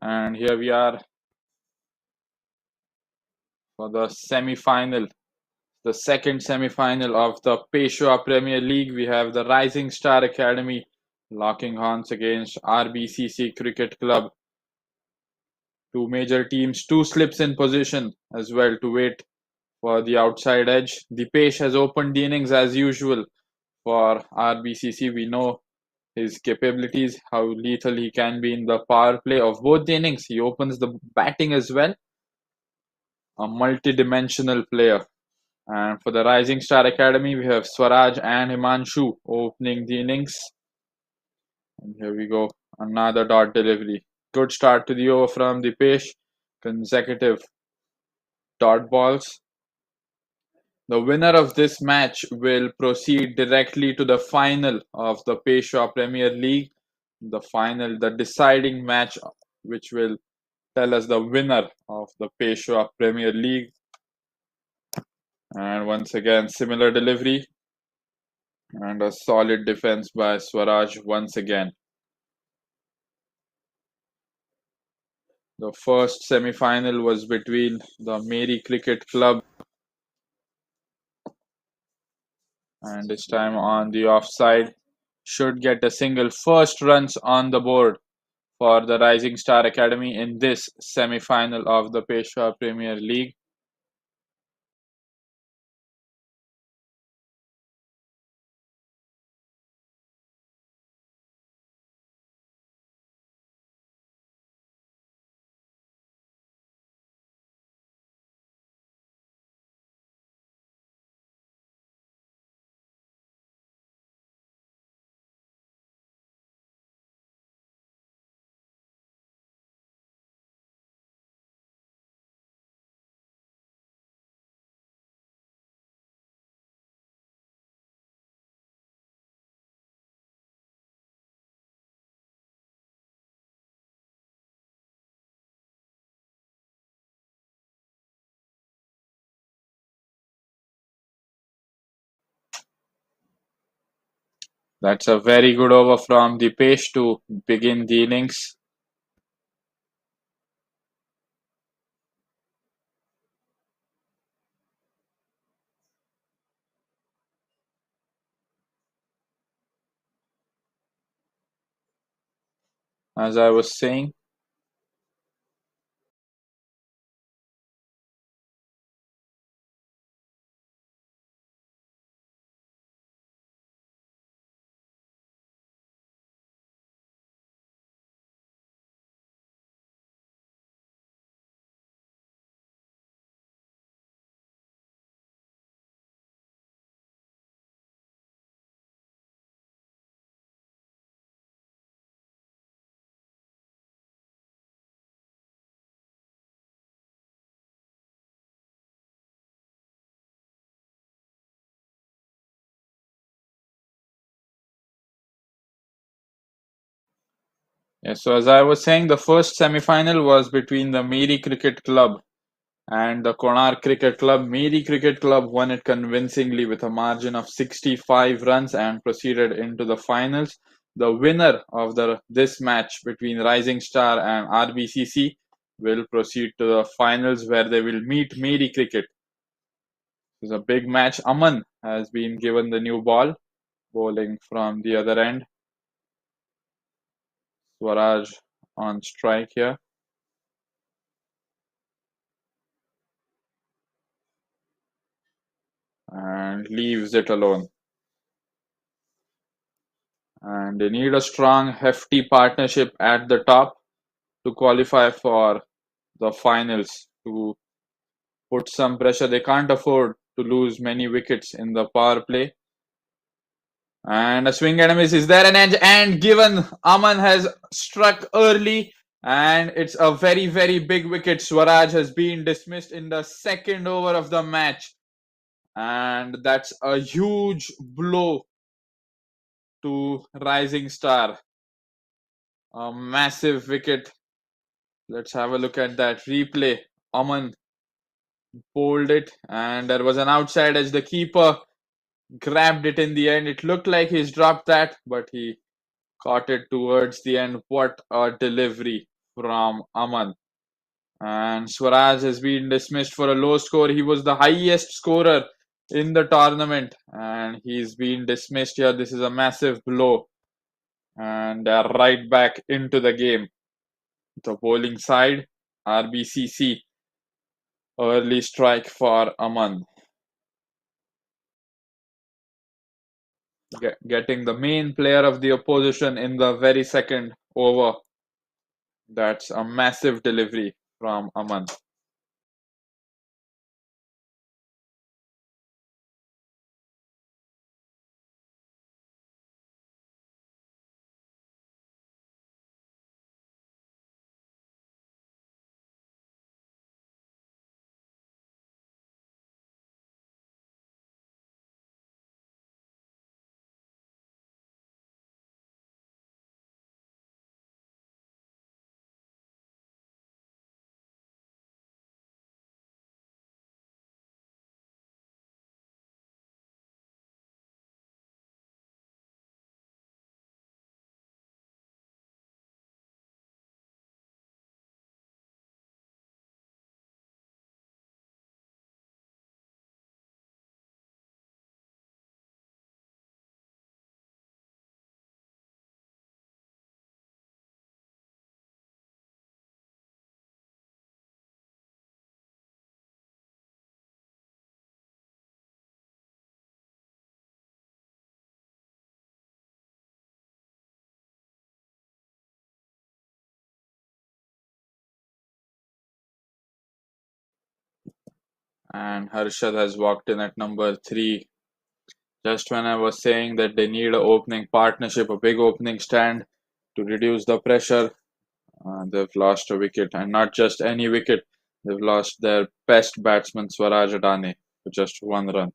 And here we are for the semi-final, the second semi-final of the Peshwa Premier League. We have the Rising Star Academy locking horns against RBCC Cricket Club. Two major teams, two slips in position as well to wait for the outside edge. Dipesh has opened the innings as usual for RBCC. We know his capabilities, how lethal he can be in the power play of both the innings. He opens the batting as well, a multi-dimensional player. And for the Rising Star Academy, we have Swaraj and Himanshu opening the innings. And here we go, another dot delivery. Good start to the over from Dipesh. Consecutive dot balls. The winner of this match will proceed directly to the final of the Peshwa Premier League. The final, the deciding match, which will tell us the winner of the Peshwa Premier League. And once again, similar delivery and a solid defense by Swaraj once again. The first semi-final was between the Meri Cricket Club and this time on the offside. Should get a single, first runs on the board for the Rising Star Academy in this semi-final of the Peshwa Premier League. That's a very good over from Dipesh to begin the innings. As I was saying, yes, so as I was saying, the first semi-final was between the Meri Cricket Club and the Konark Cricket Club. Meri Cricket Club won it convincingly with a margin of 65 runs and proceeded into the finals. The winner of this match between Rising Star and RBCC will proceed to the finals where they will meet Meri Cricket. It's a big match. Aman has been given the new ball, bowling from the other end. Swaraj on strike here. And leaves it alone. And they need a strong, hefty partnership at the top to qualify for the finals, to put some pressure. They can't afford to lose many wickets in the power play. And a swing and a miss. Is there an edge? And given Aman has struck early, and it's a very, very big wicket. Swaraj has been dismissed in the second over of the match. And that's a huge blow to Rising Star. A massive wicket. Let's have a look at that replay. Aman bowled it, and there was an outside edge. The keeper grabbed it in the end. It looked like he's dropped that, but he caught it towards the end. What a delivery from Aman. And Swaraj has been dismissed for a low score. He was the highest scorer in the tournament, and he's been dismissed here. This is a massive blow, and they're right back into the game. The bowling side, RBCC, early strike for Aman. Getting the main player of the opposition in the very second over. That's a massive delivery from Aman. And Harshad has walked in at number 3. Just when I was saying that they need a opening partnership, a big opening stand to reduce the pressure, they've lost a wicket, and not just any wicket. They've lost their best batsman Swaraj Adane for just 1 run,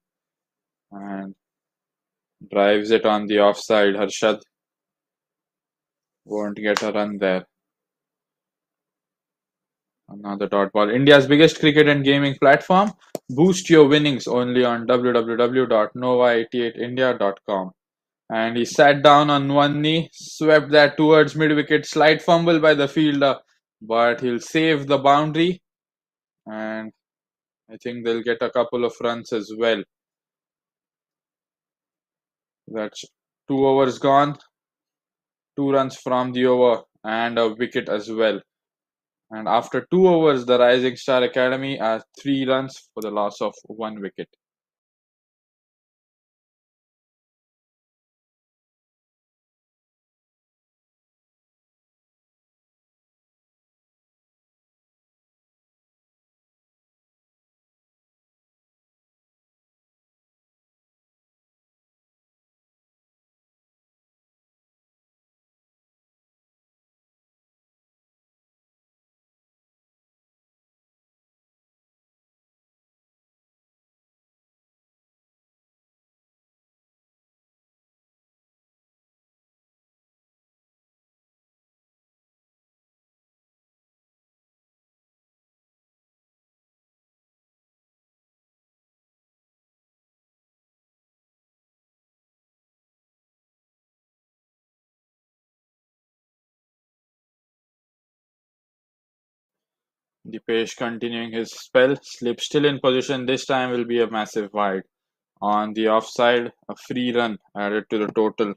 and drives it on the offside. Harshad won't get a run there. Another dot ball. India's biggest cricket and gaming platform. Boost your winnings only on www.nova88india.com. And he sat down on one knee, swept that towards mid-wicket, slight fumble by the fielder, but he'll save the boundary, and I think they'll get a couple of runs as well. That's 2 overs gone, 2 runs from the over, and a wicket as well. And after 2 overs, the Rising Star Academy are 3 runs for the loss of 1 wicket. Dipesh continuing his spell, slip still in position. This time will be a massive wide. On the offside, a free run added to the total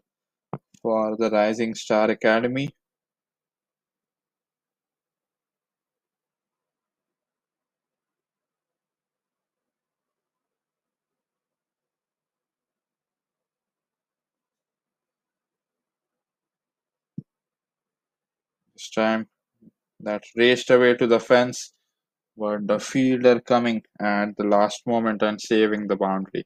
for the Rising Star Academy. This time that raced away to the fence, but the fielder coming at the last moment and saving the boundary.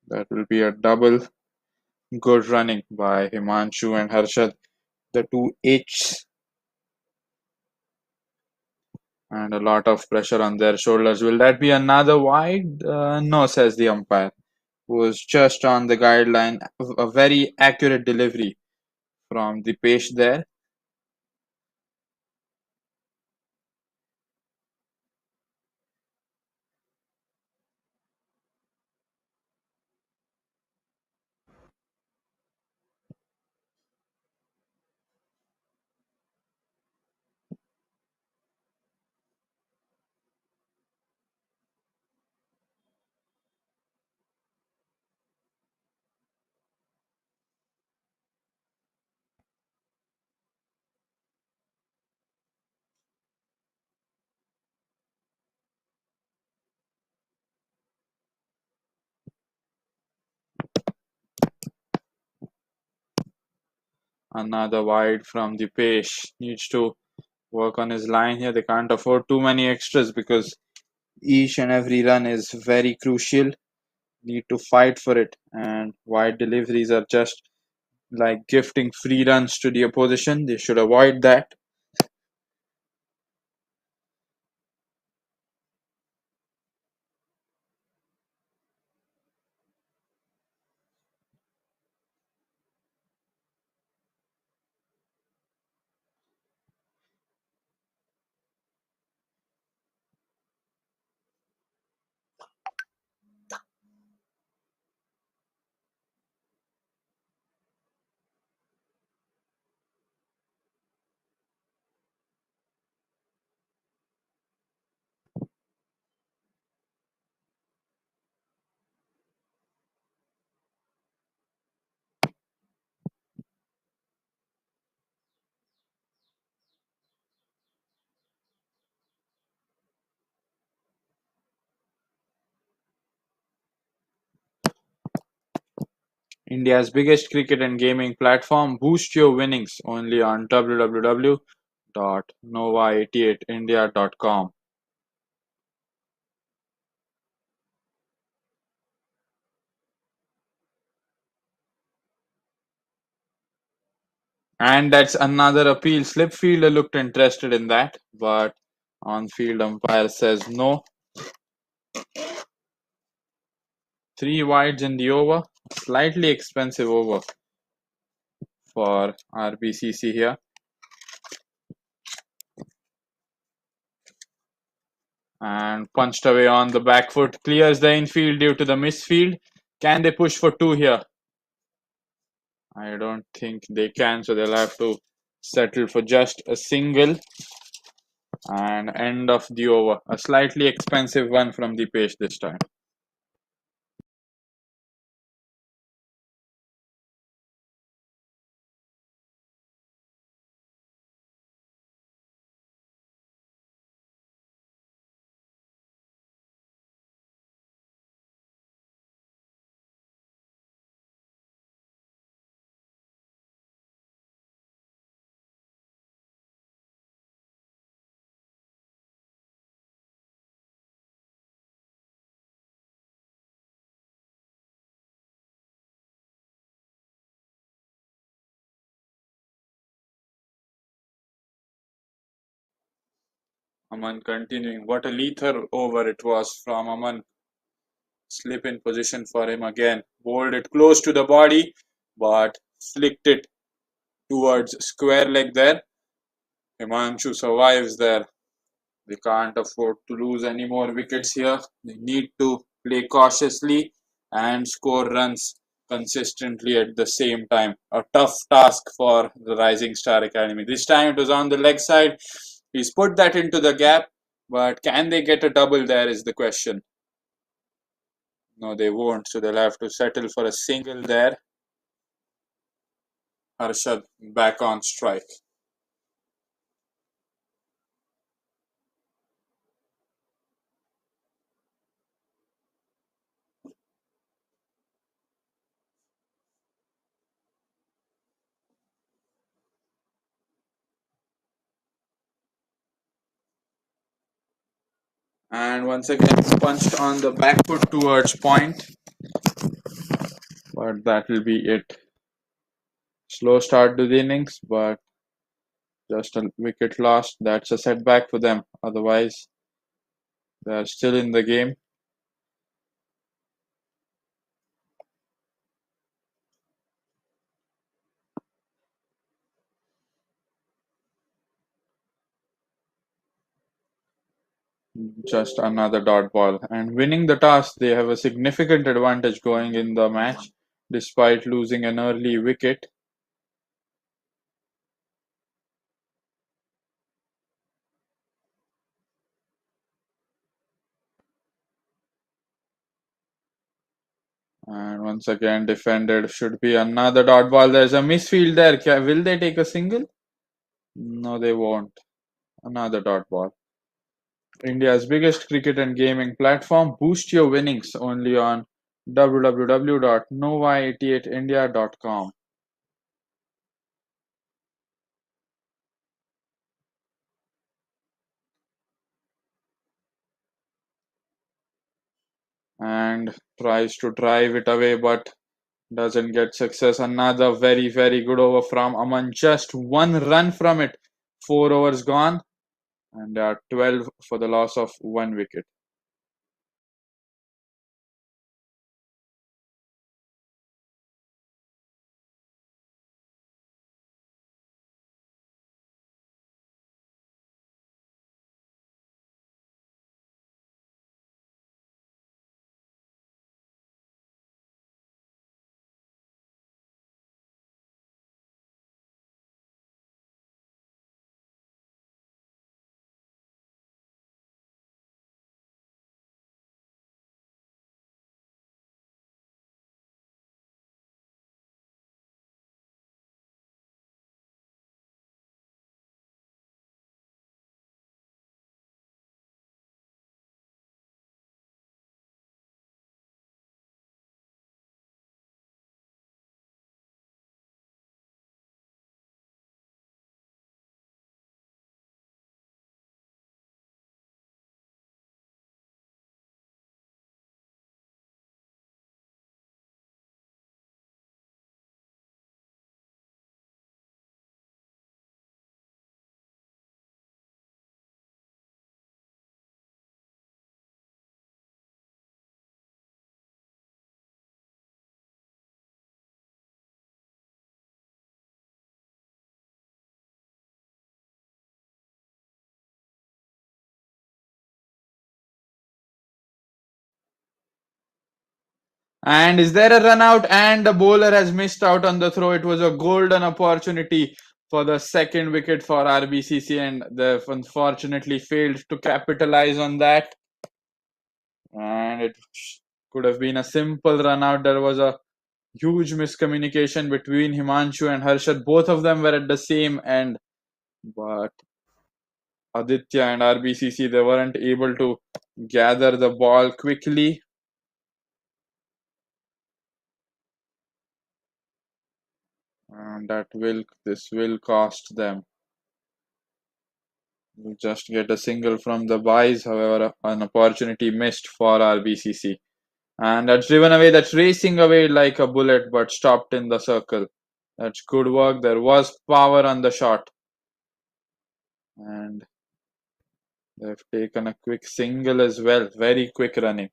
That will be a double. Good running by Himanshu and Harshad, the two H's, and a lot of pressure on their shoulders. Will that be another wide? No, says the umpire, who was just on the guideline. A very accurate delivery from Dipesh there. Another wide from the Pesh. Needs to work on his line here. They can't afford too many extras because each and every run is very crucial. Need to fight for it, and wide deliveries are just like gifting free runs to the opposition. They should avoid that. India's biggest cricket and gaming platform. Boost your winnings only on www.nova88india.com. And that's another appeal. Slip fielder looked interested in that, but on field umpire says no. 3 wides in the over. Slightly expensive over for RBCC here. And punched away on the back foot. Clears the infield due to the misfield. Can they push for 2 here? I don't think they can, so they'll have to settle for just a single. And end of the over. A slightly expensive one from the Page this time. Aman continuing. What a lethal over it was from Aman. Slip in position for him again. Bowled it close to the body, but flicked it towards square leg there. Himanshu survives there. They can't afford to lose any more wickets here. They need to play cautiously and score runs consistently at the same time. A tough task for the Rising Star Academy. This time it was on the leg side. He's put that into the gap, but can they get a double there is the question. No, they won't, so they'll have to settle for a single there. Harshad back on strike. And once again punched on the back foot towards point. But that will be it. Slow start to the innings, but just a wicket lost. That's a setback for them. Otherwise, they're still in the game. Just another dot ball. And winning the toss, they have a significant advantage going in the match, despite losing an early wicket. And once again defended. Should be another dot ball. There's a misfield there. Will they take a single? No, they won't. Another dot ball. India's biggest cricket and gaming platform. Boost your winnings only on www.nova88india.com. and tries to drive it away but doesn't get success. Another very, very good over from Aman. Just one run from it. 4 overs gone, and 12 for the loss of one wicket. And is there a run out? And the bowler has missed out on the throw. It was a golden opportunity for the second wicket for RBCC, and they've unfortunately failed to capitalize on that. And it could have been a simple run out. There was a huge miscommunication between Himanshu and Harshad. Both of them were at the same end, but Aditya and RBCC, they weren't able to gather the ball quickly. And this will cost them. We'll just get a single from the buys, however, an opportunity missed for RBCC. And that's driven away, that's racing away like a bullet, but stopped in the circle. That's good work. There was power on the shot. And they've taken a quick single as well. Very quick running.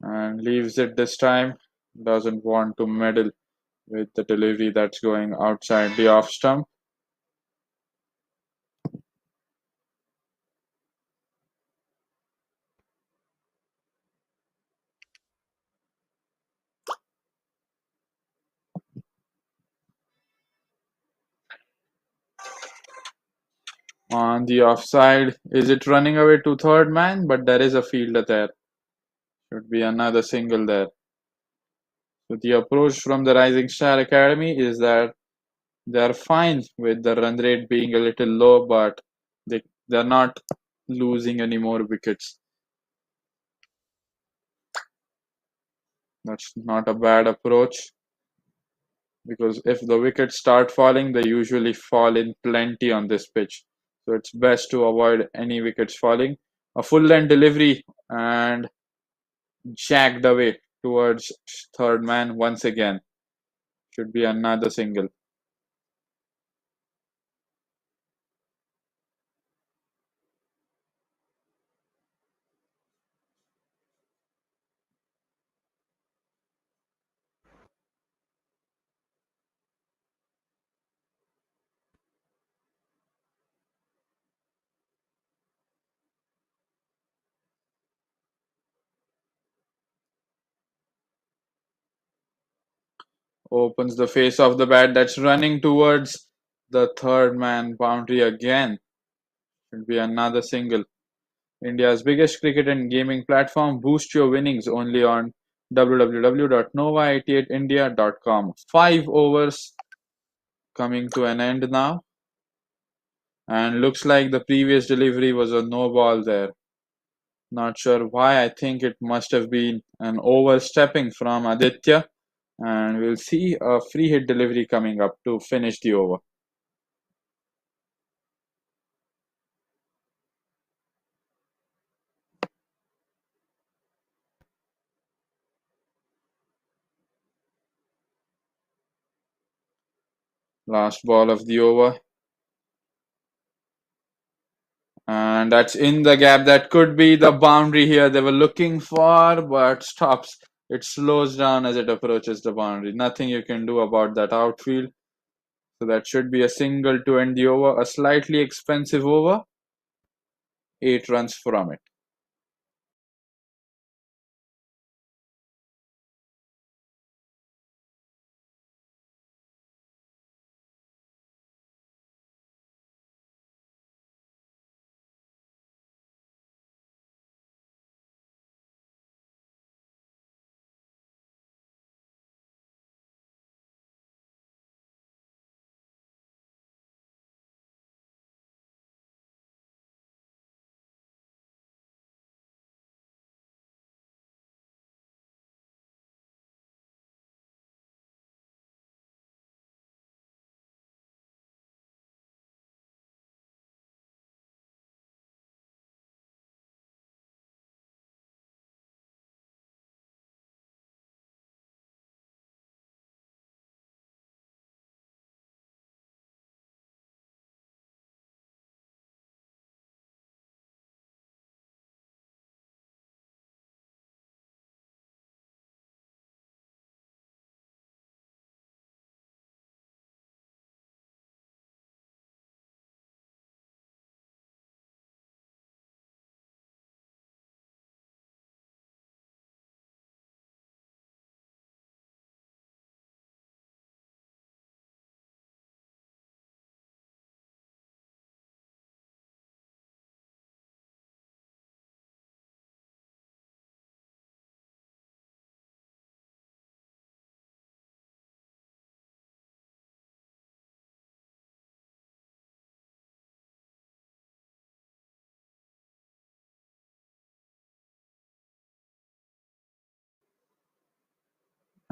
And leaves it this time. Doesn't want to meddle with the delivery that's going outside the off stump. On the offside, is it running away to third man? But there is a fielder there. Should be another single there. So the approach from the Rising Star Academy is that they are fine with the run rate being a little low, but they're not losing any more wickets. That's not a bad approach, because if the wickets start falling, they usually fall in plenty on this pitch. So it's best to avoid any wickets falling. A full length delivery and jacked away towards third man once again. Should be another single. Opens the face of the bat that's running towards the third man boundary again. Should be another single. India's biggest cricket and gaming platform. Boost your winnings only on www.nova88india.com. 5 overs coming to an end now. And looks like the previous delivery was a no ball there. Not sure why. I think it must have been an overstepping from Aditya. And we'll see a free hit delivery coming up to finish the over. Last ball of the over. And that's in the gap. That could be the boundary here they were looking for, but stops. It slows down as it approaches the boundary. Nothing you can do about that outfield. So that should be a single to end the over. A slightly expensive over. 8 runs from it.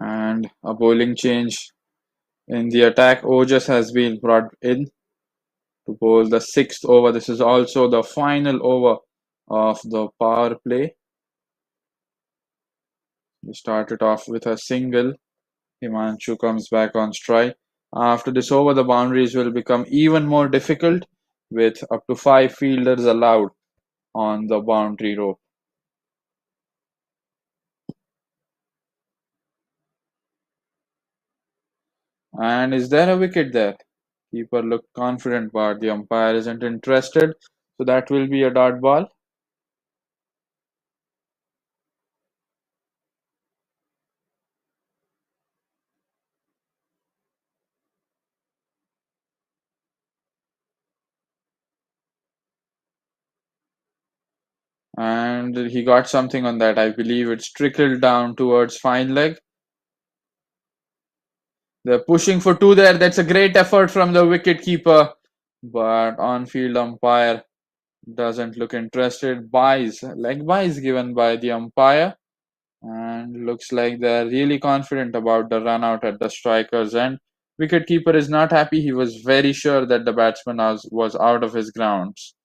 And a bowling change in the attack. Ojas has been brought in to bowl the 6th over. This is also the final over of the power play. We started off with a single. Himanshu comes back on strike. After this over, the boundaries will become even more difficult with up to 5 fielders allowed on the boundary rope. And is there a wicket there? Keeper looked confident, but the umpire isn't interested. So that will be a dot ball. And he got something on that. I believe it's trickled down towards fine leg. They're pushing for 2 there. That's a great effort from the wicket keeper. But on-field umpire doesn't look interested. Leg buys given by the umpire. And looks like they're really confident about the run out at the striker's end. Wicketkeeper is not happy. He was very sure that the batsman was out of his grounds.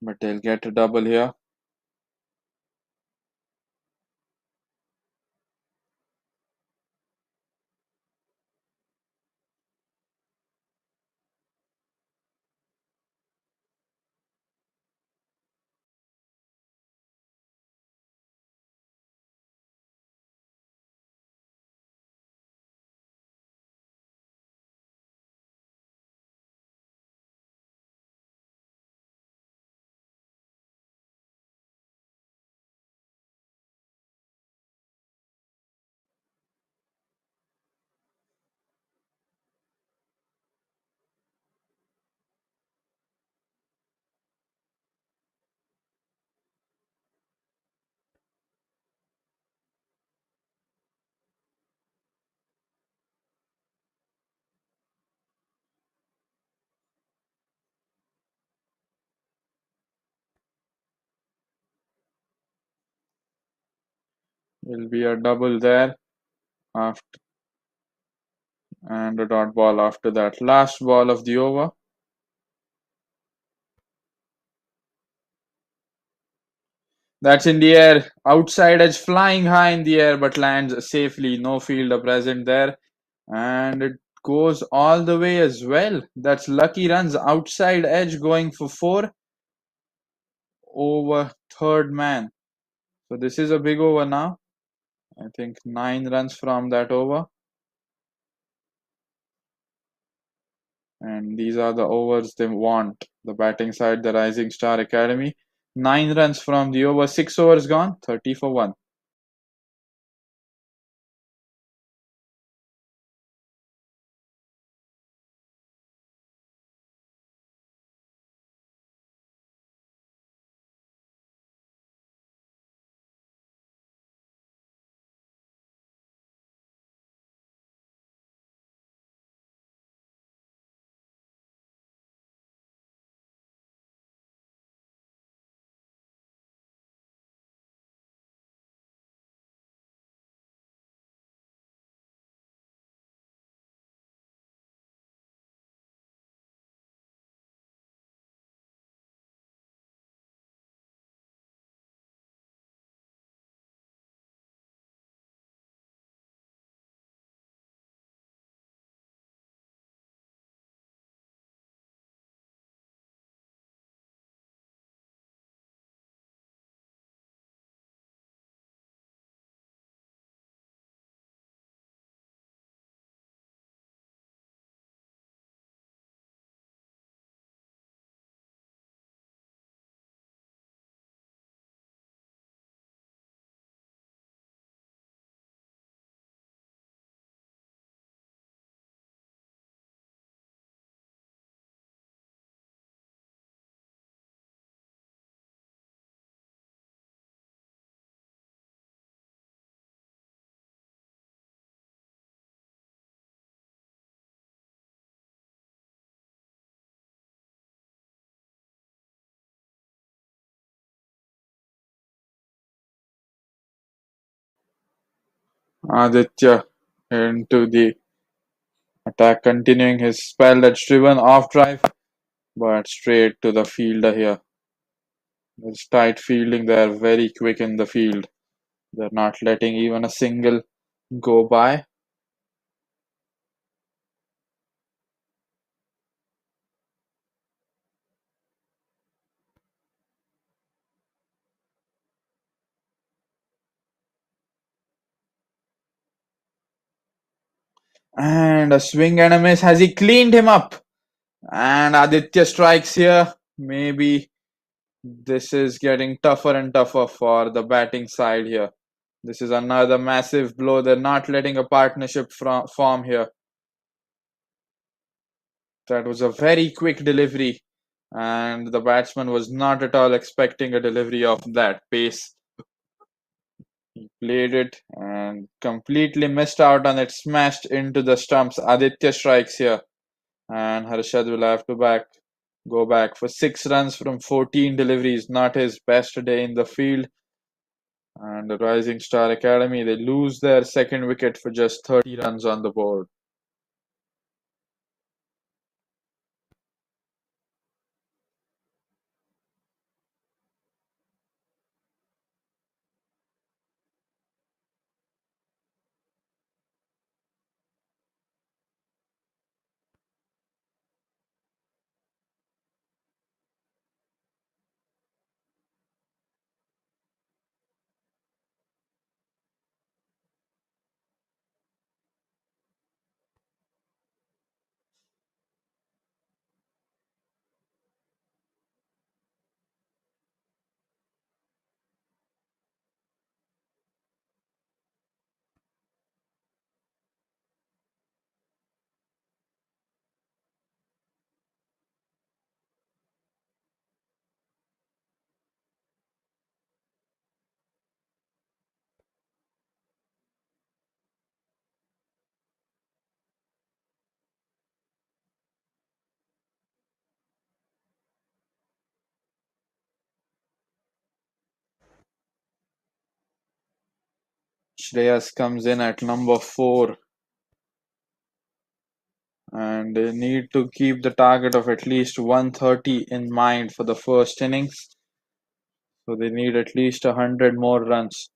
But they'll get a double here. Will be a double there after and a dot ball after that. Last ball of the over. That's in the air. Outside edge flying high in the air but lands safely. No fielder present there. And it goes all the way as well. That's lucky runs. Outside edge going for 4 over third man. So this is a big over now. I think 9 runs from that over. And these are the overs they want. The batting side, the Rising Star Academy. 9 runs from the over. 6 overs gone. 30 for 1. Aditya into the attack, continuing his spell. That's driven off drive, but straight to the fielder here. There's tight fielding there, very quick in the field. They're not letting even a single go by. And a swing and a miss. Has he cleaned him up? And Aditya strikes here. Maybe this is getting tougher and tougher for the batting side here. This is another massive blow. They're not letting a partnership form here. That was a very quick delivery, and the batsman was not at all expecting a delivery of that pace. He played it and completely missed out on it, smashed into the stumps. Aditya strikes here, and Harshad will have to go back for 6 runs from 14 deliveries. Not his best day in the field. And the Rising Star Academy, they lose their second wicket for just 30 runs on the board. Shreyas comes in at number 4, and they need to keep the target of at least 130 in mind for the first innings. So they need at least 100 more runs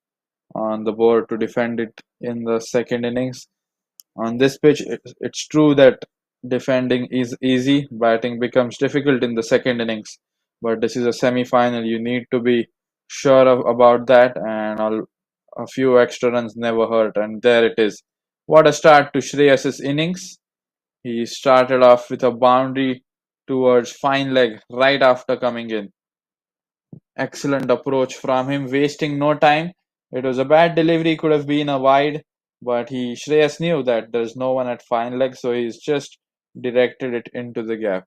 on the board to defend it in the second innings. On this pitch, it's true that defending is easy, batting becomes difficult in the second innings. But this is a semi final, you need to be sure about that, and a few extra runs never hurt. And there it is. What a start to Shreyas's innings. He started off with a boundary towards fine leg right after coming in. Excellent approach from him, wasting no time. It was a bad delivery, could have been a wide, but Shreyas knew that there's no one at fine leg, so he's just directed it into the gap.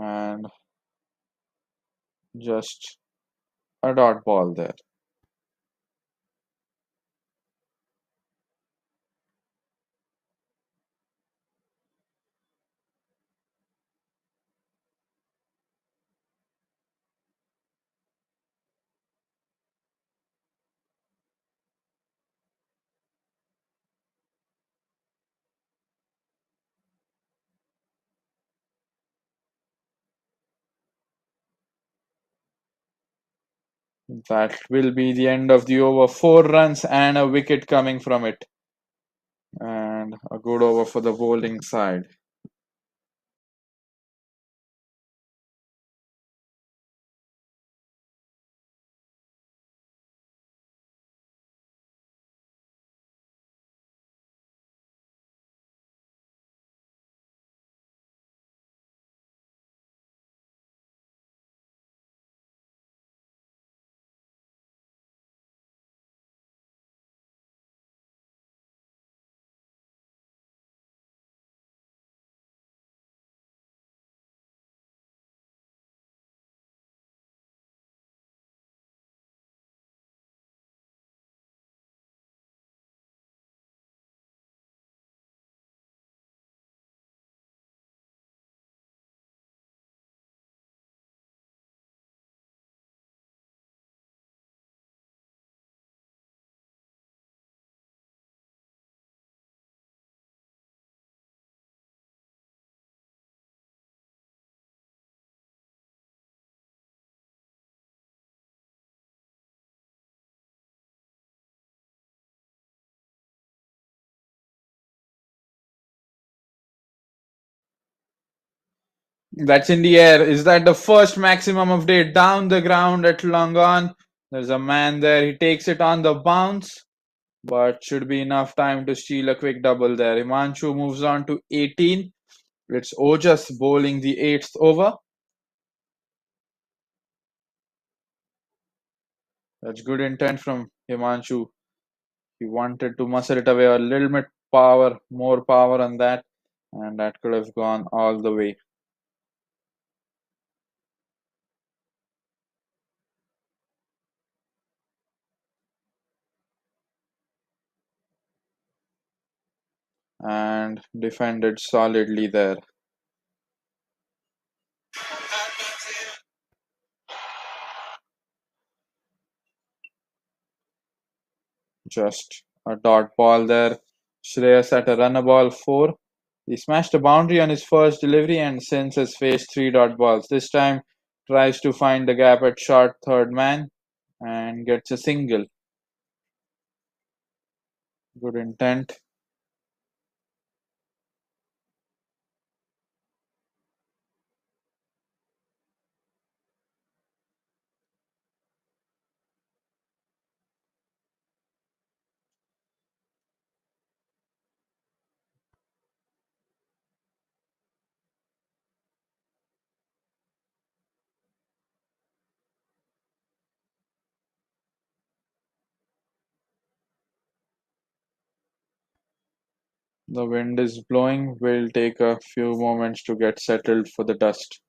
And just a dot ball there. That will be the end of the over. 4 runs and a wicket coming from it. And a good over for the bowling side. That's in the air. Is that the first maximum of day down the ground at long on? There's a man there. He takes it on the bounce, but should be enough time to steal a quick double there. Himanshu moves on to 18. It's Ojas bowling the 8th over. That's good intent from Himanshu. He wanted to muscle it away a little bit more power on that, and that could have gone all the way. And defended solidly there. Just a dot ball there. Shreyas at a runner ball 4. He smashed a boundary on his first delivery and since has faced 3 dot balls. This time tries to find the gap at short third man and gets a single. Good intent. The wind is blowing. Will take a few moments to get settled for the dust.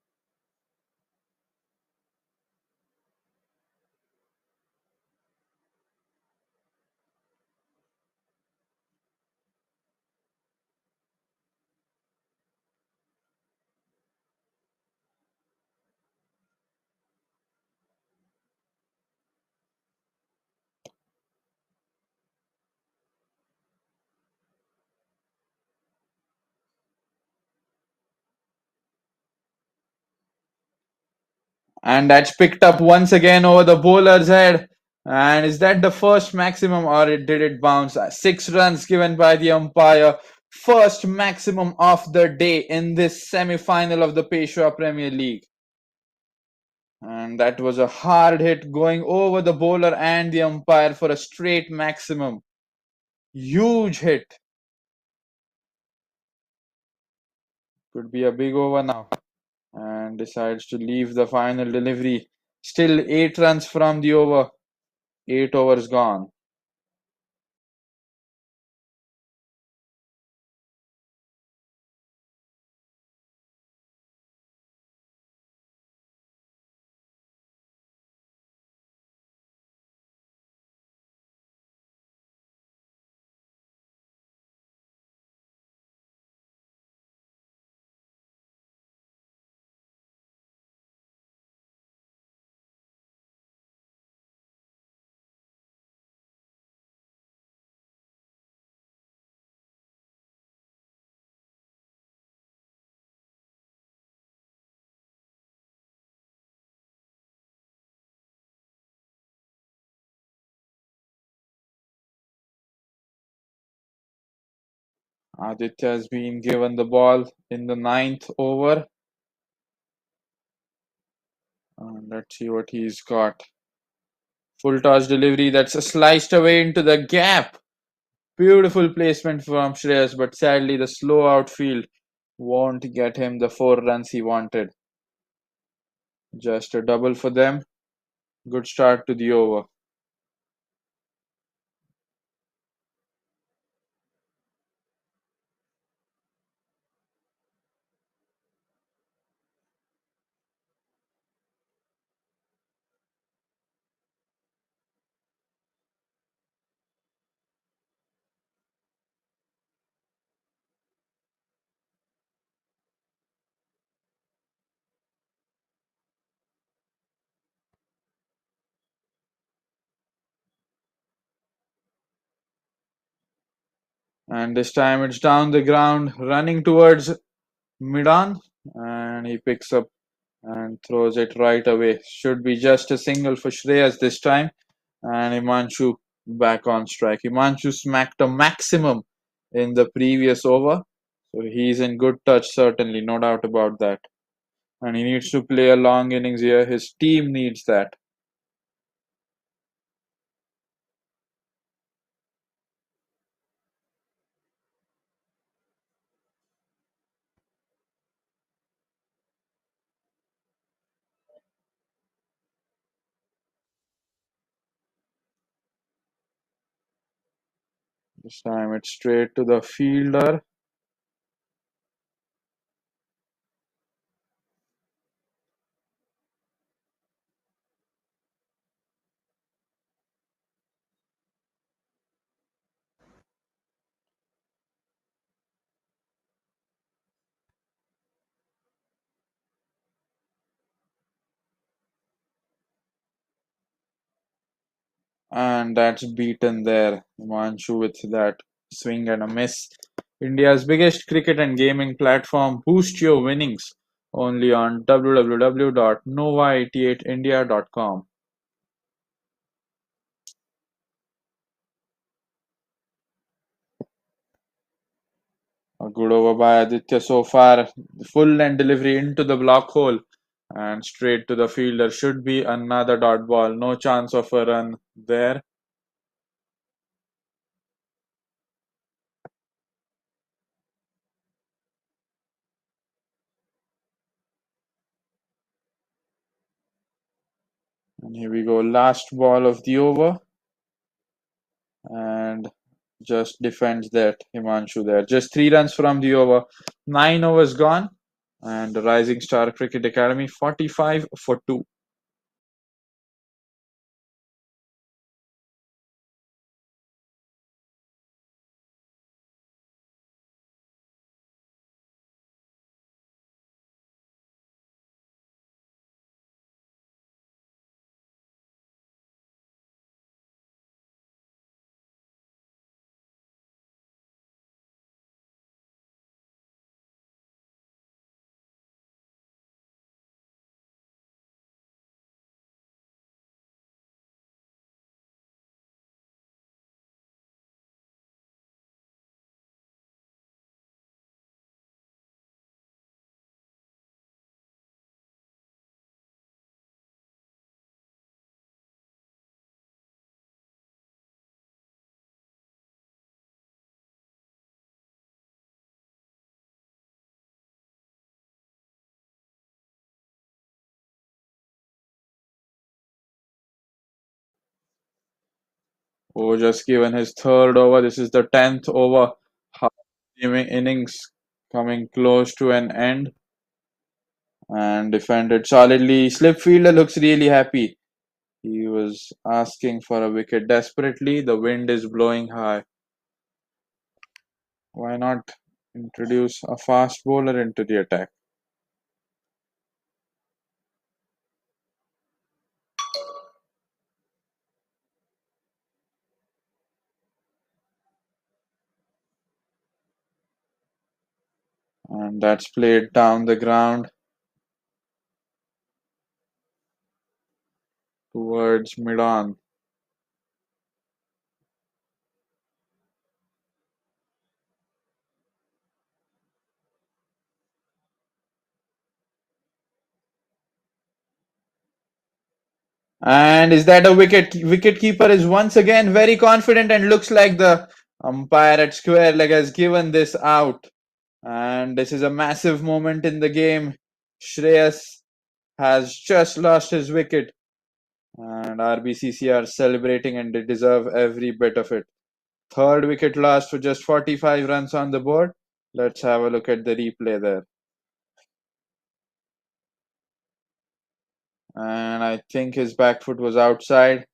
And that's picked up once again over the bowler's head. And is that the first maximum or did it bounce? 6 runs given by the umpire. First maximum of the day in this semi-final of the Peshwa Premier League. And that was a hard hit going over the bowler and the umpire for a straight maximum. Huge hit. Could be a big over now. And decides to leave the final delivery. Still 8 runs from the over. 8 overs gone. Aditya has been given the ball in the 9th over. Let's see what he's got. Full toss delivery that's sliced away into the gap. Beautiful placement from Shreyas, but sadly the slow outfield won't get him the 4 runs he wanted. Just a double for them. Good start to the over. And this time it's down the ground, running towards mid-on, and he picks up and throws it right away. Should be just a single for Shreyas this time. And Himanshu back on strike. Himanshu smacked a maximum in the previous over. So he's in good touch, certainly, no doubt about that. And he needs to play a long innings here. His team needs that. This time it's straight to the fielder. And that's beaten there. Himanshu with that swing and a miss. India's biggest cricket and gaming platform. Boost your winnings only on www.nova88india.com. A good over by Aditya so far. Full and delivery into the block hole and straight to the fielder. Should be another dot ball. No chance of a run there. And here we go. Last ball of the over. And just defends that Himanshu there. Just 3 runs from the over. 9 overs gone. And the Rising Star Cricket Academy 45 for 2. Just given his third over. This is the 10th over. Half innings coming close to an end and defended solidly. Slip fielder looks really happy. He was asking for a wicket desperately. The wind is blowing high. Why not introduce a fast bowler into the attack? And that's played down the ground towards mid-on. And is that a wicket? Wicket keeper is once again very confident and looks like the umpire at square leg has given this out. And this is a massive moment in the game. Shreyas has just lost his wicket. And RBCC are celebrating and they deserve every bit of it. Third wicket lost for just 45 runs on the board. Let's have a look at the replay there. And I think his back foot was outside.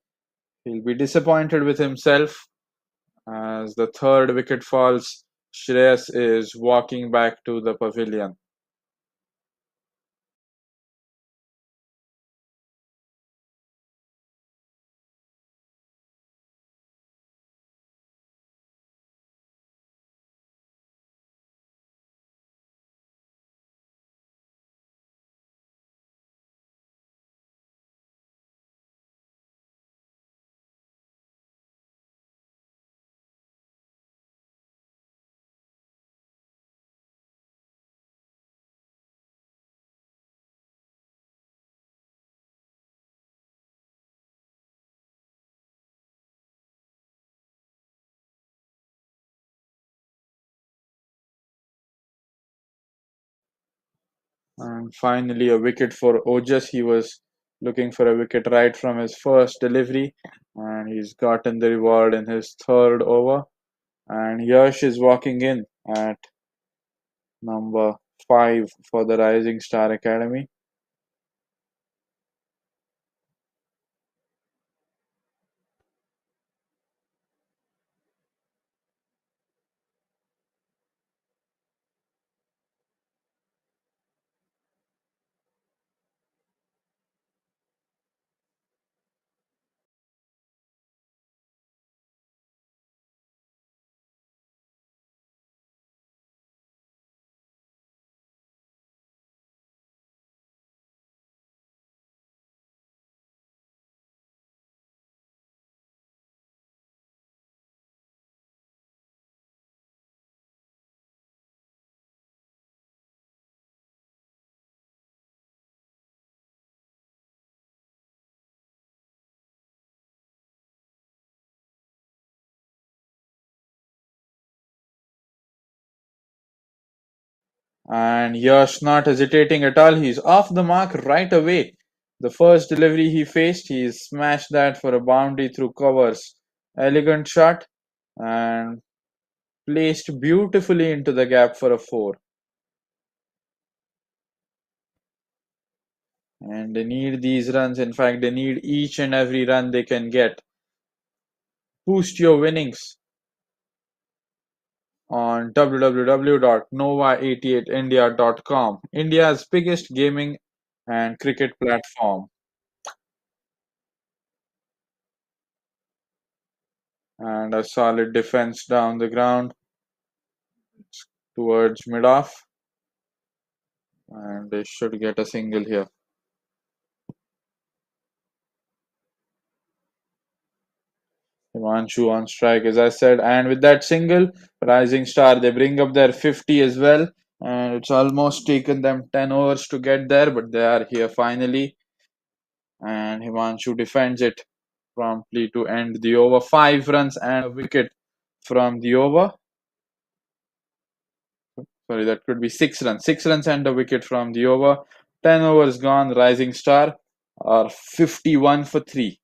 He'll be disappointed with himself as the third wicket falls. Shreyas is walking back to the pavilion. And finally, a wicket for Ojas. He was looking for a wicket right from his first delivery, and he's gotten the reward in his third over. And Yash is walking in at number 5 for the Rising Star Academy. And Yash not hesitating at all. He's off the mark right away. The first delivery he faced, he smashed that for a boundary through covers. Elegant shot and placed beautifully into the gap for a 4. And they need these runs. In fact, they need each and every run they can get. Boost your winnings on www.nova88india.com, India's biggest gaming and cricket platform. And a solid defense down the ground towards mid-off. And they should get a single here. Himanshu on strike, as I said. And with that single, Rising Star, they bring up their 50 as well. And it's almost taken them 10 overs to get there, but they are here finally. And Himanshu defends it promptly to end the over. 5 runs and a wicket from the over. Sorry, that could be 6 runs. 6 runs and a wicket from the over. 10 overs gone. Rising Star are 51 for 3.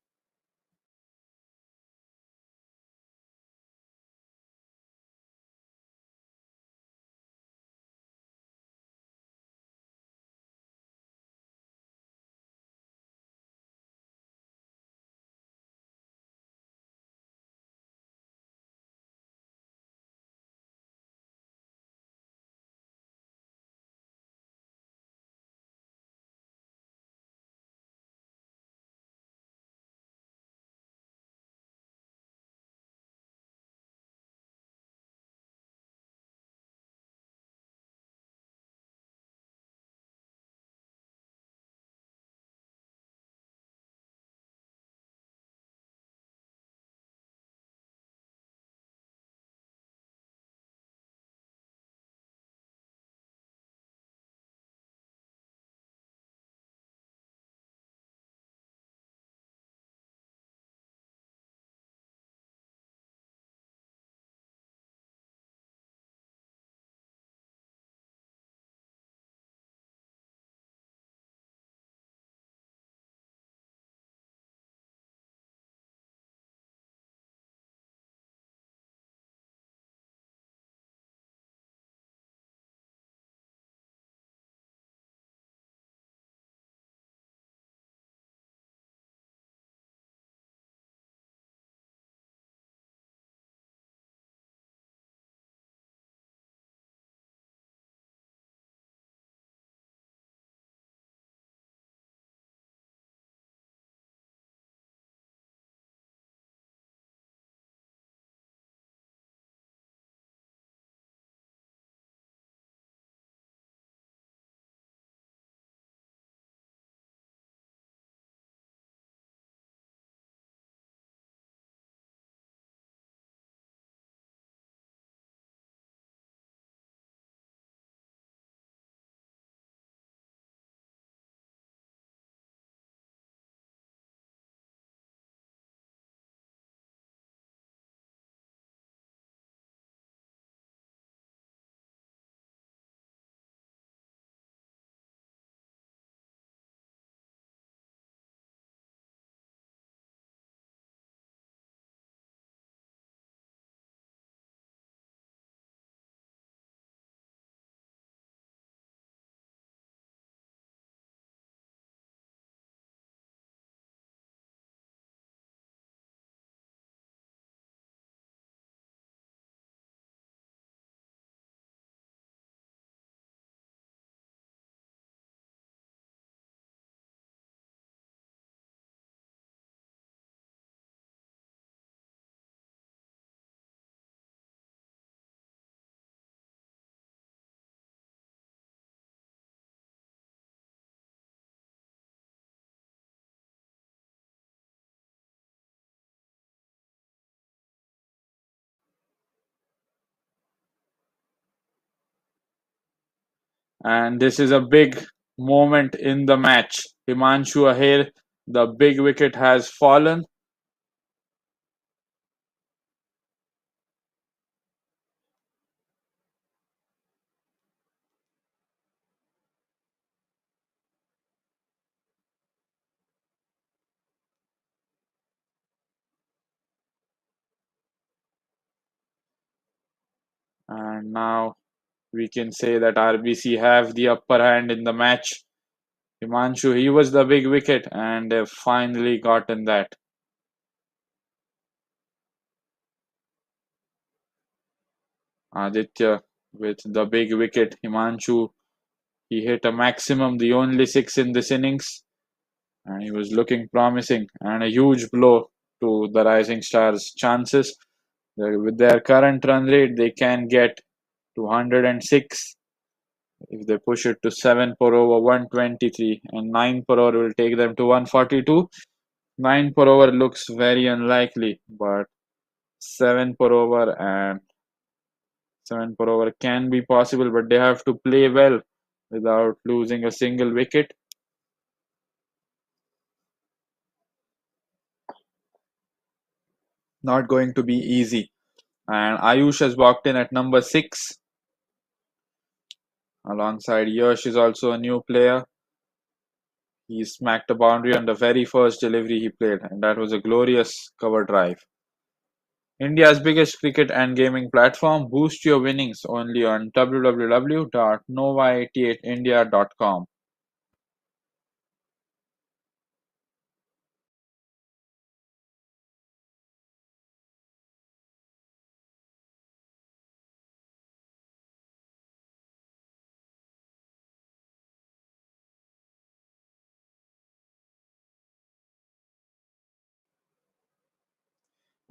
And this is a big moment in the match. Himanshu Ahir, the big wicket has fallen. And now we can say that RBC have the upper hand in the match. Himanshu, he was the big wicket, and they've finally gotten that. Aditya with the big wicket. Himanshu, he hit a maximum, the only six in this innings, and he was looking promising, and a huge blow to the Rising Stars' chances. With their current run rate, they can get to 106 if they push it to 7 per over 123, and 9 per over will take them to 142. 9 per over looks very unlikely, but 7 per over and 7 per over can be possible, but they have to play well without losing a single wicket. Not going to be easy. And Ayush has walked in at number 6. Alongside Yash is also a new player. He smacked a boundary on the very first delivery he played, and that was a glorious cover drive. India's biggest cricket and gaming platform. Boost your winnings only on www.nova88india.com.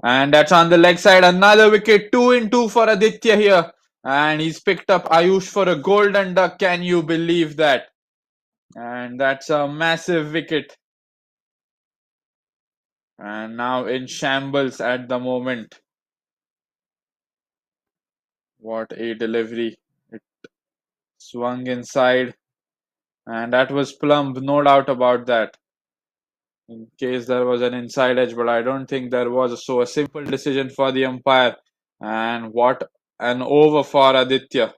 And that's on the leg side. Another wicket, 2 in 2 for Aditya here. And he's picked up Ayush for a golden duck. Can you believe that? And that's a massive wicket. And now in shambles at the moment. What a delivery. It swung inside. And that was plumb, no doubt about that. In case there was an inside edge, but I don't think there was. So a simple decision for the umpire. And what an over for Aditya.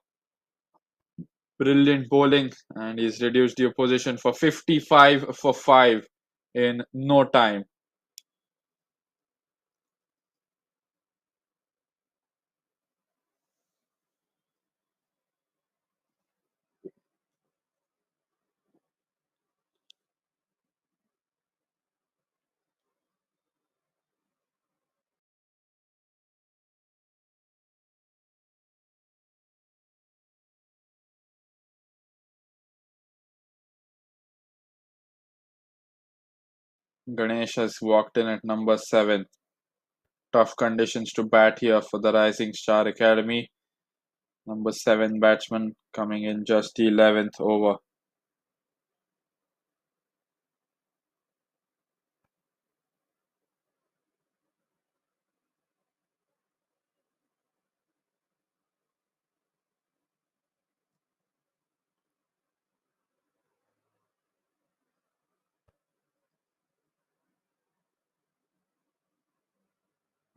Brilliant bowling, and he's reduced the opposition for 55 for 5 in no time. Ganesh has walked in at number 7. Tough conditions to bat here for the Rising Star Academy. Number 7 batsman coming in just the 11th over.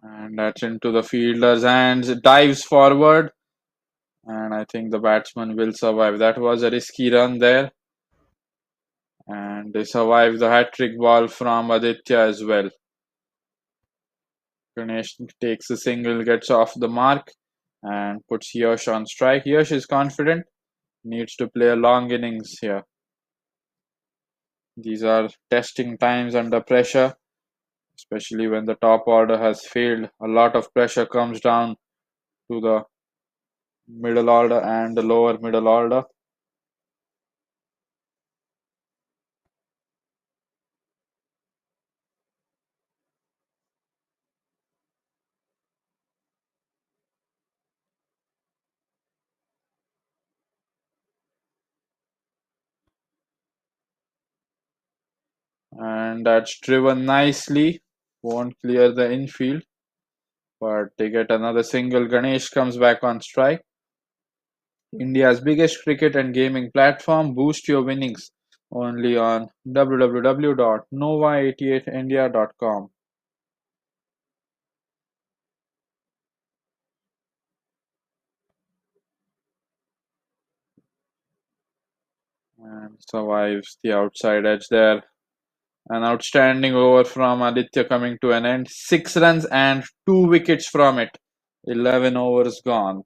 And that's into the fielder's hands. Dives forward. And I think the batsman will survive. That was a risky run there. And they survived the hat trick ball from Aditya as well. Ganesh takes a single, gets off the mark, and puts Yash on strike. Yash is confident, needs to play a long innings here. These are testing times under pressure, especially when the top order has failed. A lot of pressure comes down to the middle order and the lower middle order. And that's driven nicely. Won't clear the infield, but they get another single. Ganesh comes back on strike. India's biggest cricket and gaming platform. Boost your winnings only on www.nova88india.com. And survives the outside edge there. An outstanding over from Aditya coming to an end. 6 runs and 2 wickets from it. 11 overs gone.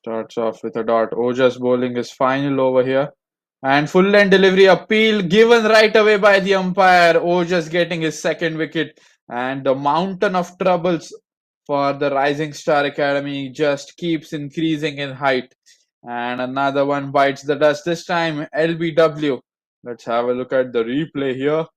Starts off with a dot. Ojas bowling his final over here. And full length delivery appeal given right away by the umpire. Ojas getting his second wicket. And the mountain of troubles for the Rising Star Academy just keeps increasing in height. And another one bites the dust. This time LBW. Let's have a look at the replay here.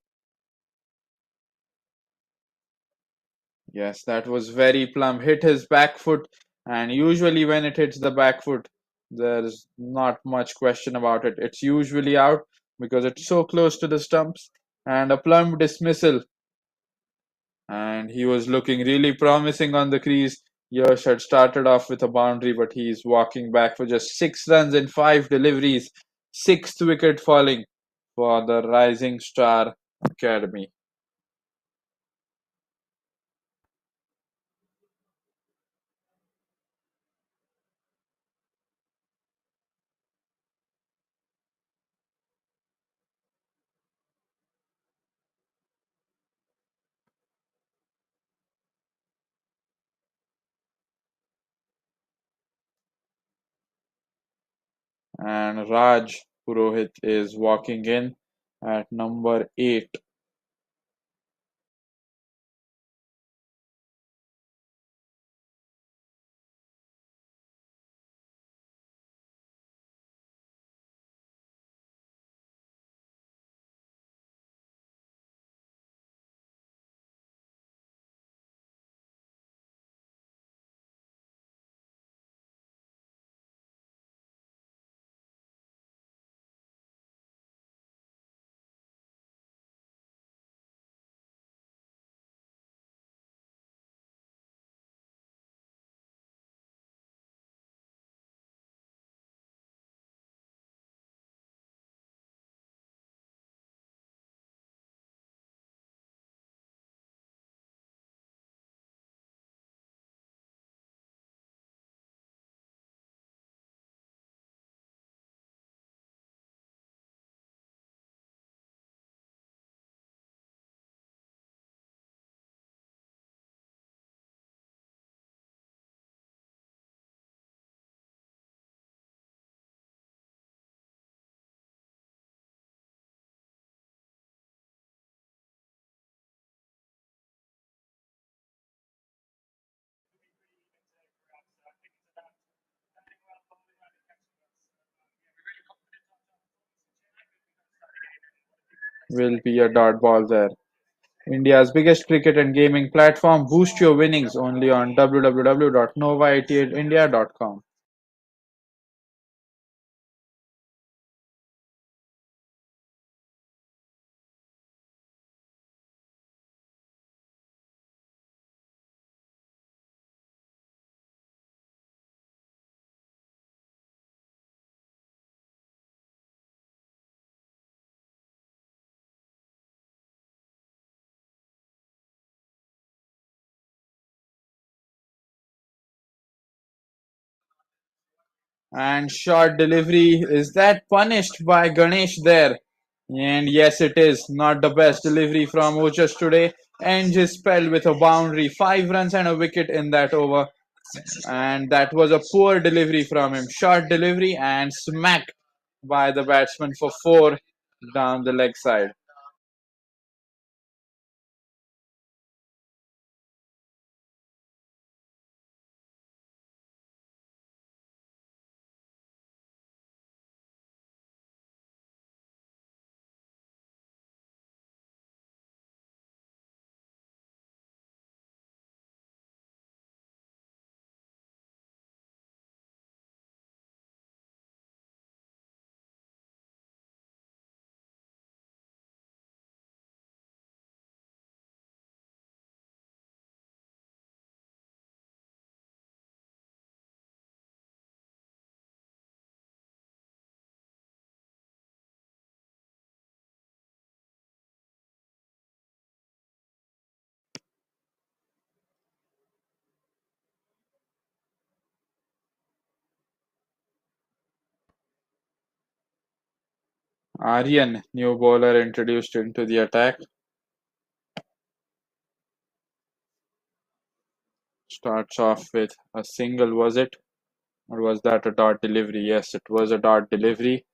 Yes, that was very plumb. Hit his back foot, and usually when it hits the back foot, there's not much question about it. It's usually out because it's so close to the stumps. And a plumb dismissal, and he was looking really promising on the crease. Yash had started off with a boundary, but he's walking back for just 6 runs in 5 deliveries. Sixth wicket falling for the Rising Star Academy. And Raj Purohit is walking in at number 8. will be a dot ball there. India's biggest cricket and gaming platform. Boost your winnings only on www.nova88india.com. And short delivery, is that punished by Ganesh there? And yes, it is. Not the best delivery from Ojas today. And is spelled with a boundary. 5 runs and a wicket in that over. And that was a poor delivery from him. Short delivery and smacked by the batsman for four down the leg side. Aryan, new bowler introduced into the attack, starts off with a single, was it? Or was that a dot delivery? Yes, it was a dot delivery.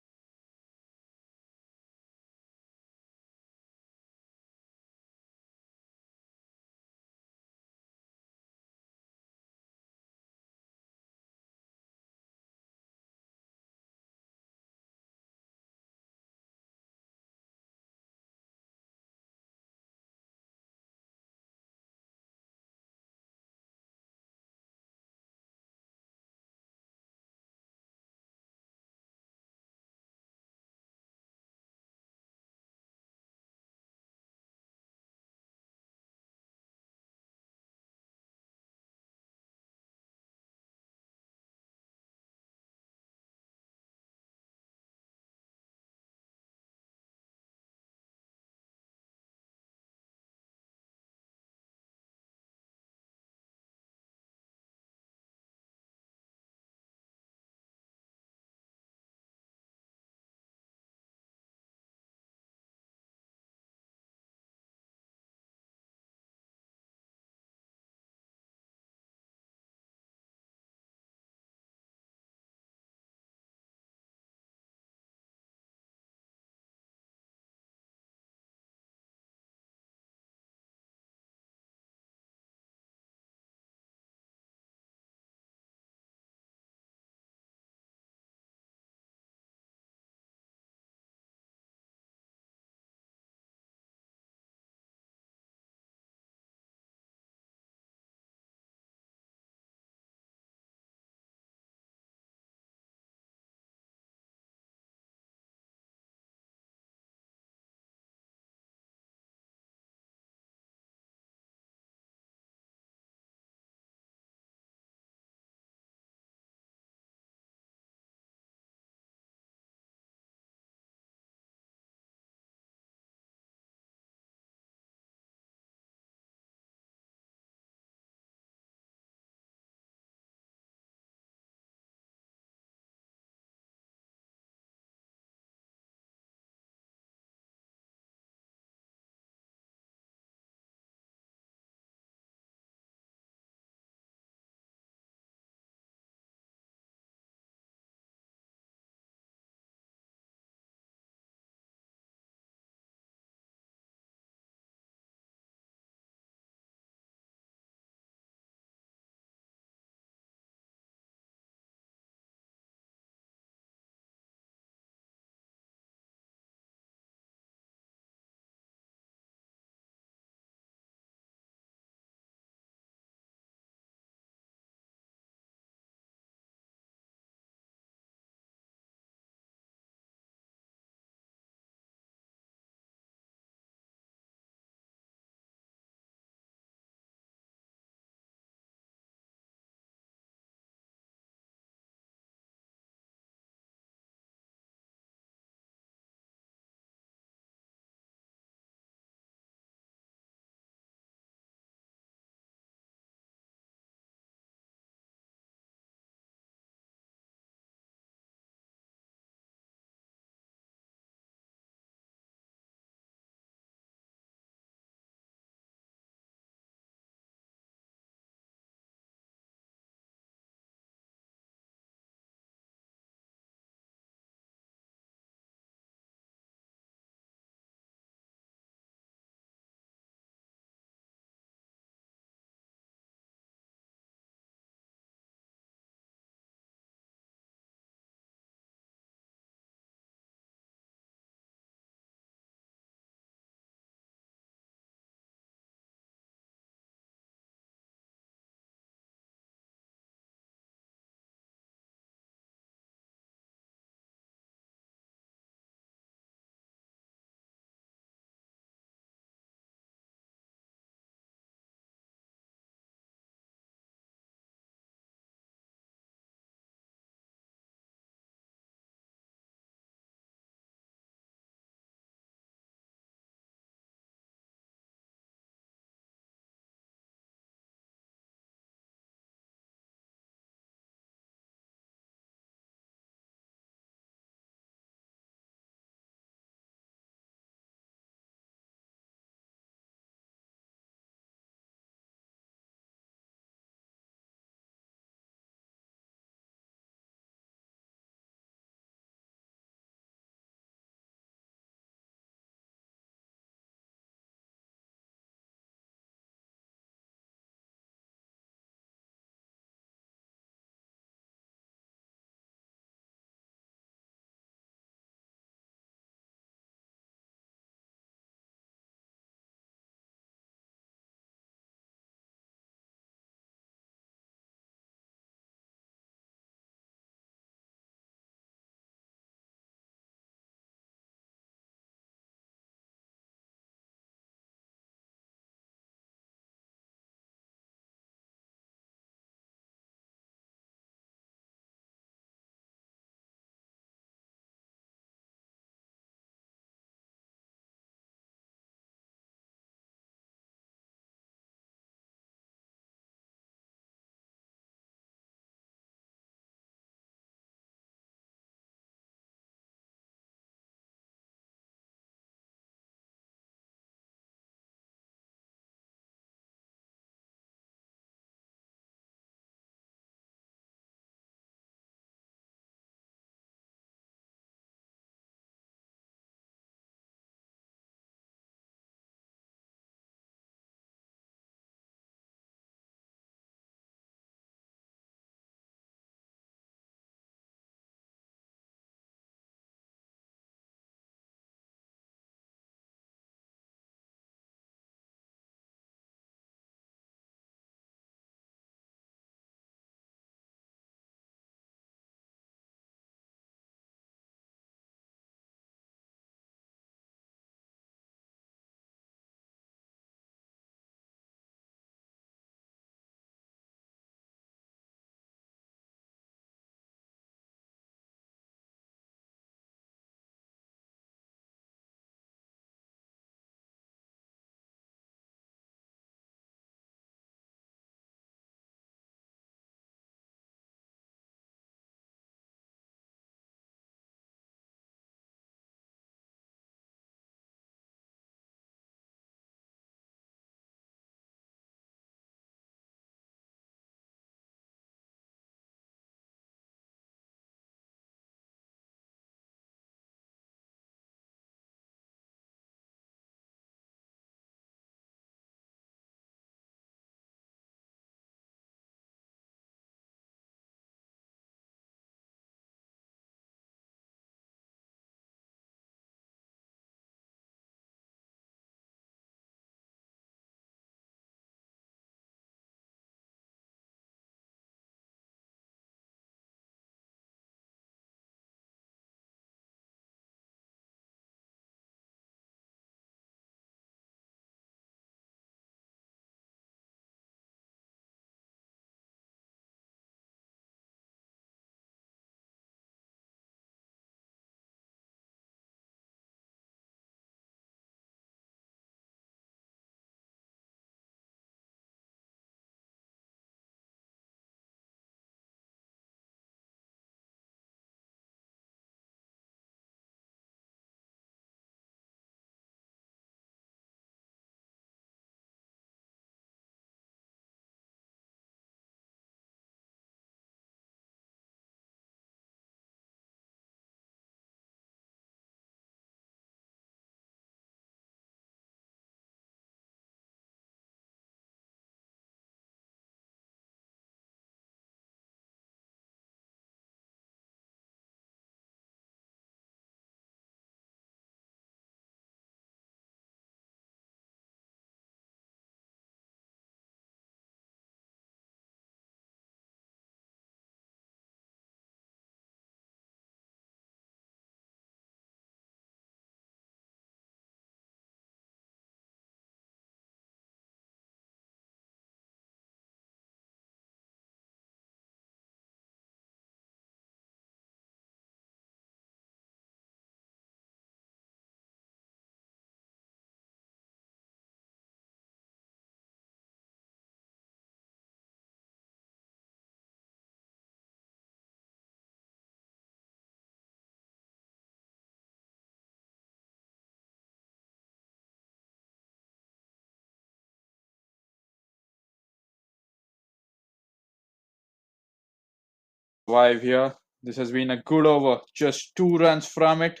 survive here. This has been a good over. Just 2 runs from it.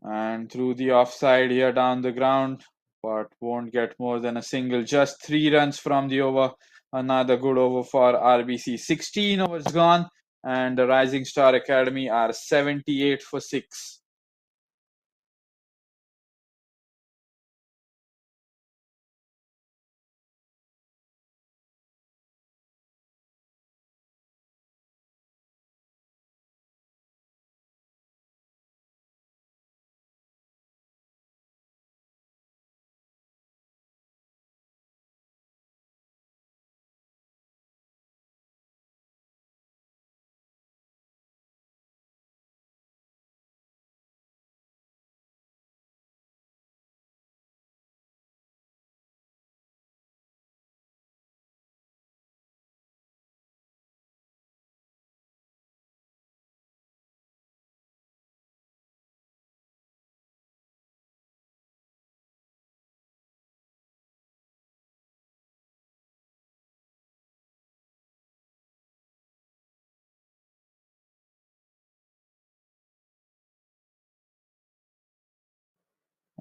And through the offside here down the ground, but won't get more than a single. Just 3 runs from the over. Another good over for RBC. 16 overs gone, and the Rising Star Academy are 78 for 6.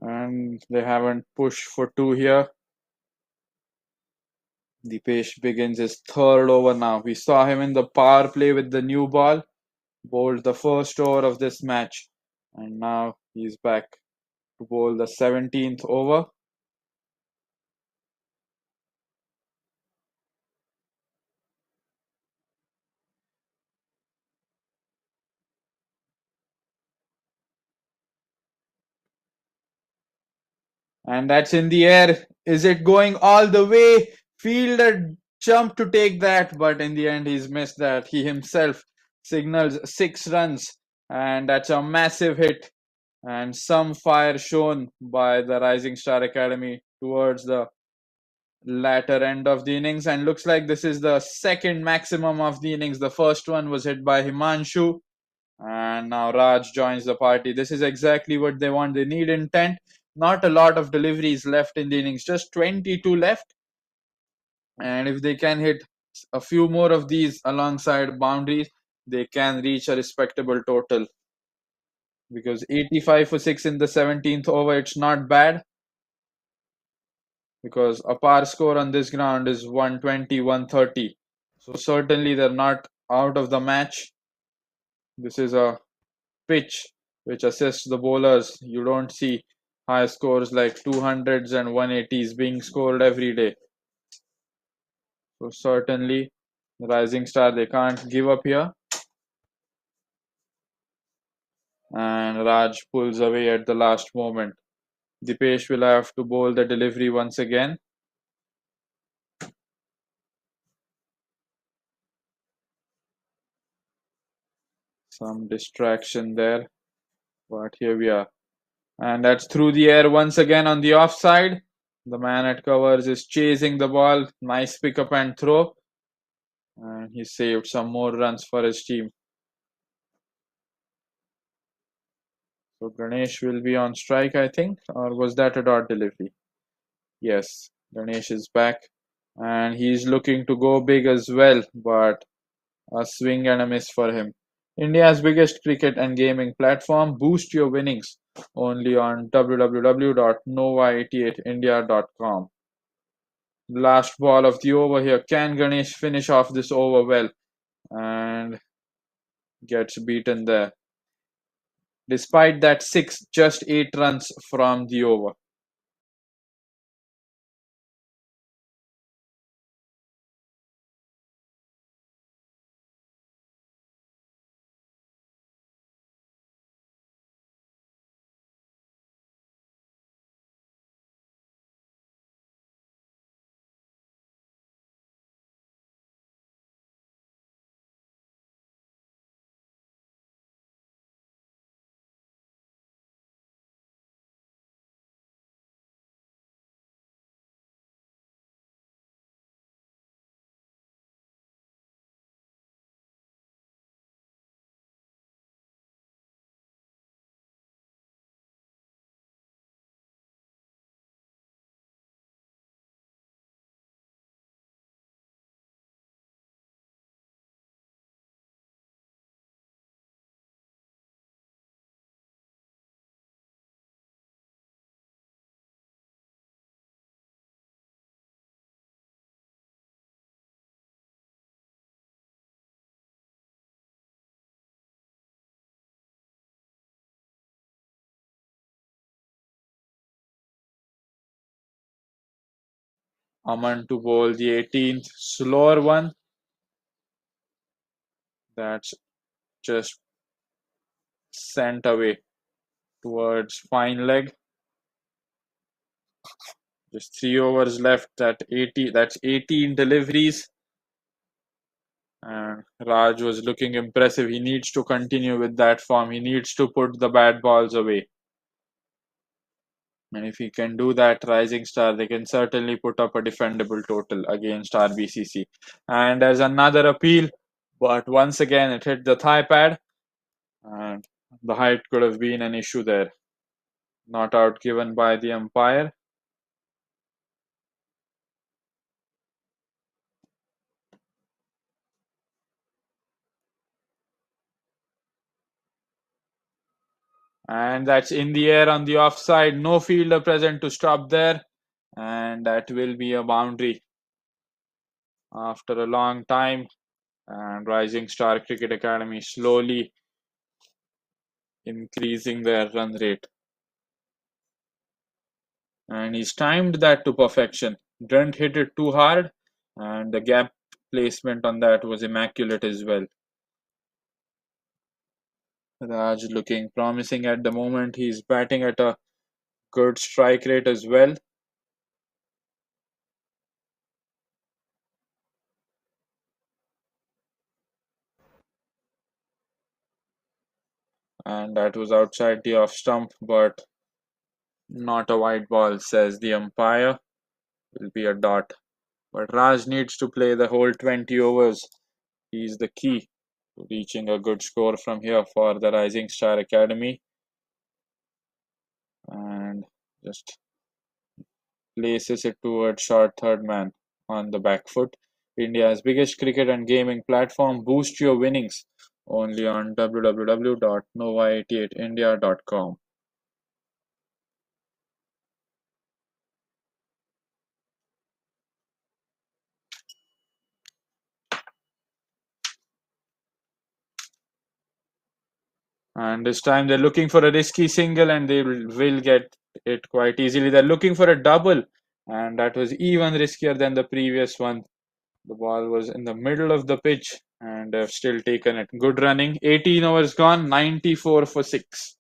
And they haven't pushed for 2 here. Dipesh begins his third over now. We saw him in the power play with the new ball, bowled the first over of this match, and now he's back to bowl the 17th over. And that's in the air. Is it going all the way? Fielder jumped to take that, but in the end, he's missed that. He himself signals 6 runs, and that's a massive hit. And some fire shown by the Rising Star Academy towards the latter end of the innings. And looks like this is the second maximum of the innings. The first one was hit by Himanshu, and now Raj joins the party. This is exactly what they want. They need intent. Not a lot of deliveries left in the innings, just 22 left. And if they can hit a few more of these alongside boundaries, they can reach a respectable total. Because 85 for 6 in the 17th over, it's not bad. Because a par score on this ground is 120, 130. So certainly they're not out of the match. This is a pitch which assists the bowlers. You don't see high scores like 200s and 180s being scored every day. So certainly the Rising Star, they can't give up here. And Raj pulls away at the last moment. Dipesh will have to bowl the delivery once again. Some distraction there, but here we are. And that's through the air once again on the offside. The man at covers is chasing the ball. Nice pick up and throw. And he saved some more runs for his team. So Ganesh will be on strike, I think. Or was that a dot delivery? Yes, Ganesh is back. And he's looking to go big as well. But a swing and a miss for him. India's biggest cricket and gaming platform. Boost your winnings only on www.nova88india.com. Last ball of the over here. Can Ganesh finish off this over well? And gets beaten there. Despite that 6, just 8 runs from the over. Aman to bowl the 18th, slower one. That's just sent away towards fine leg. Just 3 overs left at 80. That's 18 deliveries. And Raj was looking impressive. He needs to continue with that form. He needs to put the bad balls away. And if he can do that, Rising Star, they can certainly put up a defendable total against RBCC. And there's another appeal, but once again it hit the thigh pad, and the height could have been an issue there. Not out given by the umpire. And that's in the air on the offside. No fielder present to stop there. And that will be a boundary after a long time. And Rising Star Cricket Academy slowly increasing their run rate. And he's timed that to perfection. Didn't hit it too hard, and the gap placement on that was immaculate as well. Raj looking promising at the moment. He's batting at a good strike rate as well. And that was outside the off stump, but not a white ball, says the umpire. Will be a dot. But Raj needs to play the whole 20 overs. He's the key to reaching a good score from here for the Rising Star Academy. And just places it towards short third man on the back foot. India's biggest cricket and gaming platform. Boost your winnings only on www.nova88india.com. And this time they're looking for a risky single, and they will get it quite easily. They're looking for a double, and that was even riskier than the previous one. The ball was in the middle of the pitch, and they've still taken it. Good running. 18 overs gone, 94 for 6.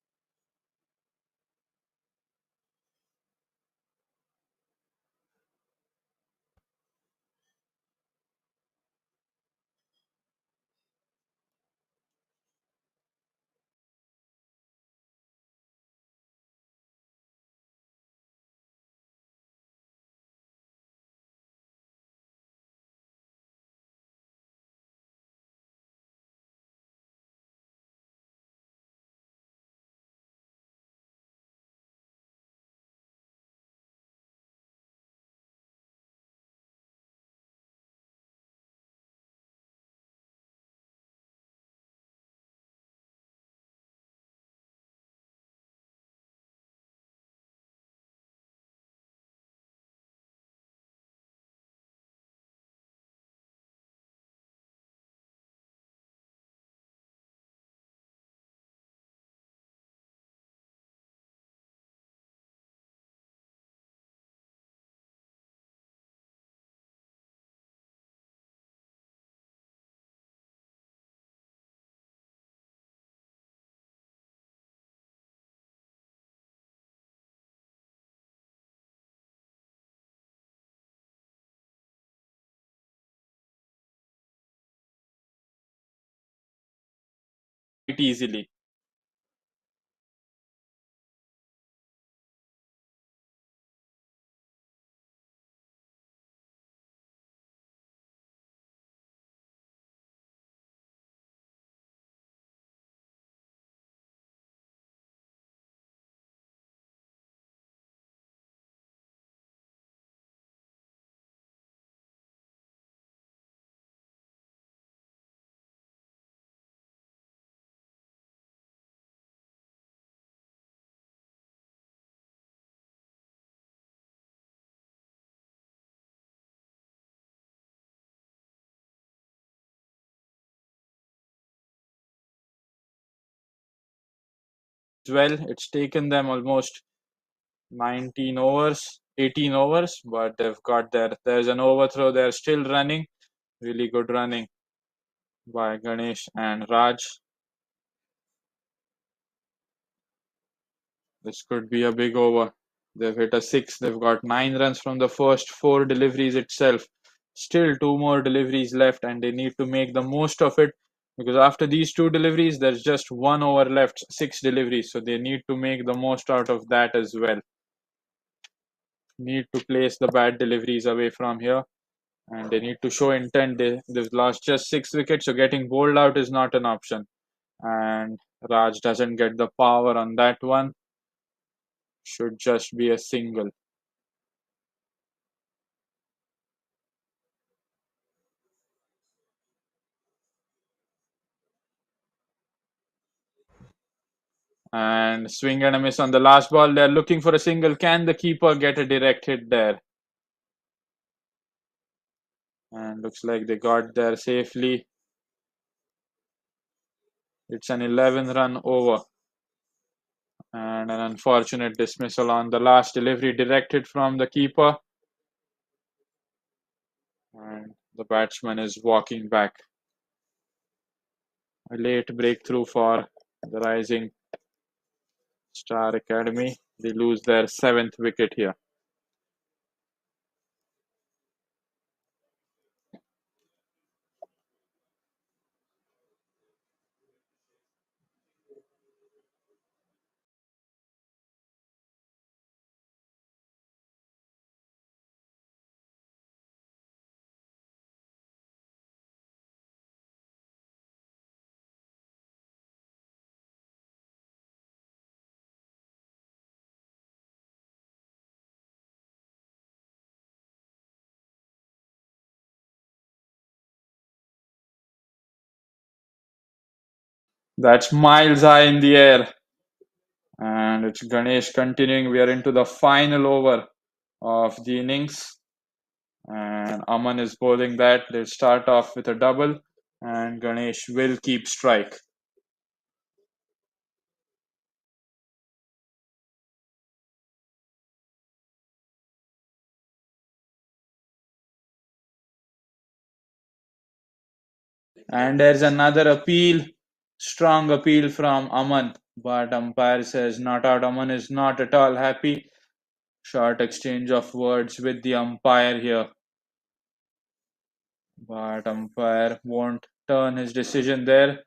Quite easily. Well, it's taken them almost 19 overs. 18 overs, but they've got there's an overthrow. They're still running. Really good running by Ganesh and Raj. This could be a big over. They've hit a 6. They've got 9 runs from the first 4 deliveries itself. Still 2 more deliveries left, and they need to make the most of it because after these 2 deliveries, there's just 1 over left, 6 deliveries. So they need to make the most out of that as well. Need to place the bad deliveries away from here, and they need to show intent. They've lost just 6 wickets, so getting bowled out is not an option. And Raj doesn't get the power on that one. Should just be a single. And swing and a miss on the last ball. They're looking for a single. Can the keeper get a direct hit there? And looks like they got there safely. It's an 11-run over. And an unfortunate dismissal on the last delivery, directed from the keeper. And the batsman is walking back. A late breakthrough for the Rising Star Academy. They lose their 7th wicket here. That's miles high in the air. And it's Ganesh continuing. We are into the final over of the innings. And Aman is bowling that. They'll start off with a double. And Ganesh will keep strike. And there's another appeal. Strong appeal from Aman. But umpire says not out. Aman is not at all happy. Short exchange of words with the umpire here. But umpire won't turn his decision there.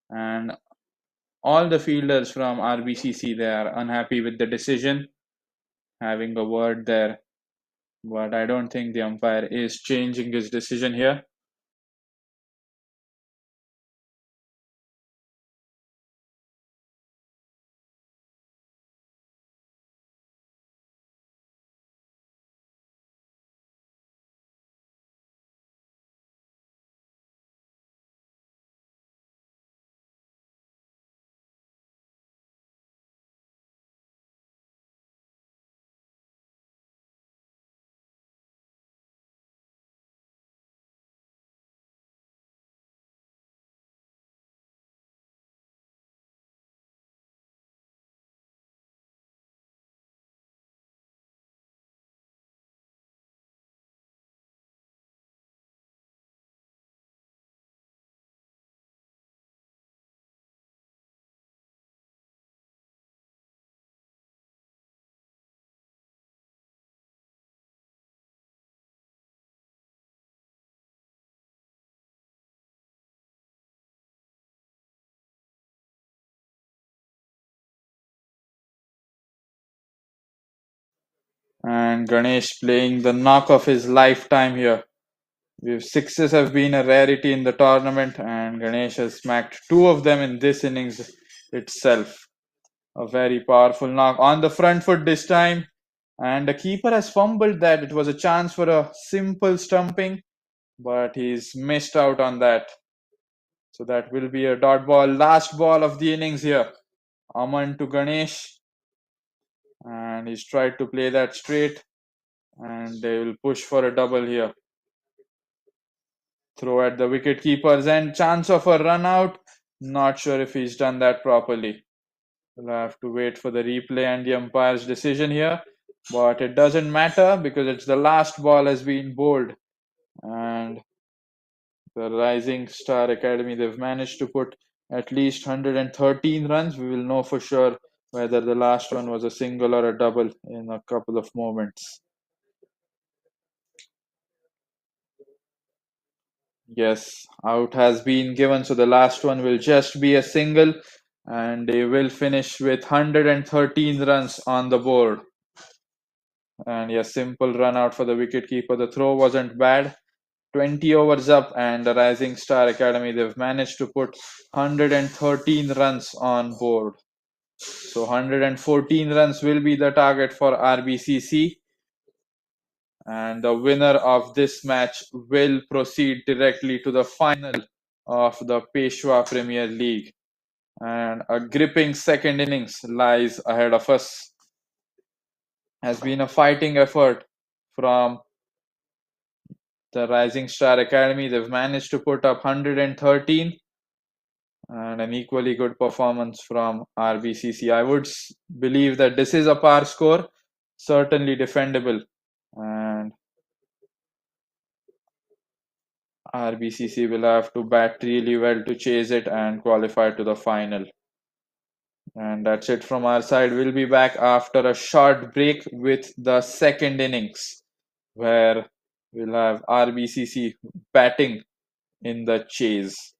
And all the fielders from RBCC, they are unhappy with the decision, having a word there. But I don't think the umpire is changing his decision here. And Ganesh playing the knock of his lifetime here. Sixes have been a rarity in the tournament, and Ganesh has smacked 2 of them in this innings itself. A very powerful knock on the front foot this time. And the keeper has fumbled that. It was a chance for a simple stumping, but he's missed out on that. So that will be a dot ball. Last ball of the innings here. Aman to Ganesh. And he's tried to play that straight. And they will push for a double here. Throw at the wicket keepers and chance of a run out. Not sure if he's done that properly. We'll have to wait for the replay and the umpire's decision here. but it doesn't matter because it's the last ball has been bowled, and the Rising Star Academy, they've managed to put at least 113 runs. We will know for sure whether the last one was a single or a double in a couple of moments. Yes, out has been given, so the last one will just be a single, and they will finish with 113 runs on the board. And yes, simple run out for the wicketkeeper. The throw wasn't bad. 20 overs up, and the Rising Star Academy, they've managed to put 113 runs on board. So 114 runs will be the target for RBCC, and the winner of this match will proceed directly to the final of the Peshwa Premier League. And a gripping second innings lies ahead of us. Has been a fighting effort from the Rising Star Academy. They've managed to put up 113, and an equally good performance from RBCC. I would believe that this is a par score, certainly defendable, and RBCC will have to bat really well to chase it and qualify to the final. And that's it from our side. We'll be back after a short break with the second innings, where we'll have RBCC batting in the chase.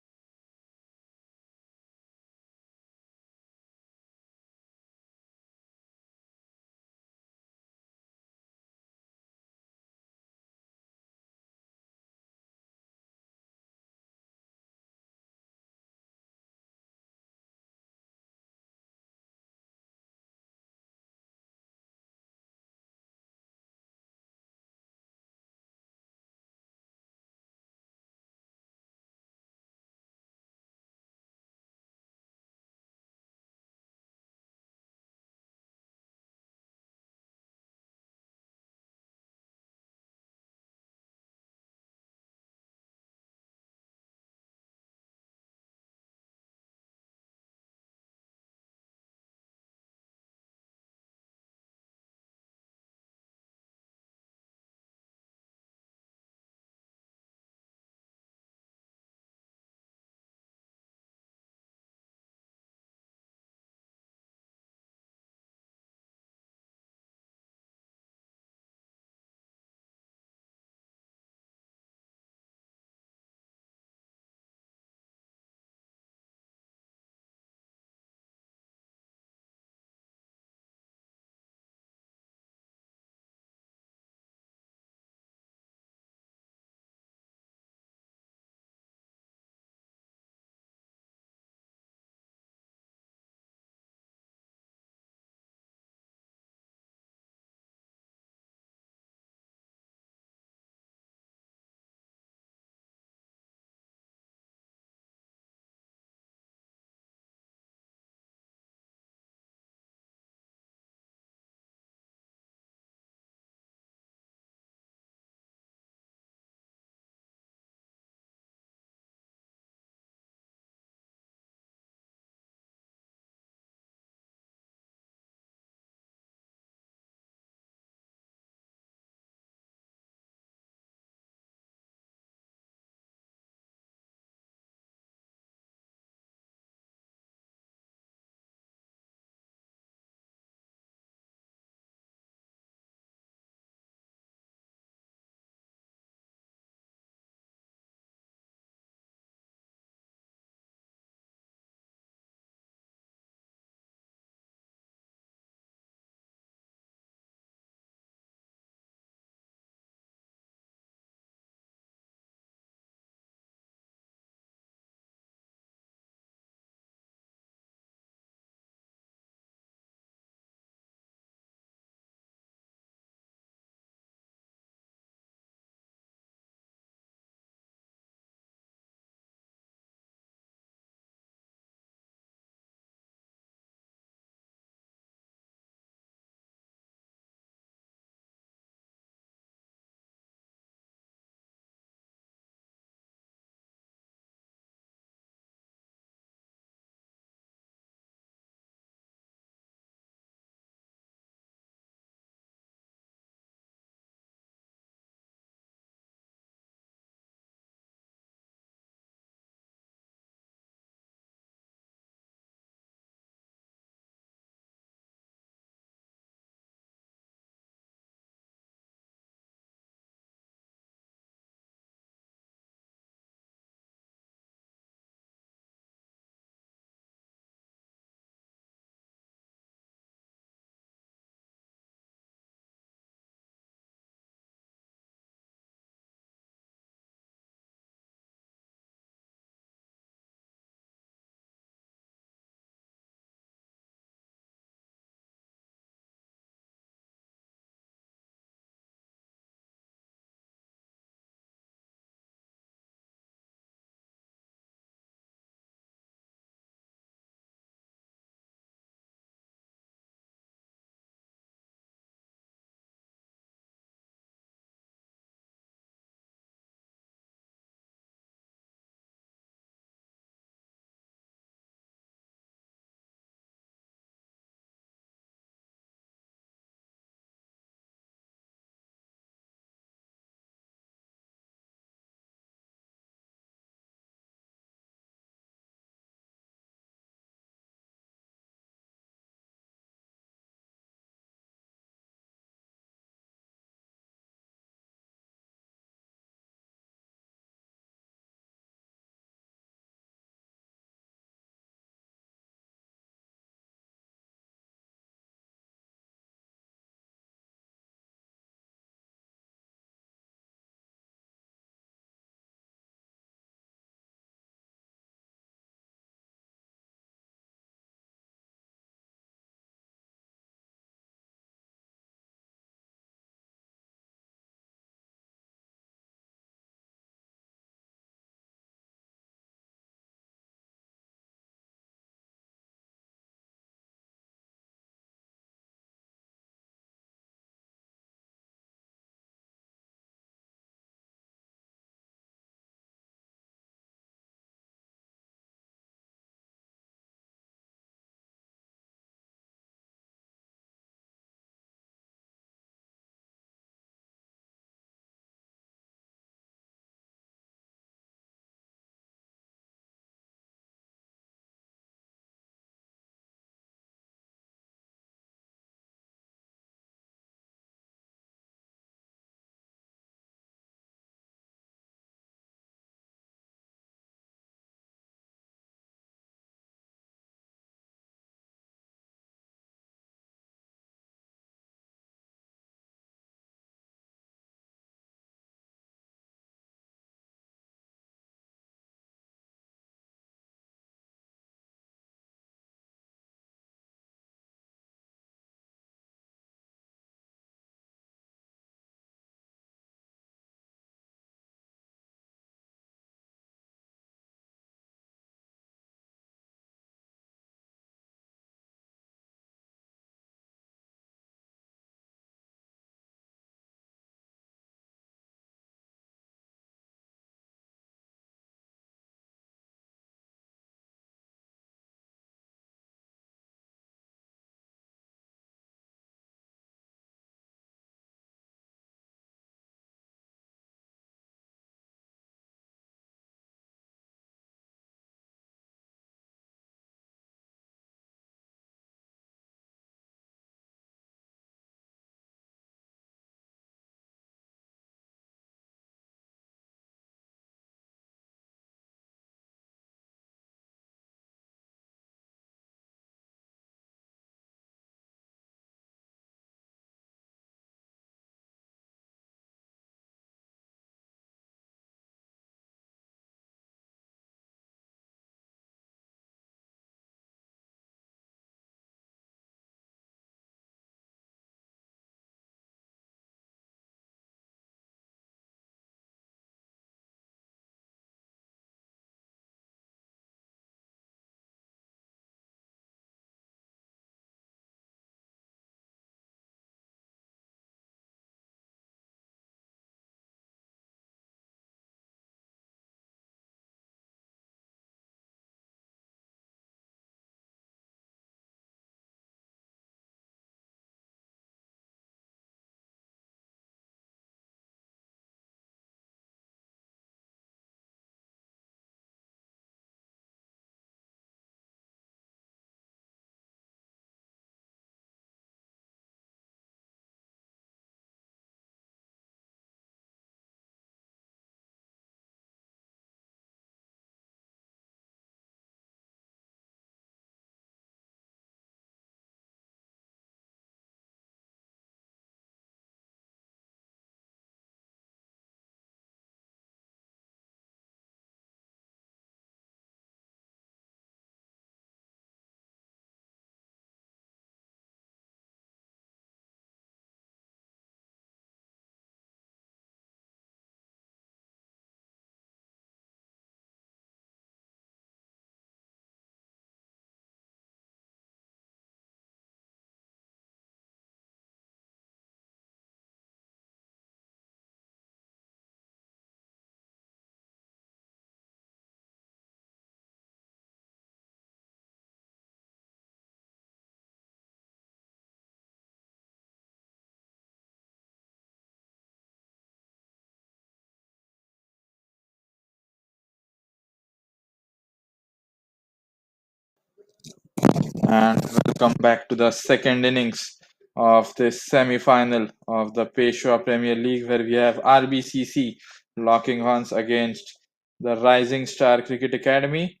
And welcome back to the second innings of this semi-final of the Peshwa Premier League, where we have RBCC locking horns against the Rising Star Cricket Academy.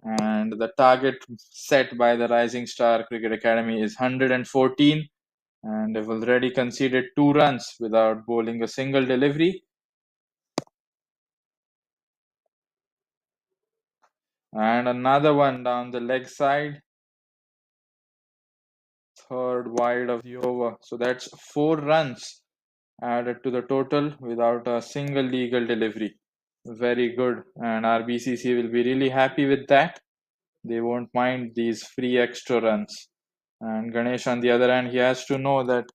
And the target set by the Rising Star Cricket Academy is 114, and they've already conceded 2 runs without bowling a single delivery. And another one down the leg side, third wide of the over. So that's 4 runs added to the total without a single legal delivery. Very good, and RBCC will be really happy with that. They won't mind these free extra runs. And Ganesh, on the other hand, he has to know that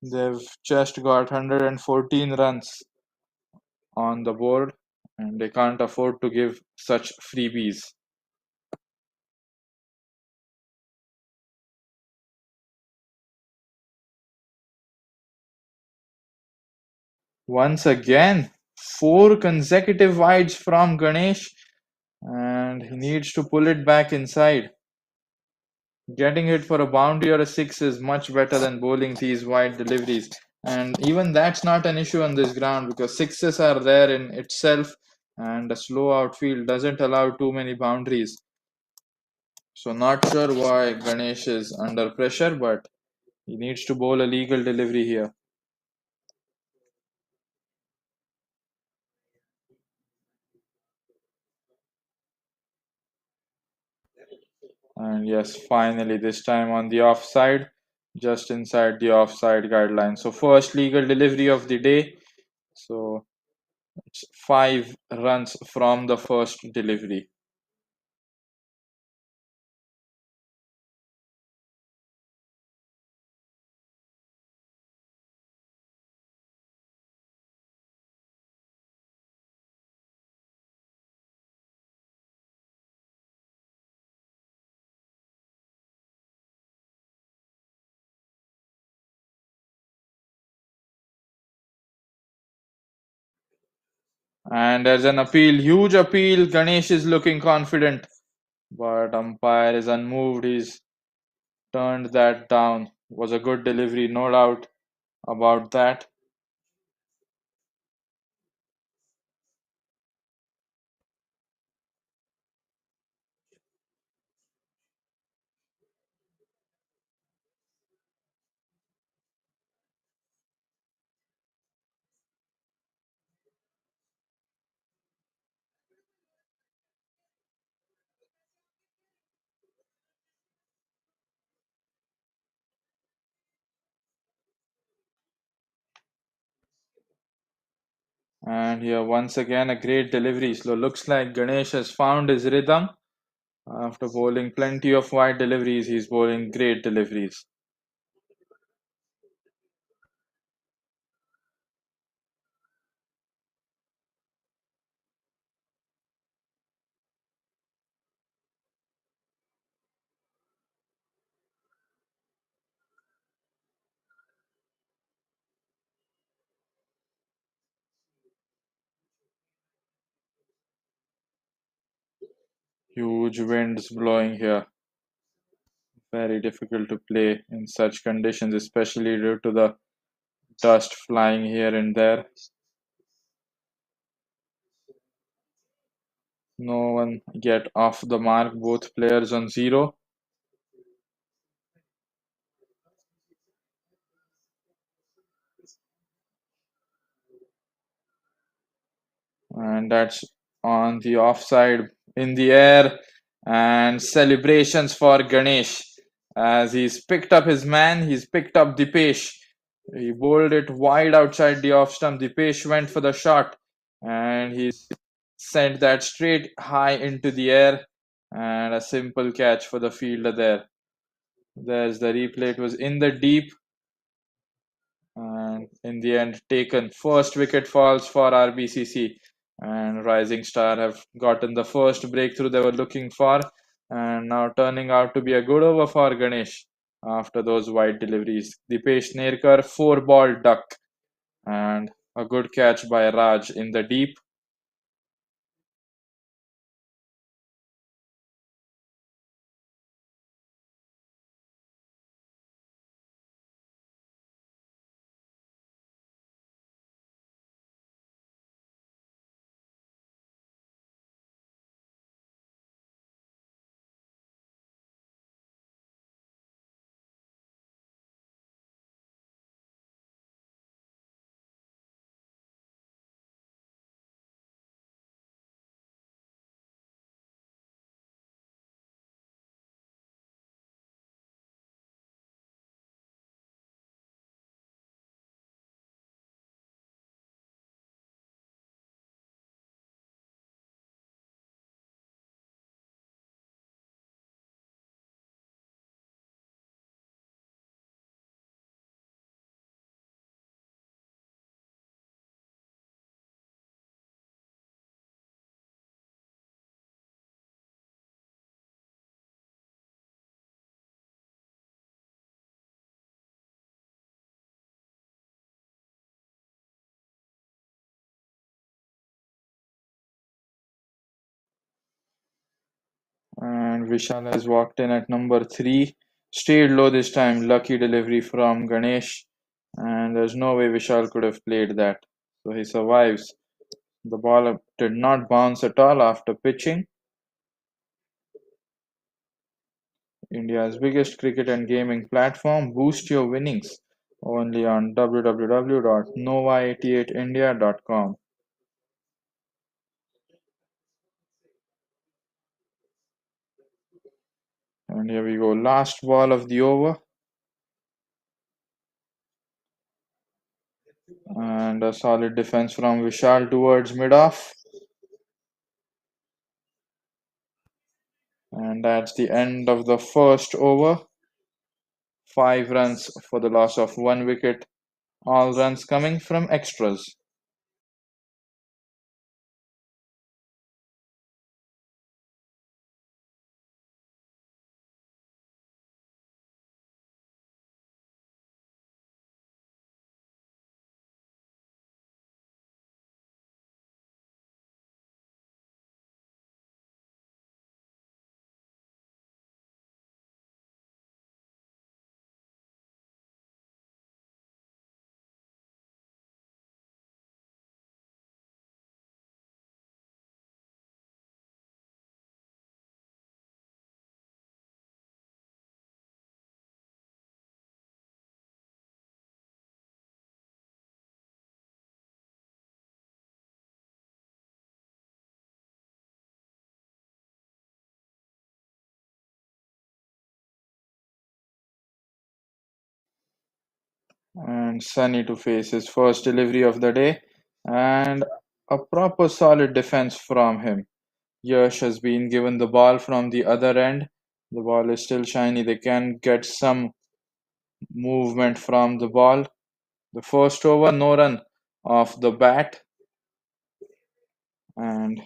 they've just got 114 runs on the board and they can't afford to give such freebies. Once again, 4 consecutive wides from Ganesh, and he needs to pull it back inside. Getting hit for a boundary or a six is much better than bowling these wide deliveries. And even that's not an issue on this ground because sixes are there in itself, and a slow outfield doesn't allow too many boundaries. So, not sure why Ganesh is under pressure, but he needs to bowl a legal delivery here. And yes, finally, this time on the offside, just inside the offside guideline. So, first legal delivery of the day. So, it's 5 runs from the first delivery. And there's an appeal, huge appeal. Ganesh is looking confident, but umpire is unmoved. He's turned that down. Was a good delivery, no doubt about that. And here, once again, a great delivery. So looks like Ganesh has found his rhythm. After bowling plenty of wide deliveries, he's bowling great deliveries. Huge winds blowing here. Very difficult to play in such conditions, especially due to the dust flying here and there. No one yet off the mark, both players on zero. And that's on the offside in the air. And celebrations for Ganesh as he's picked up his man, he's picked up Dipesh. He bowled it wide outside the off stump. Dipesh went for the shot and he sent that straight high into the air, and a simple catch for the fielder there. There's the replay. It was in the deep and in the end taken. First wicket falls for RBCC, and Rising Star have gotten the first breakthrough they were looking for, and now turning out to be a good over for Ganesh after those wide deliveries. Dipesh Nerkar, 4-ball duck, and a good catch by Raj in the deep. And Vishal has walked in at number 3. Stayed low this time. Lucky delivery from Ganesh. And there's no way Vishal could have played that. So he survives. The ball did not bounce at all after pitching. India's biggest cricket and gaming platform. Boost your winnings only on www.nova88india.com. And here we go. Last ball of the over. And a solid defense from Vishal towards mid-off. And that's the end of the first over. 5 runs for the loss of 1 wicket. All runs coming from extras. And Sunny to face his first delivery of the day. And a proper solid defense from him. Yash has been given the ball from the other end. The ball is still shiny. They can get some movement from the ball. The first over, no run off the bat. And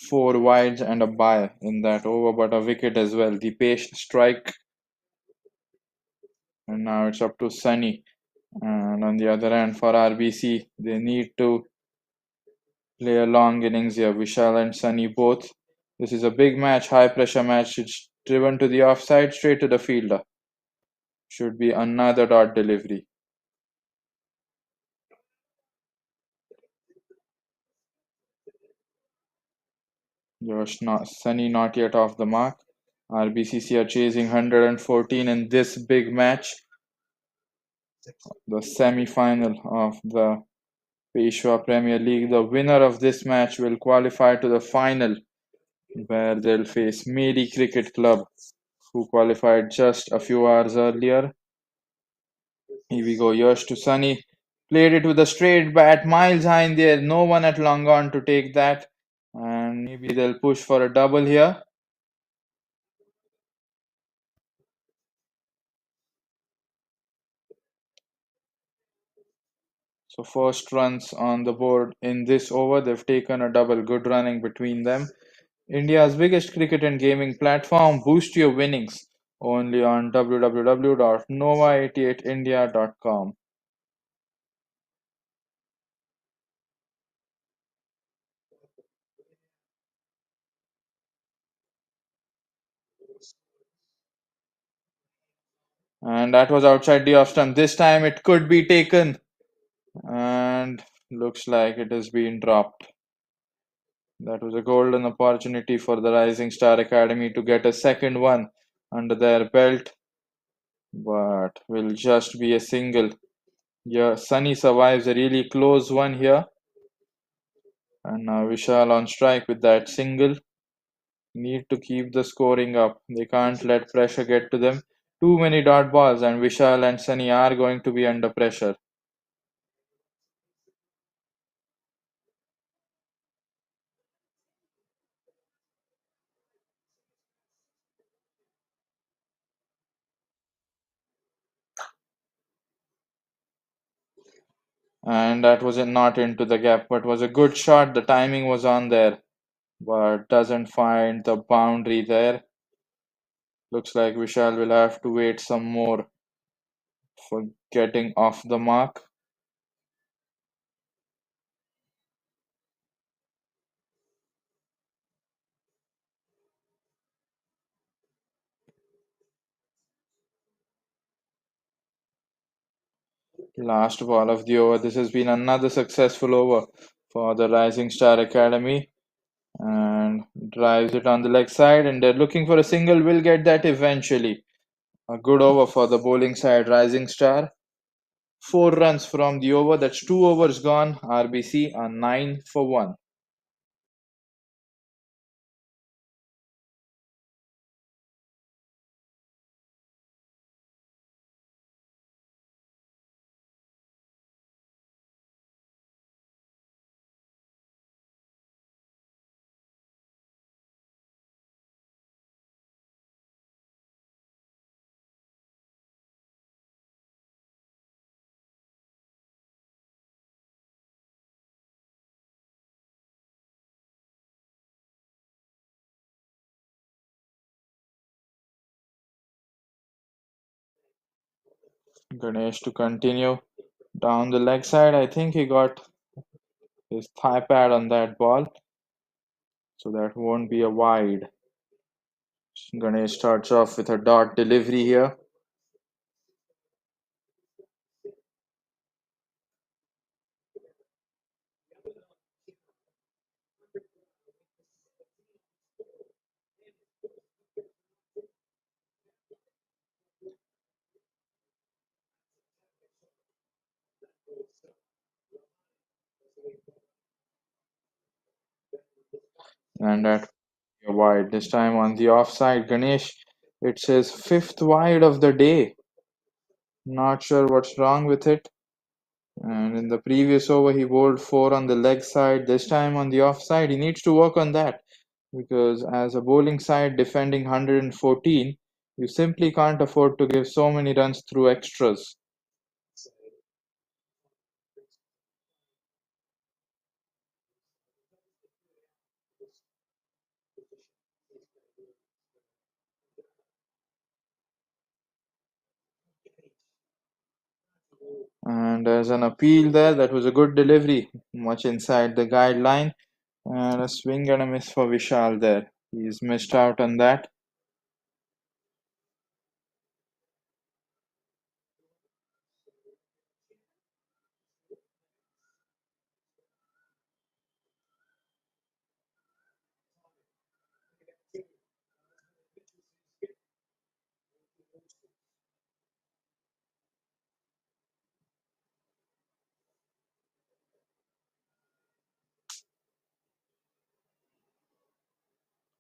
4 wides and a bye in that over, but a wicket as well. The pace strike. And now it's up to Sunny. And on the other hand, for RBC, they need to play a long innings here. Vishal and Sunny both. This is a big match, high pressure match. It's driven to the offside, straight to the fielder. Should be another dot delivery. Sunny not yet off the mark. RBCC are chasing 114 in this big match, the semi-final of the Peshwa Premier League. The winner of this match will qualify to the final, where they'll face Medi Cricket Club, who qualified just a few hours earlier. Here we go, Yash to Sunny. Played it with a straight bat, miles high in the air. No one at long on to take that. And maybe they'll push for a double here. So first runs on the board in this over. They've taken a double. Good running between them. India's biggest cricket and gaming platform. Boost your winnings only on www.nova88india.com. And that was outside the off stump. This time it could be taken. And looks like it has been dropped. That was a golden opportunity for the Rising Star Academy to get a second one under their belt, but will just be a single. Yeah, Sunny survives a really close one here. And now Vishal on strike with that single. Need to keep the scoring up. They can't let pressure get to them. Too many dot balls, and Vishal and Sunny are going to be under pressure. And that was not into the gap, but was a good shot. The timing was on there, but doesn't find the boundary there. Looks like Vishal will have to wait some more for getting off the mark. Last ball of the over. This has been another successful over for the Rising Star Academy and drives it on the leg side, and they're looking for a single. Will get that eventually. A good over for the bowling side, Rising Star. 4 runs from the over. That's 2 overs gone. RBC are 9 for 1. Ganesh to continue down the leg side. I think he got his thigh pad on that ball, so that won't be a wide. Ganesh starts off with a dot delivery here. And that wide. This time on the offside, Ganesh. It's his fifth wide of the day. Not sure what's wrong with it. And in the previous over, he bowled 4 on the leg side. This time on the offside, he needs to work on that because as a bowling side defending 114, you simply can't afford to give so many runs through extras. And there's an appeal there. That was a good delivery, much inside the guideline. And a swing and a miss for Vishal there. He's missed out on that.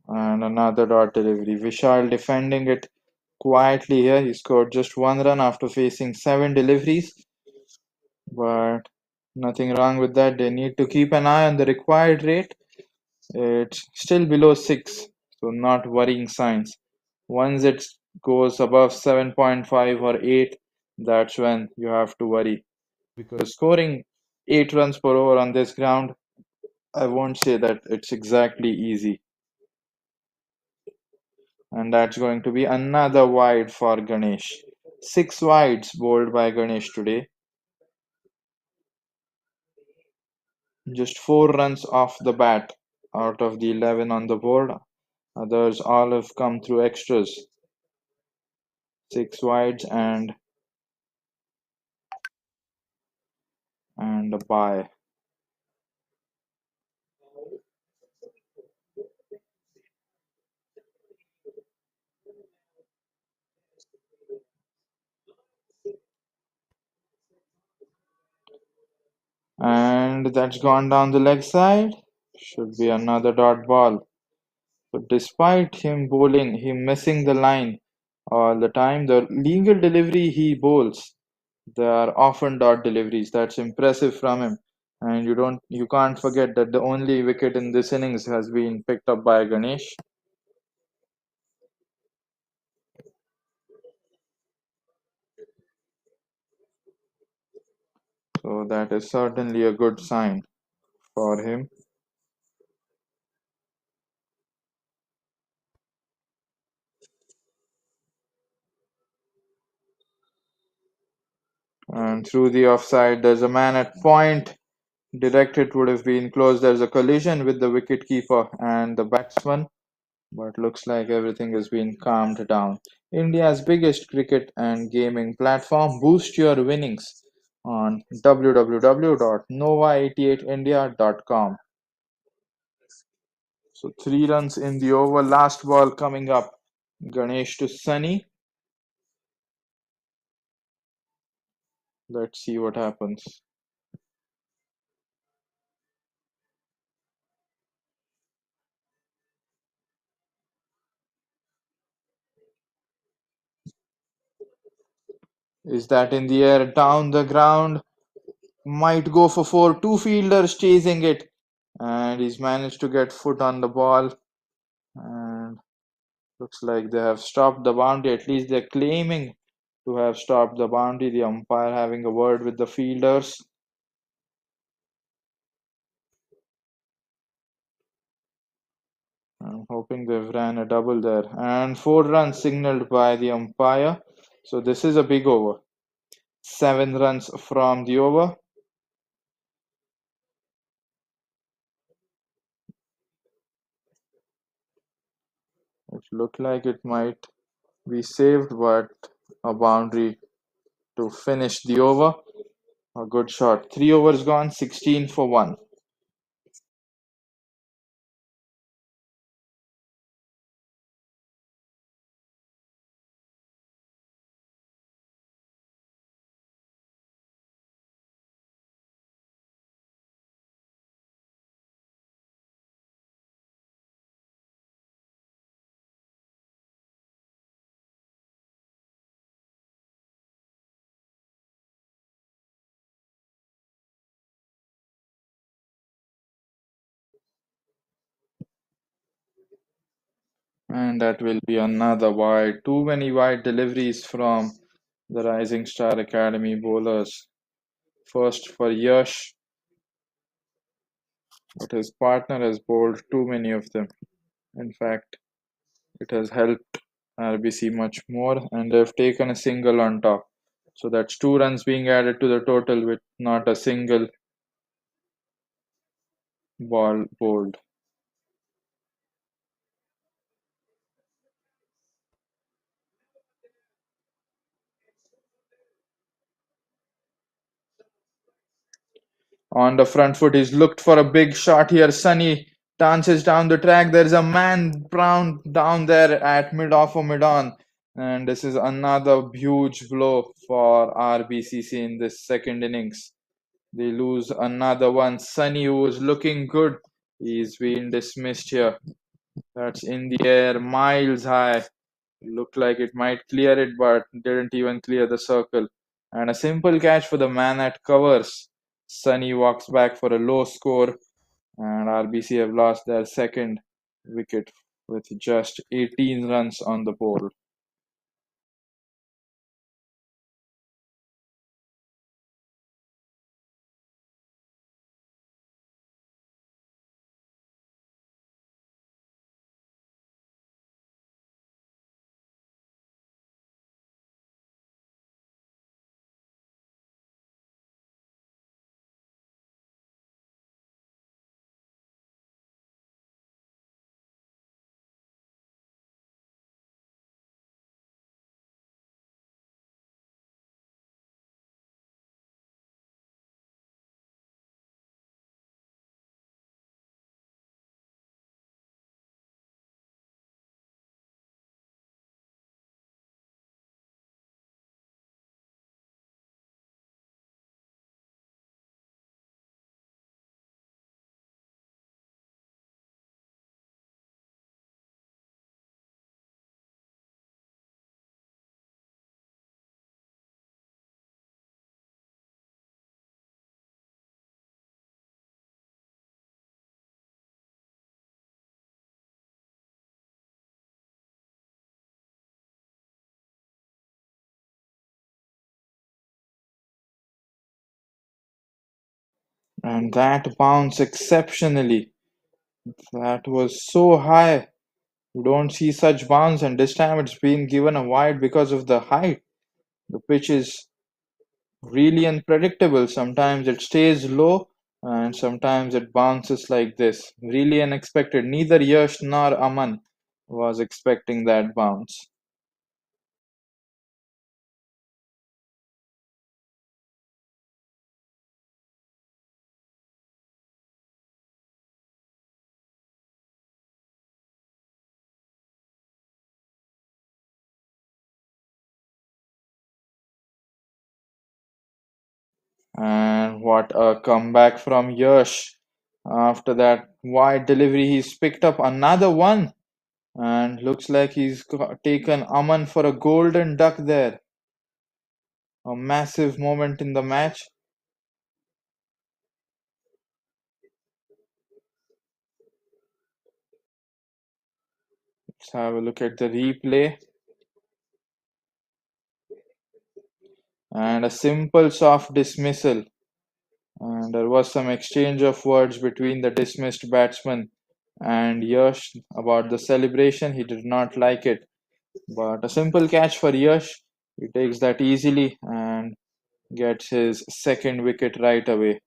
And another dot delivery. Vishal defending it quietly here. He scored just 1 run after facing 7 deliveries. But nothing wrong with that. They need to keep an eye on the required rate. It's still below 6, so not worrying signs. Once it goes above 7.5 or 8, that's when you have to worry. Because scoring 8 runs per over on this ground, I won't say that it's exactly easy. And that's going to be another wide for Ganesh. 6 wides bowled by Ganesh today. Just 4 runs off the bat out of the 11 on the board. Others all have come through extras. 6 wides and a bye. And that's gone down the leg side. Should be another dot ball. So despite him bowling, him missing the line all the time, the legal delivery he bowls, they are often dot deliveries. That's impressive from him. And you can't forget that the only wicket in this innings has been picked up by Ganesh. So that is certainly a good sign for him. And through the offside, there's a man at point. Direct hit would have been close. There's a collision with the wicketkeeper and the batsman, but looks like everything has been calmed down. India's biggest cricket and gaming platform. Boost your winnings on www.nova88india.com. So 3 runs in the over. Last ball coming up. Ganesh to Sunny. Let's see what happens. Is that in the air? Down the ground. Might go for four. Two fielders chasing it. And he's managed to get foot on the ball. And looks like they have stopped the boundary. At least they're claiming to have stopped the boundary. The umpire having a word with the fielders. I'm hoping they've ran a double there. And 4 runs signaled by the umpire. So this is a big over. 7 runs from the over. It looked like it might be saved, but a boundary to finish the over. A good shot. 3 overs gone, 16 for 1. And that will be another wide. Too many wide deliveries from the Rising Star Academy bowlers. First for Yash, but his partner has bowled too many of them. In fact, it has helped RBC much more, and they've taken a single on top. So that's 2 runs being added to the total with not a single ball bowled. On the front foot, he's looked for a big shot here. Sunny dances down the track. There's a man Brown down there at mid-off or mid-on. And this is another huge blow for RBCC in this second innings. They lose another one. Sunny, who was looking good, he's been dismissed here. That's in the air, miles high. Looked like it might clear it, but didn't even clear the circle. And a simple catch for the man at covers. Sunny walks back for a low score, and RBC have lost their second wicket with just 18 runs on the board. And that bounced exceptionally. That was so high. You don't see such bounce, and this time it's been given a wide because of the height. The pitch is really unpredictable. Sometimes it stays low and sometimes it bounces like this. Really unexpected. Neither Yash nor Aman was expecting that bounce. And what a comeback from Yash. After that wide delivery, he's picked up another one. And looks like he's taken Aman for a golden duck there. A massive moment in the match. Let's have a look at the replay. And a simple soft dismissal. And there was some exchange of words between the dismissed batsman and Yash about the celebration. He did not like it. But a simple catch for Yash. He takes that easily and gets his second wicket right away.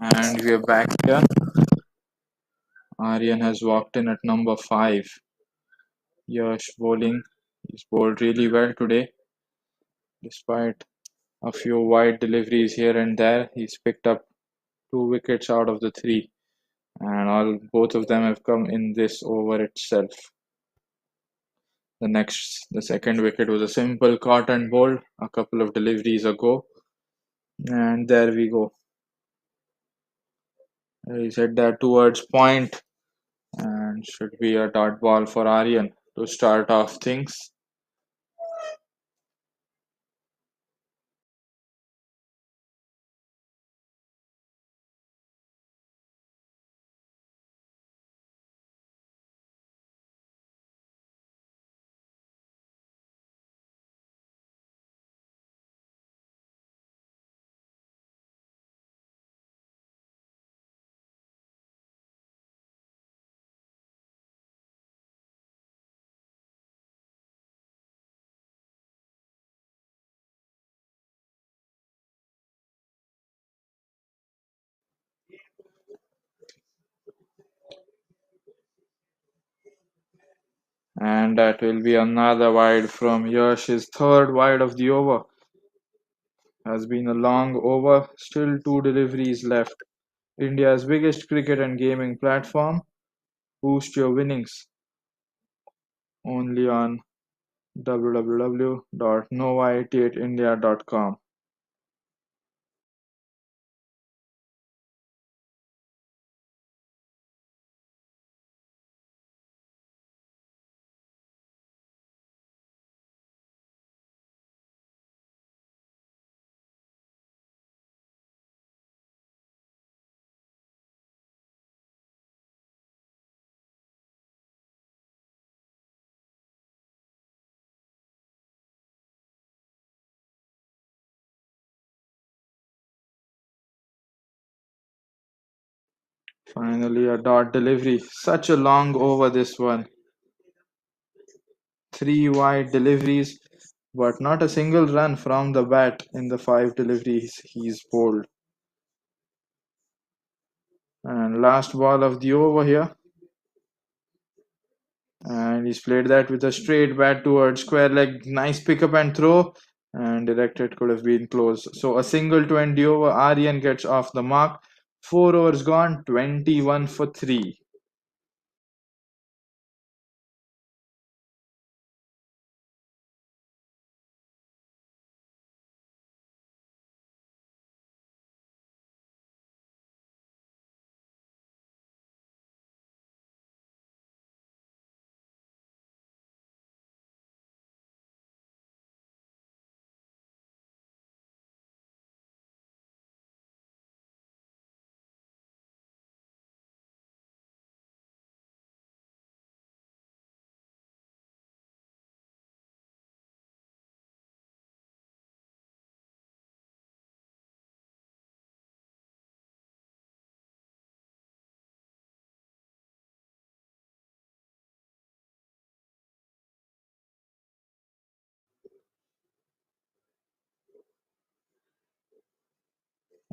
And we are back here. Aryan has walked in at number 5. Yash bowling. He's bowled really well today. Despite a few wide deliveries here and there, he's picked up 2 wickets out of the 3. And both of them have come in this over itself. The second wicket was a simple caught and bowled a couple of deliveries ago. And there we go. He's hit that towards point and should be a dot ball for Aryan to start off things. And that will be another wide from Yash. His third wide of the over. Has been a long over, still 2 deliveries left. India's biggest cricket and gaming platform. Boost your winnings only on www.nova88india.com. Finally, a dot delivery. Such a long over this one. 3 wide deliveries, but not a single run from the bat in the 5 deliveries he's bowled. And last ball of the over here. And he's played that with a straight bat towards square leg. Nice pickup and throw. And directed could have been close. So a single 20 over. Aryan gets off the mark. 4 overs gone. 21 for 3.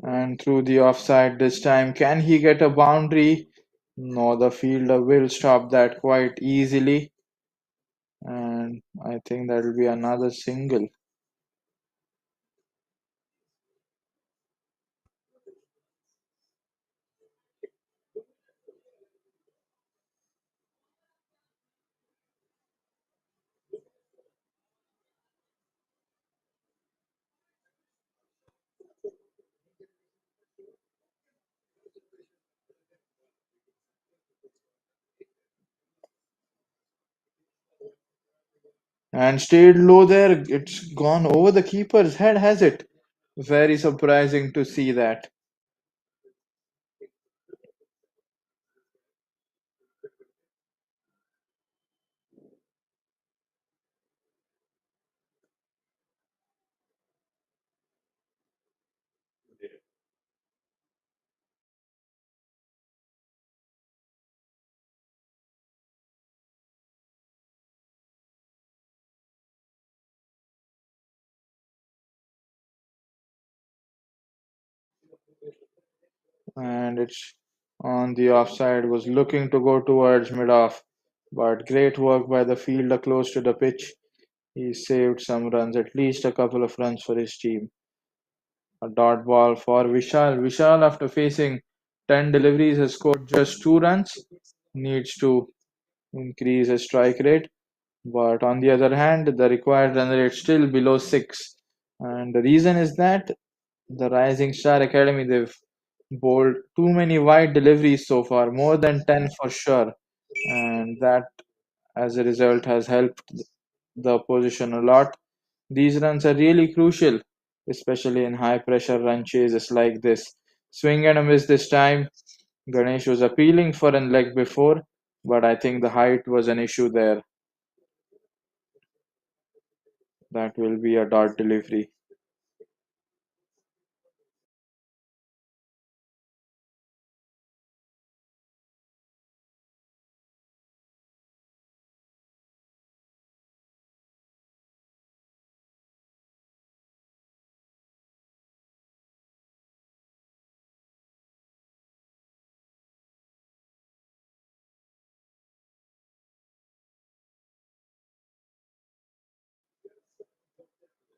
And through the offside this time. Can he get a boundary? No, the fielder will stop that quite easily. And I think that will be another single. And stayed low there. It's gone over the keeper's head, has it? Very surprising to see that. and it's on the offside, was looking to go towards mid-off, but great work by the fielder close to the pitch. He saved some runs, at least a couple of runs for his team. A dot ball for Vishal. Vishal, after facing 10 deliveries, has scored just 2 runs. Needs to increase his strike rate. But on the other hand, the required run rate still below 6. And the reason is that the Rising Star Academy, they've bowled too many wide deliveries so far, more than 10 for sure. And that, as a result, has helped the opposition a lot. These runs are really crucial, especially in high pressure run chases like this. Swing and a miss this time. Ganesh was appealing for an leg before, but I think the height was an issue there. That will be a dot delivery.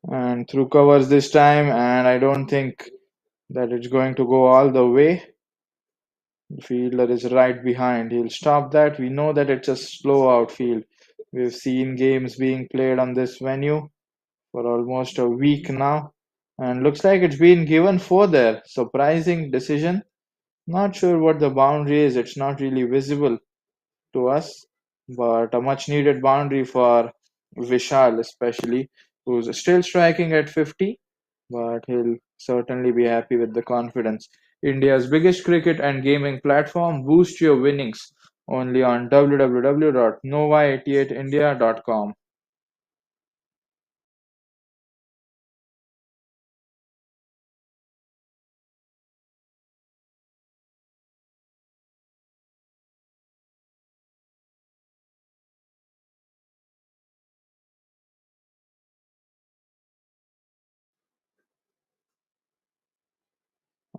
And through covers this time, and I don't think that it's going to go all the way. The fielder is right behind. He'll stop that. We know that it's a slow outfield. We've seen games being played on this venue for almost a week now, and looks like it's been given 4 there. Surprising decision. Not sure what the boundary is. It's not really visible to us, but a much needed boundary for Vishal, especially, who's still striking at 50, but he'll certainly be happy with the confidence. India's biggest cricket and gaming platform. Boost your winnings only on www.nova88india.com.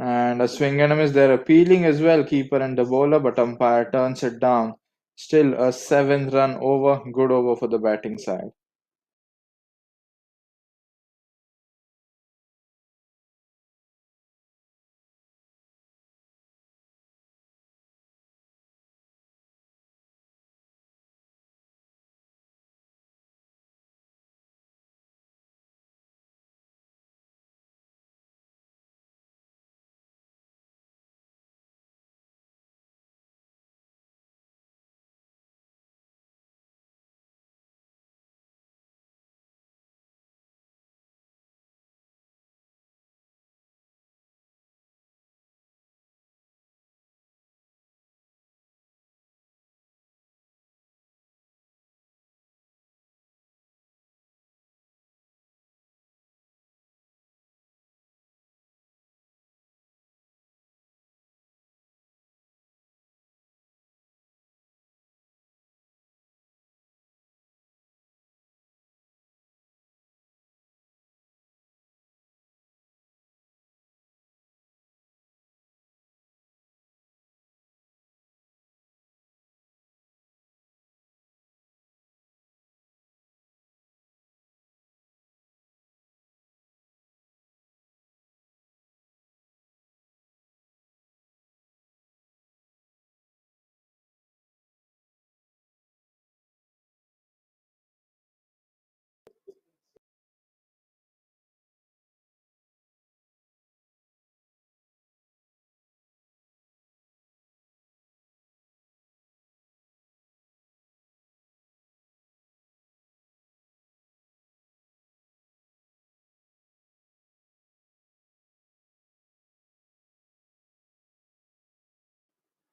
And a swing and a miss. They're appealing as well, keeper and the bowler, but umpire turns it down. Still a 7th run over, good over for the batting side.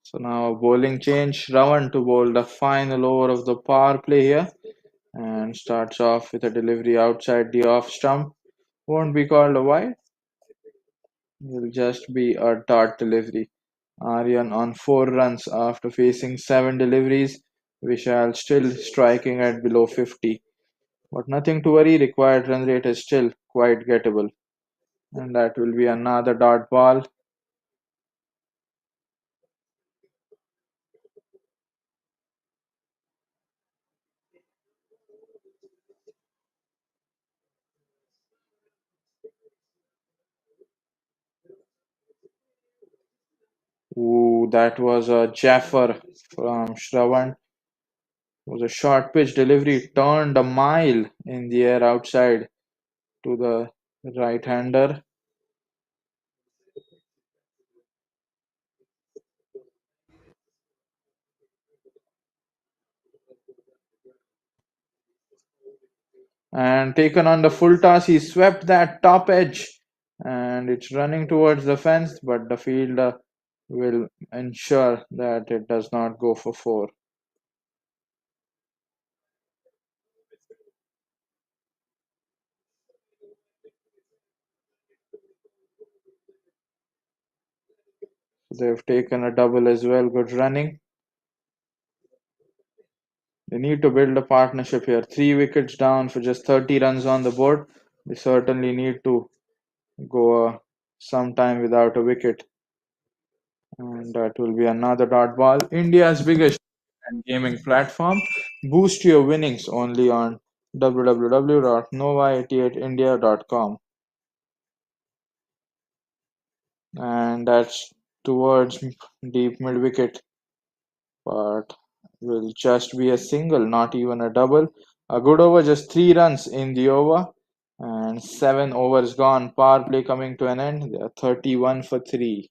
So now a bowling change. Ravan to bowl the final over of the power play here, and starts off with a delivery outside the off stump. Won't be called a wide, will just be a dot delivery. Aryan on 4 runs after facing 7 deliveries. Vishal still striking at below 50. But nothing to worry, required run rate is still quite gettable. And that will be another dot ball. that was a Jaffer from Shravan. It was a short pitch delivery, turned a mile in the air outside to the right-hander. And taken on the full toss, he swept that top edge and it's running towards the fence, but the fielder will ensure that it does not go for four. They've taken a double as well. Good running. They need to build a partnership here. 3 wickets down for just 30 runs on the board. They certainly need to go some time without a wicket. And that will be another dot ball. India's biggest and gaming platform. Boost your winnings only on www.nova88india.com. And that's towards deep mid wicket, but will just be a single, not even a double. A good over, just 3 runs in the over, and 7 overs gone. Power play coming to an end. They are 31 for 3.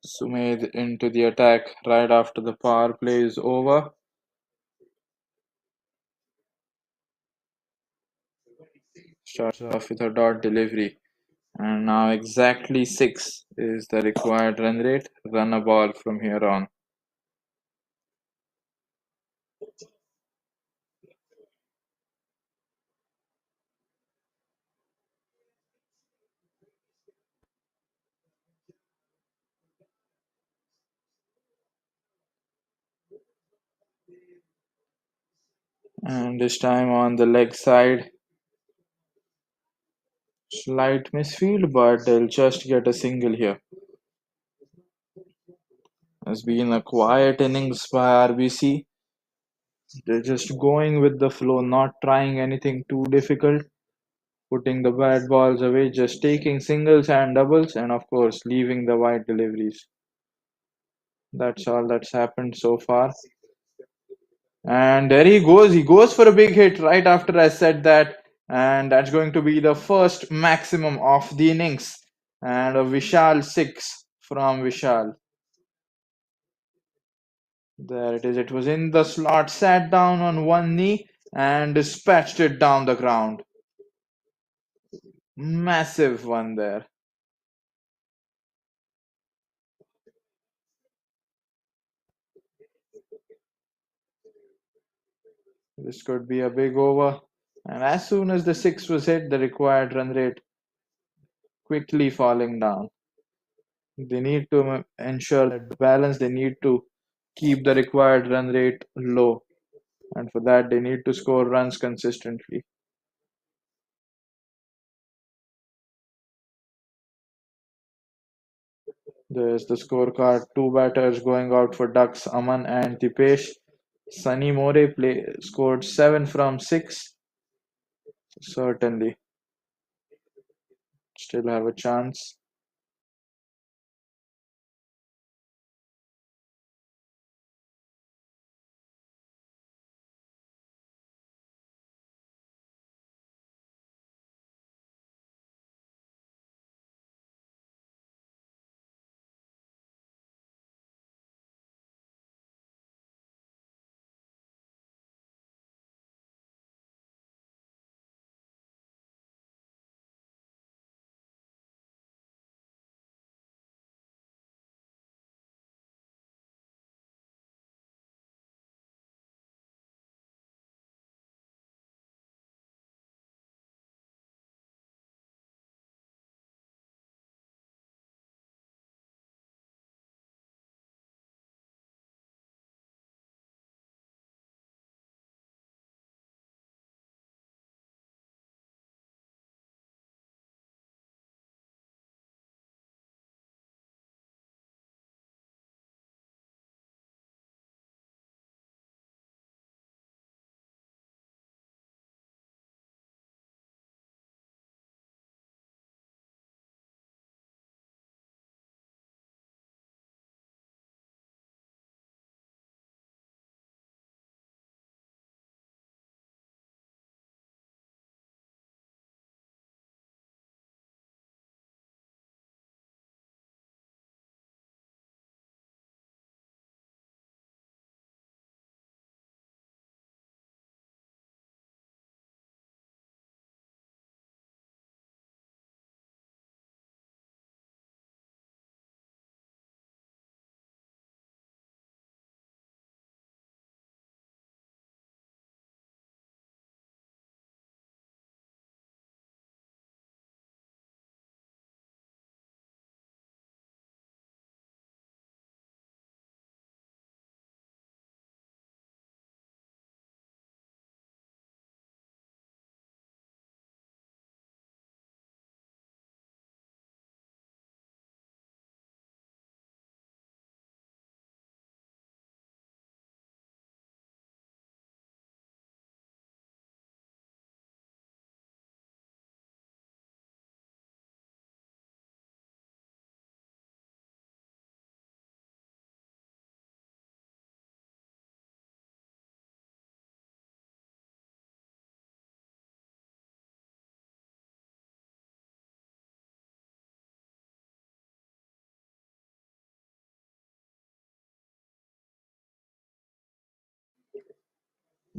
Sumedh into the attack right after the power play is over. Starts off with a dot delivery. And now exactly 6 is the required run rate. Run a ball from here on. And this time on the leg side, slight misfield, but they'll just get a single here. Has been a quiet innings by RBC. They're just going with the flow, not trying anything too difficult, putting the bad balls away, just taking singles and doubles, and of course, leaving the wide deliveries. That's all that's happened so far. And there he goes. He goes for a big hit right after I said that. And that's going to be the first maximum of the innings. And a Vishal 6 from Vishal. There it is. It was in the slot, sat down on one knee and dispatched it down the ground. Massive one there. This could be a big over. And as soon as the 6 was hit, the required run rate quickly falling down. They need to ensure that balance, they need to keep the required run rate low. And for that, they need to score runs consistently. There's the scorecard. Two batters going out for Ducks, Aman and Dipesh. Sunny More scored 7 from 6. Certainly, still have a chance.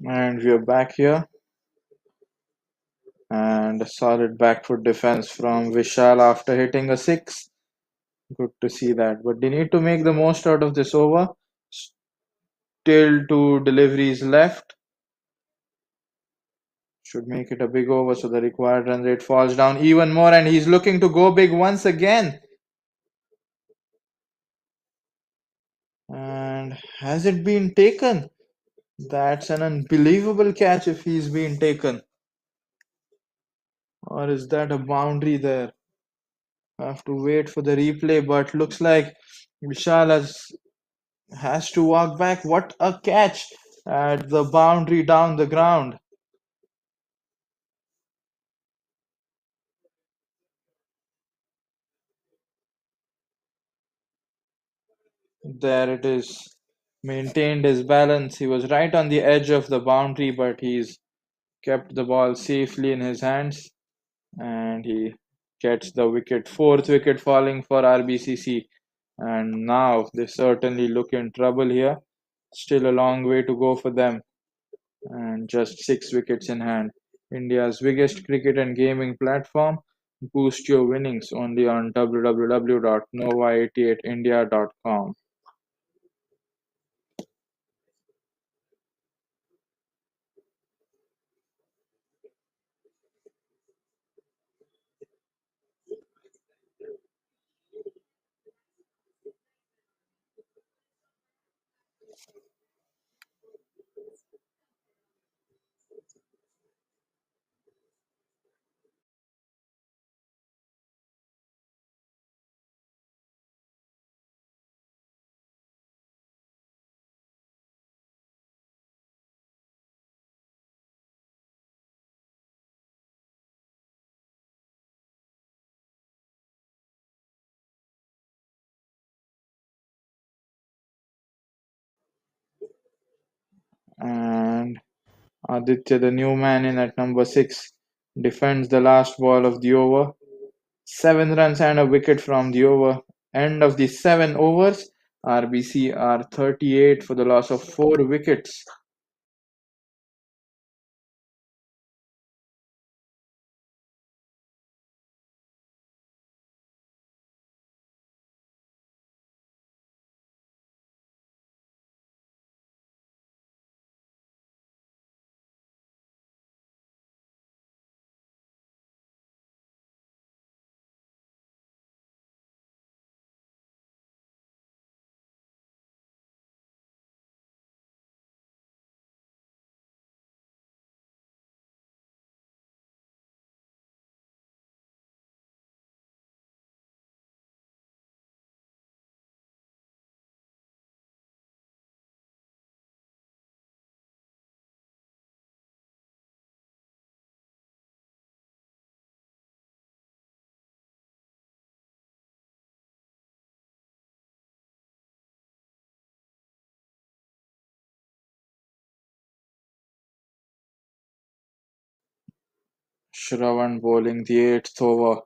And we are back here. And a solid back foot defense from Vishal after hitting a six. Good to see that. But they need to make the most out of this over. Still two deliveries left. Should make it a big over so the required run rate falls down even more. And he's looking to go big once again. And has it been taken? That's an unbelievable catch if he's been taken. Or is that a boundary there? I have to wait for the replay, but looks like Vishal has to walk back. What a catch at the boundary down the ground. There it is. Maintained his balance. He was right on the edge of the boundary, but he's kept the ball safely in his hands and he gets the wicket. Fourth wicket falling for RBCC. And now they certainly look in trouble here. Still a long way to go for them. And just 6 wickets in hand. India's biggest cricket and gaming platform. Boost your winnings only on www.nova88india.com. And Aditya, the new man in at number 6, defends the last ball of the over. 7 runs and a wicket from the over. End of the 7 overs. RBC are 38 for the loss of 4 wickets. Shravan bowling the 8th over,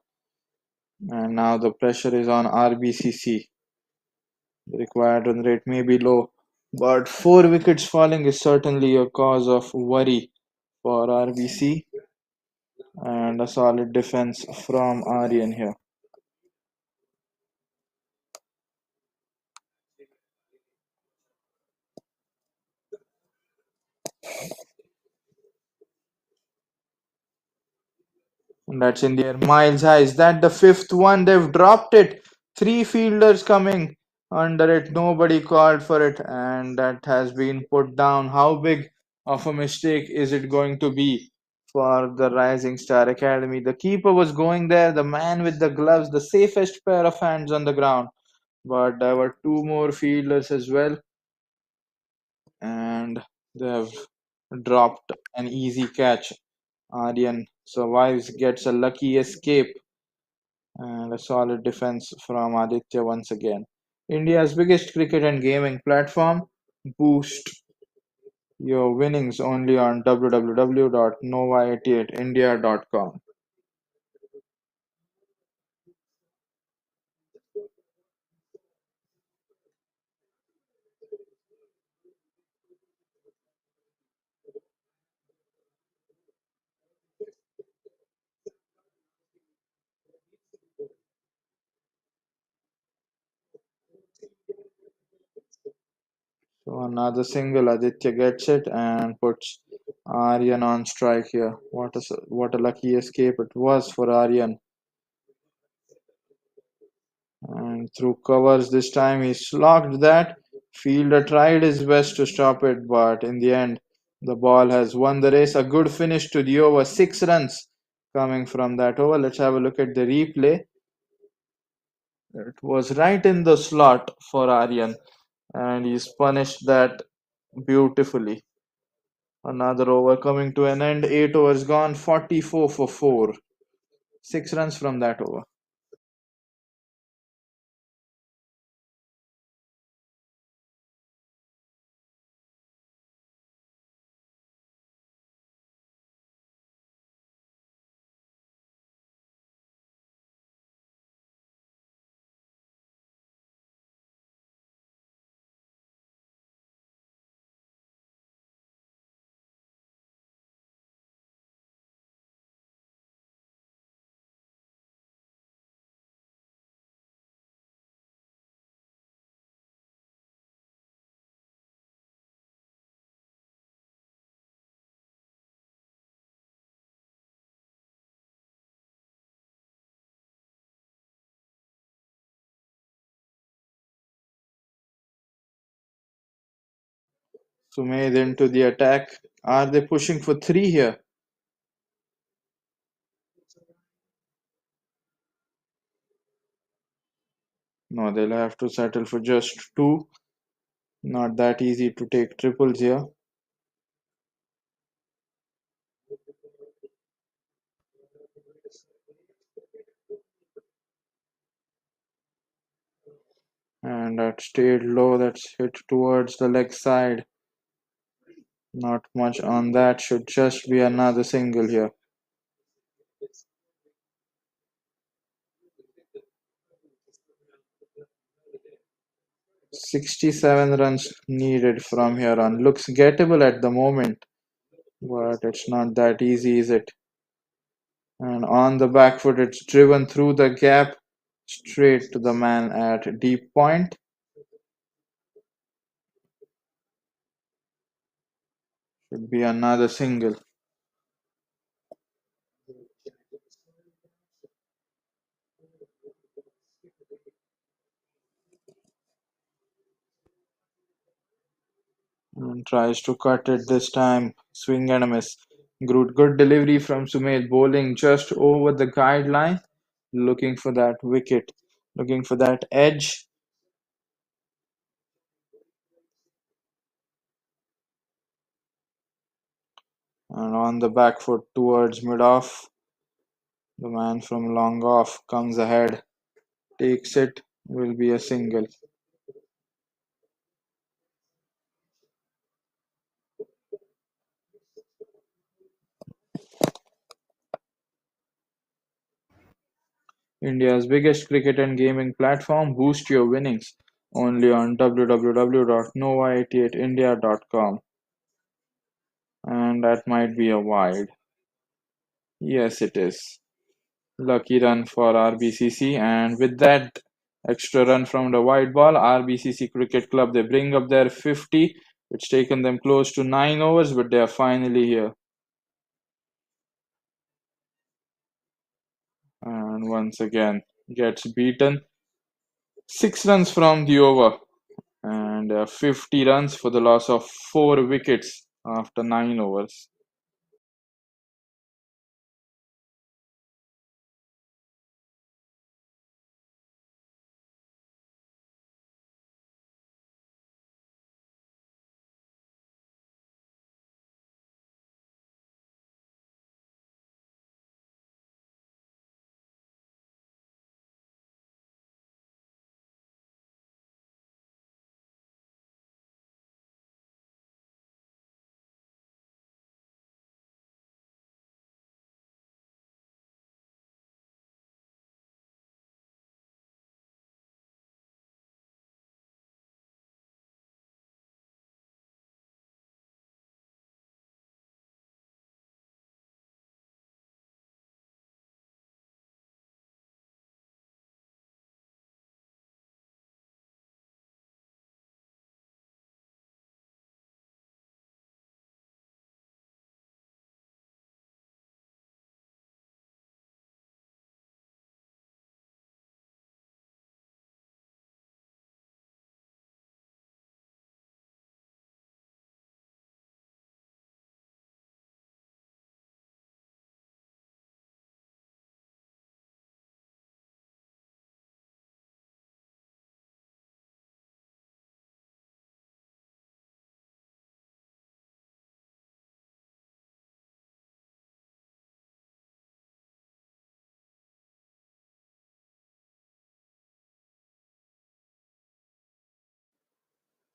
and now the pressure is on RBCC. The required run rate may be low, but 4 wickets falling is certainly a cause of worry for RBC, and a solid defense from Aryan here. And that's in the air, miles high. Is that the 5th one? They've dropped it. 3 fielders coming under it. Nobody called for it, and that has been put down. How big of a mistake is it going to be for the Rising Star Academy? The keeper was going there, the man with the gloves, the safest pair of hands on the ground. But there were 2 more fielders as well, and they have dropped an easy catch. Aryan survives, gets a lucky escape, and a solid defense from Aditya once again. India's biggest cricket and gaming platform. Boost your winnings only on www.nova88india.com. So another single, Aditya gets it and puts Aryan on strike here. What a lucky escape it was for Aryan. And through covers this time he slogged that. Fielder tried his best to stop it, but in the end the ball has won the race. A good finish to the over. 6 runs coming from that over. Let's have a look at the replay. It was right in the slot for Aryan, and he's punished that beautifully. Another over coming to an end. 8 overs gone. 44 for 4. 6 runs from that over. Sumedh into the attack. Are they pushing for 3 here? No, they'll have to settle for just 2. Not that easy to take triples here. And that stayed low. That's hit towards the leg side. Not much on that. Should just be another single here. 67 runs needed from here on. Looks gettable at the moment, but it's not that easy, is it? And on the back foot, it's driven through the gap straight to the man at deep point. Should be another single. And tries to cut it this time. Swing and a miss. Good delivery from Sumit, bowling just over the guideline. Looking for that wicket. Looking for that edge. And on the back foot towards mid off. The man from long off comes ahead. Takes it. Will be a single. India's biggest cricket and gaming platform. Boost your winnings. Only on www.nova88india.com. And that might be a wide. Yes, it is. Lucky run for RBCC, and with that extra run from the white ball, RBCC Cricket Club they bring up their 50. It's taken them close to 9 overs, but they are finally here. And once again gets beaten. 6 runs from the over, and 50 runs for the loss of 4 wickets after 9 overs.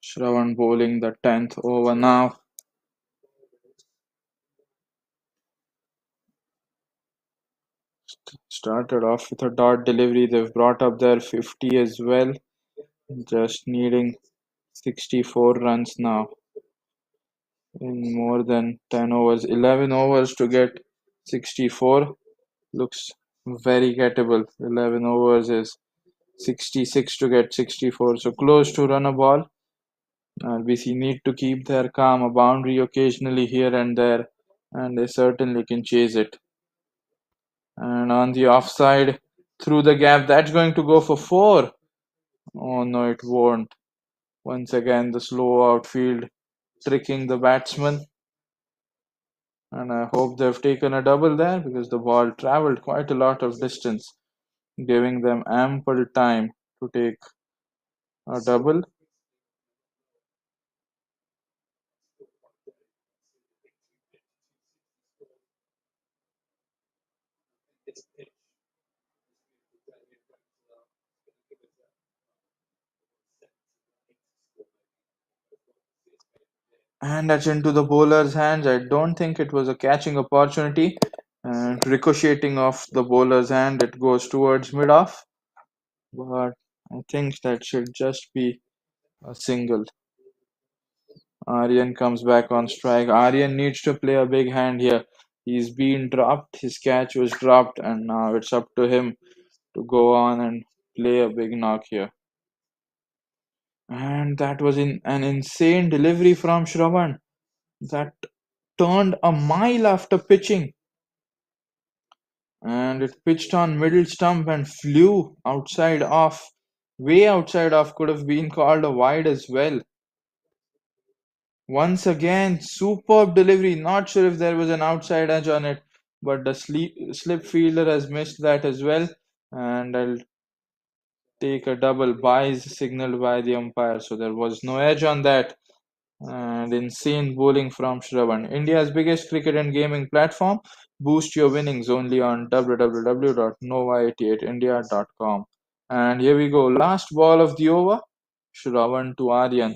Shravan bowling the 10th over now. Started off with a dot delivery. They've brought up their 50 as well. Just needing 64 runs now in more than 10 overs. 11 overs to get 64 looks very gettable. 11 overs is 66 to get 64, so close to run a ball. RBC need to keep their calm, a boundary occasionally here and there, and they certainly can chase it. And on the offside, through the gap, that's going to go for 4. Oh no, it won't. Once again, the slow outfield tricking the batsman. And I hope they've taken a double there because the ball traveled quite a lot of distance, giving them ample time to take a double. And that's into the bowler's hands. I don't think it was a catching opportunity. And ricocheting off the bowler's hand, it goes towards mid off. But I think that should just be a single. Aryan comes back on strike. Aryan needs to play a big hand here. He's been dropped. His catch was dropped, and now it's up to him to go on and play a big knock here. And that was an insane delivery from Shravan that turned a mile after pitching. And it pitched on middle stump and flew outside off. Way outside off, could have been called a wide as well. Once again, superb delivery. Not sure if there was an outside edge on it, but the slip fielder has missed that as well. And I'll take a double buys signaled by the umpire. So there was no edge on that. And insane bowling from Shravan. India's biggest cricket and gaming platform. Boost your winnings only on www.nova88india.com. And here we go. Last ball of the over. Shravan to Aryan.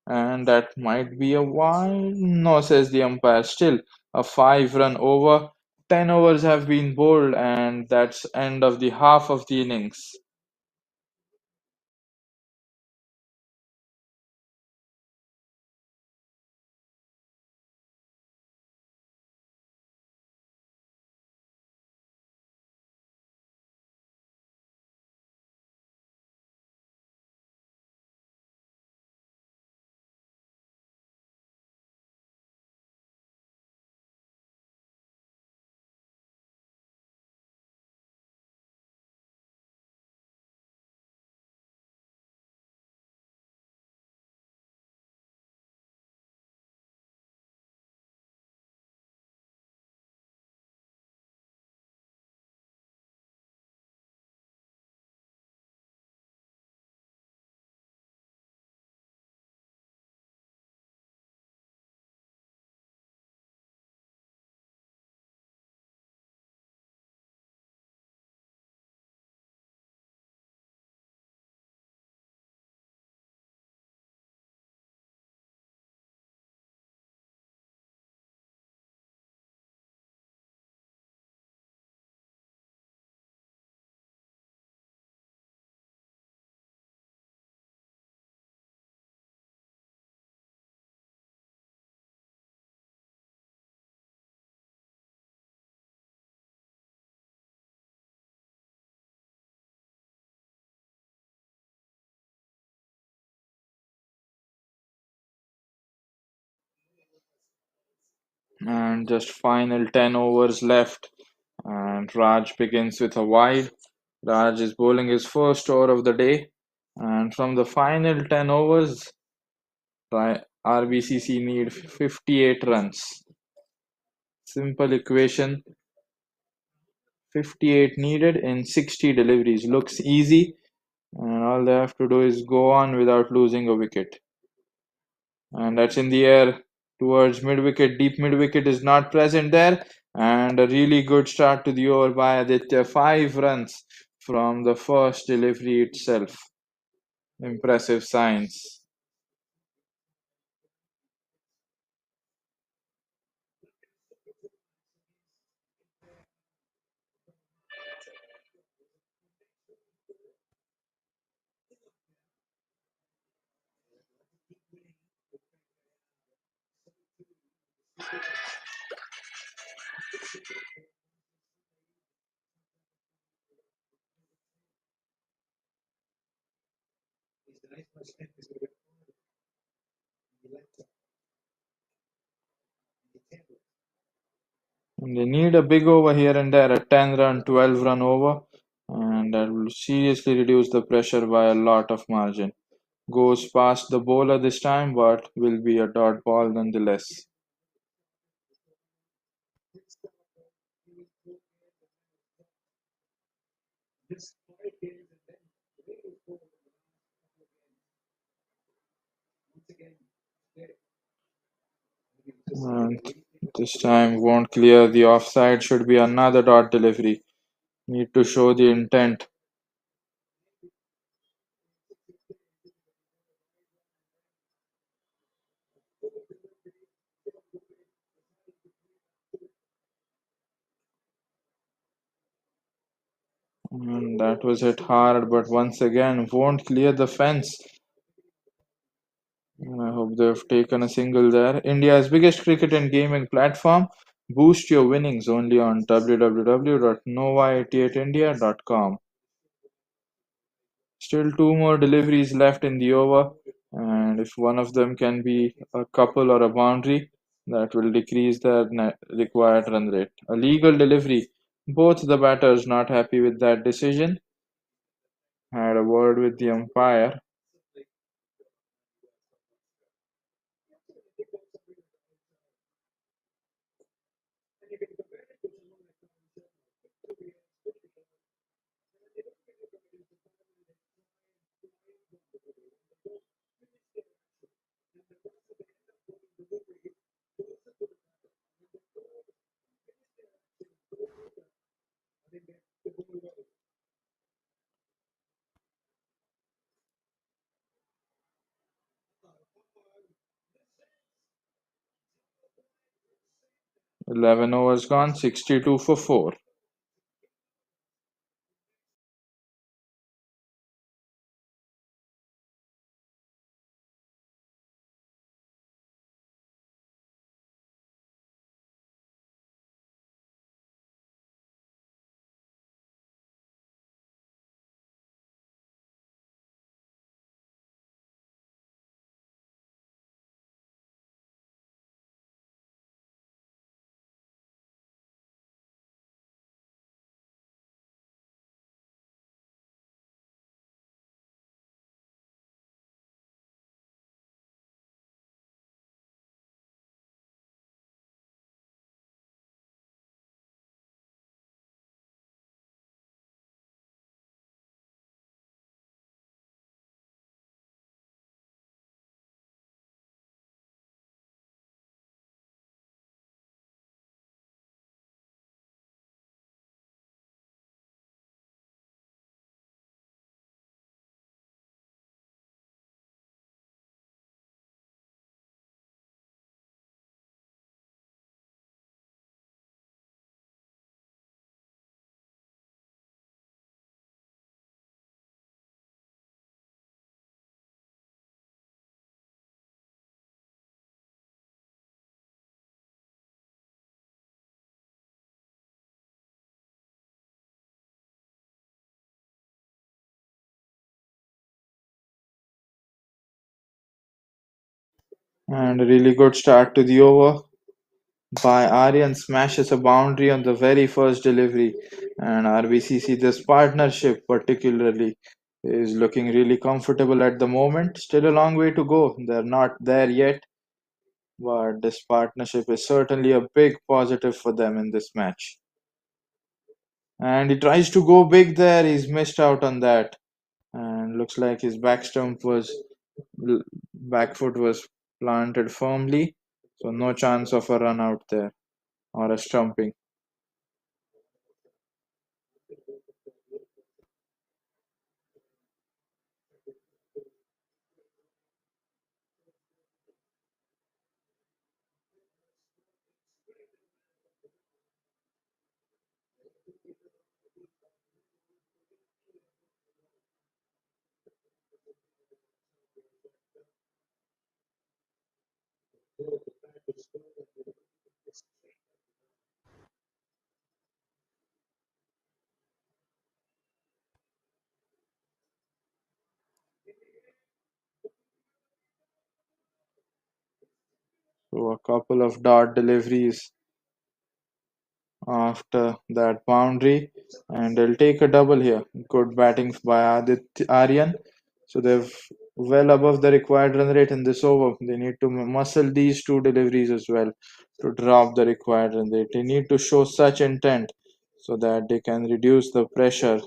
And that might be a wide. No, says the umpire. Still a 5-run over. 10 overs have been bowled, and that's end of the half of the innings. And just final 10 overs left. And Raj begins with a wide. Raj is bowling his first over of the day. And from the final 10 overs, RBCC need 58 runs. Simple equation, 58 needed in 60 deliveries. Looks easy, and all they have to do is go on without losing a wicket. And that's in the air towards mid wicket. Deep mid wicket is not present there. And a really good start to the over by Aditya. 5 runs from the first delivery itself. Impressive signs. And they need a big over here and there, a 10 run, 12 run over. And that will seriously reduce the pressure by a lot of margin. Goes past the bowler this time, but will be a dot ball nonetheless. And this time won't clear the offside, should be another dot delivery. Need to show the intent. And that was hit hard, but once again won't clear the fence. I hope they've taken a single there. India's biggest cricket and gaming platform. Boost your winnings only on www.nova88india.com. Still two more deliveries left in the over, and if one of them can be a couple or a boundary, that will decrease the required run rate. A legal delivery. Both the batters not happy with that decision. Had a word with the umpire. 11 overs gone, 62 for 4. And a really good start to the over by Aryan smashes a boundary on the very first delivery. And RBCC, this partnership particularly, is looking really comfortable at the moment. Still a long way to go. They're not there yet, but this partnership is certainly a big positive for them in this match. And he tries to go big there. He's missed out on that. And looks like his back foot was planted firmly. So no chance of a run out there or a stumping. So a couple of dart deliveries after that boundary, and they'll take a double here. Good batting by Aryan. So they've well above the required run rate in this over. They need to muscle these two deliveries as well to drop the required run rate. They need to show such intent so that they can reduce the pressure.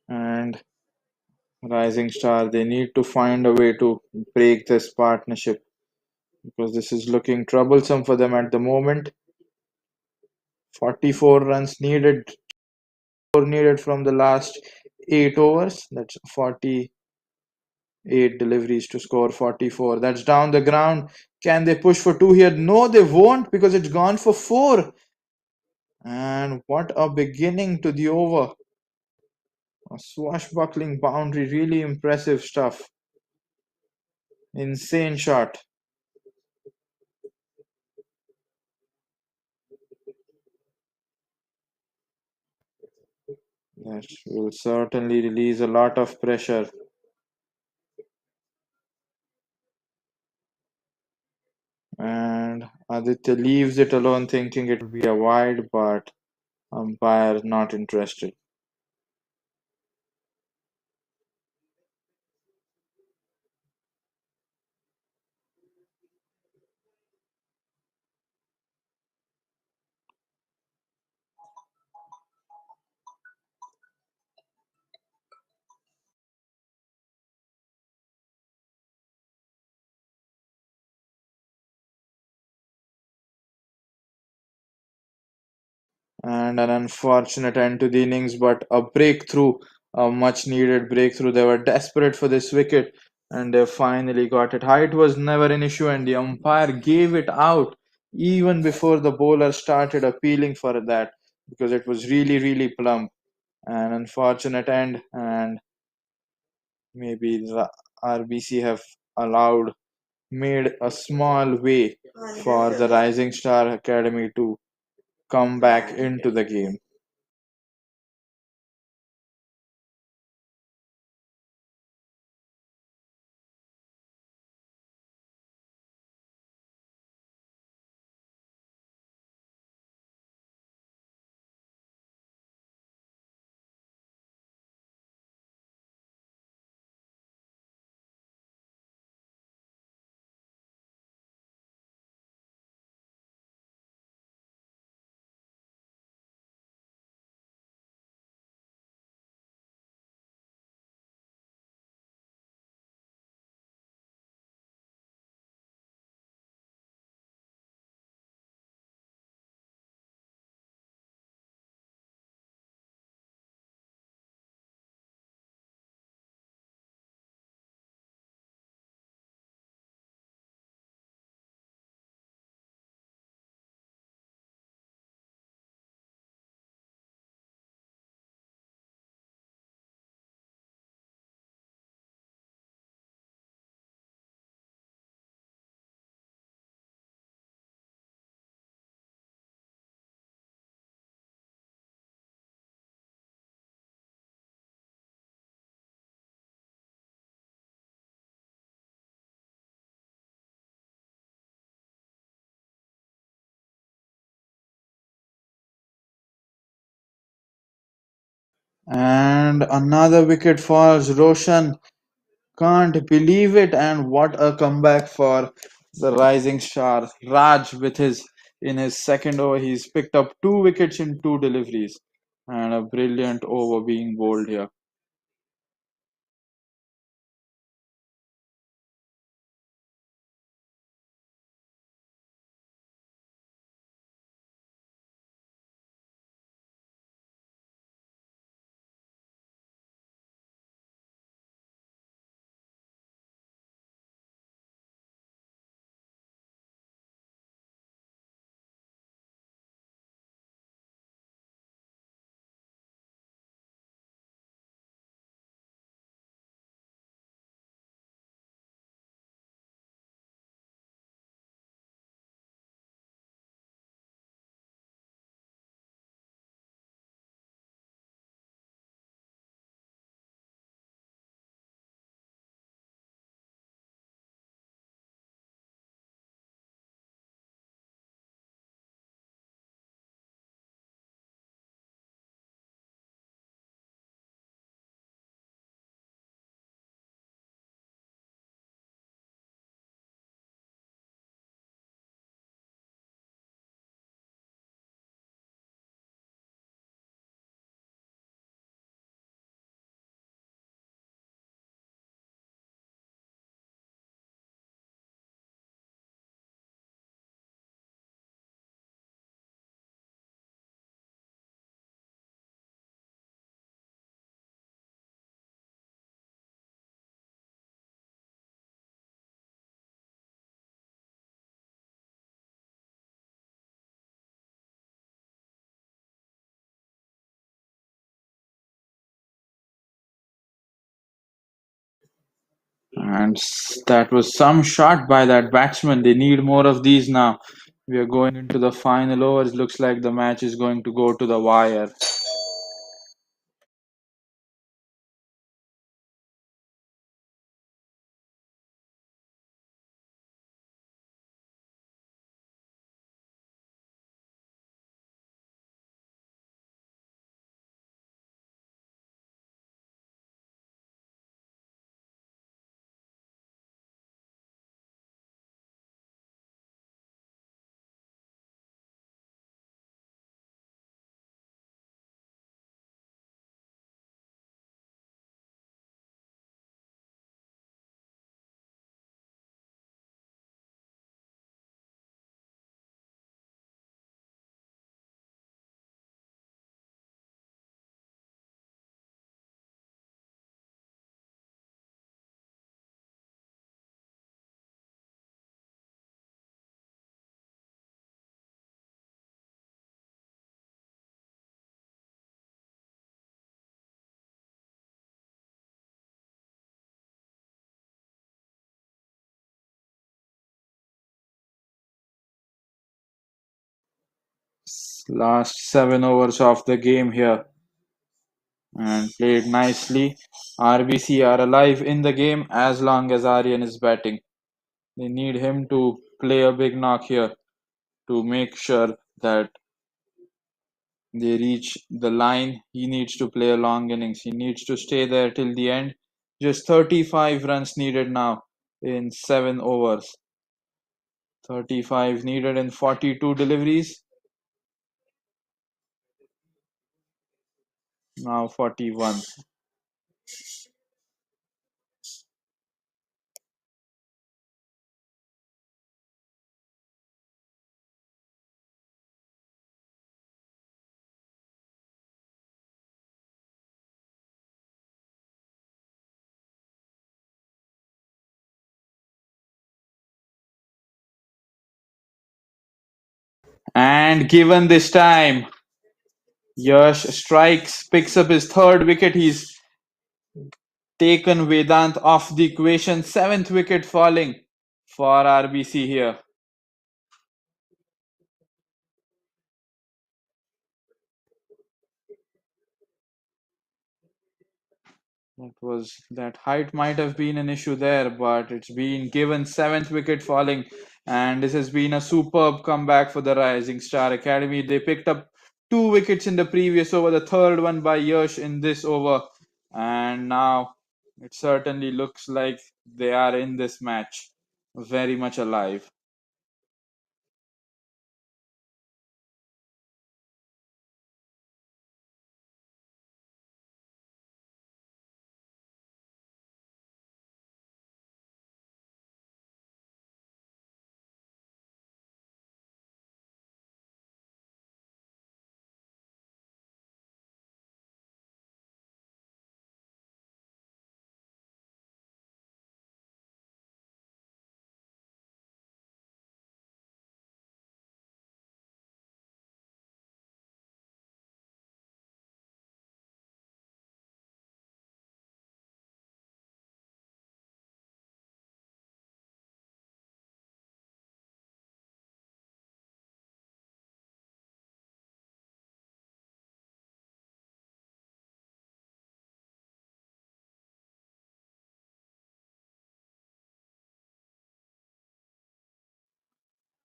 And Rising Star, they need to find a way to break this partnership because this is looking troublesome for them at the moment. 44 runs needed, from the last 8 overs. That's 48 deliveries to score 44. That's down the ground. Can they push for two here? No, they won't because it's gone for four. And what a beginning to the over. A swashbuckling boundary, really impressive stuff. Insane shot. That will certainly release a lot of pressure. And Aditya leaves it alone, thinking it will be a wide, but umpire not interested. And an unfortunate end to the innings, but a breakthrough, a much needed breakthrough. They were desperate for this wicket and they finally got it. Height was never an issue, and the umpire gave it out even before the bowler started appealing for that because it was really, really plump. An unfortunate end, and maybe the RBC have allowed, made a small way for the Rising Star Academy to come back into the game. And another wicket falls. Roshan can't believe it, and what a comeback for the rising star. Raj with his in his second over, he's picked up 2 wickets in 2 deliveries, and a brilliant over being bowled here. And that was some shot by that batsman. They need more of these now. We are going into the final overs. Looks like the match is going to go to the wire. Last 7 overs of the game here and played nicely. RBC are alive in the game as long as Aryan is batting. They need him to play a big knock here to make sure that they reach the line. He needs to play a long innings. He needs to stay there till the end. Just 35 runs needed now in 7 overs. 35 needed in 42 deliveries. Now 41. And given this time, Yash strikes, picks up his third wicket. He's taken Vedant off the equation. Seventh wicket falling for RBC here. That height might have been an issue there, but it's been given. Seventh wicket falling, and this has been a superb comeback for the Rising Star Academy. They picked up two wickets in the previous over, the third one by Yash in this over, and now it certainly looks like they are in this match very much alive.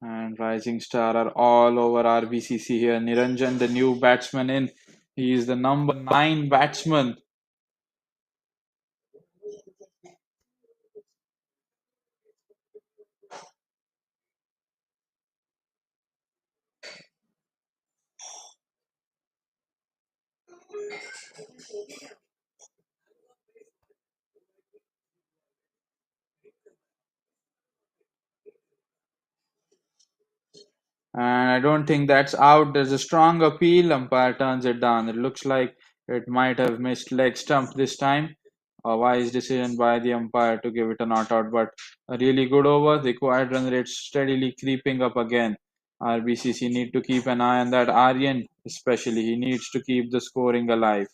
And Rising Star are all over RBCC here. Niranjan, the new batsman in. He is the number 9 batsman. And I don't think that's out. There's a strong appeal. Umpire turns it down. It looks like it might have missed leg stump this time. A wise decision by the umpire to give it a not out, but a really good over. The required run rate steadily creeping up again. RBCC need to keep an eye on that. Aryan, especially, he needs to keep the scoring alive.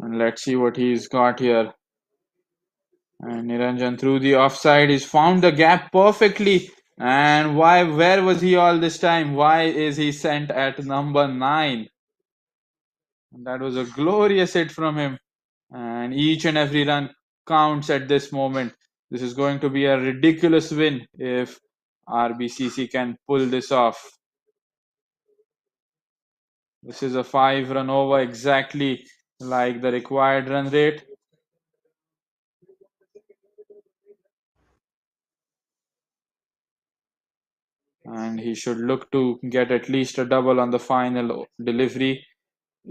And let's see what he's got here. And Niranjan through the offside. He's found the gap perfectly. And why? Where was he all this time? Why is he sent at number 9? And that was a glorious hit from him. And each and every run counts at this moment. This is going to be a ridiculous win if RBCC can pull this off. This is a 5-run over, exactly like the required run rate. And he should look to get at least a double on the final delivery.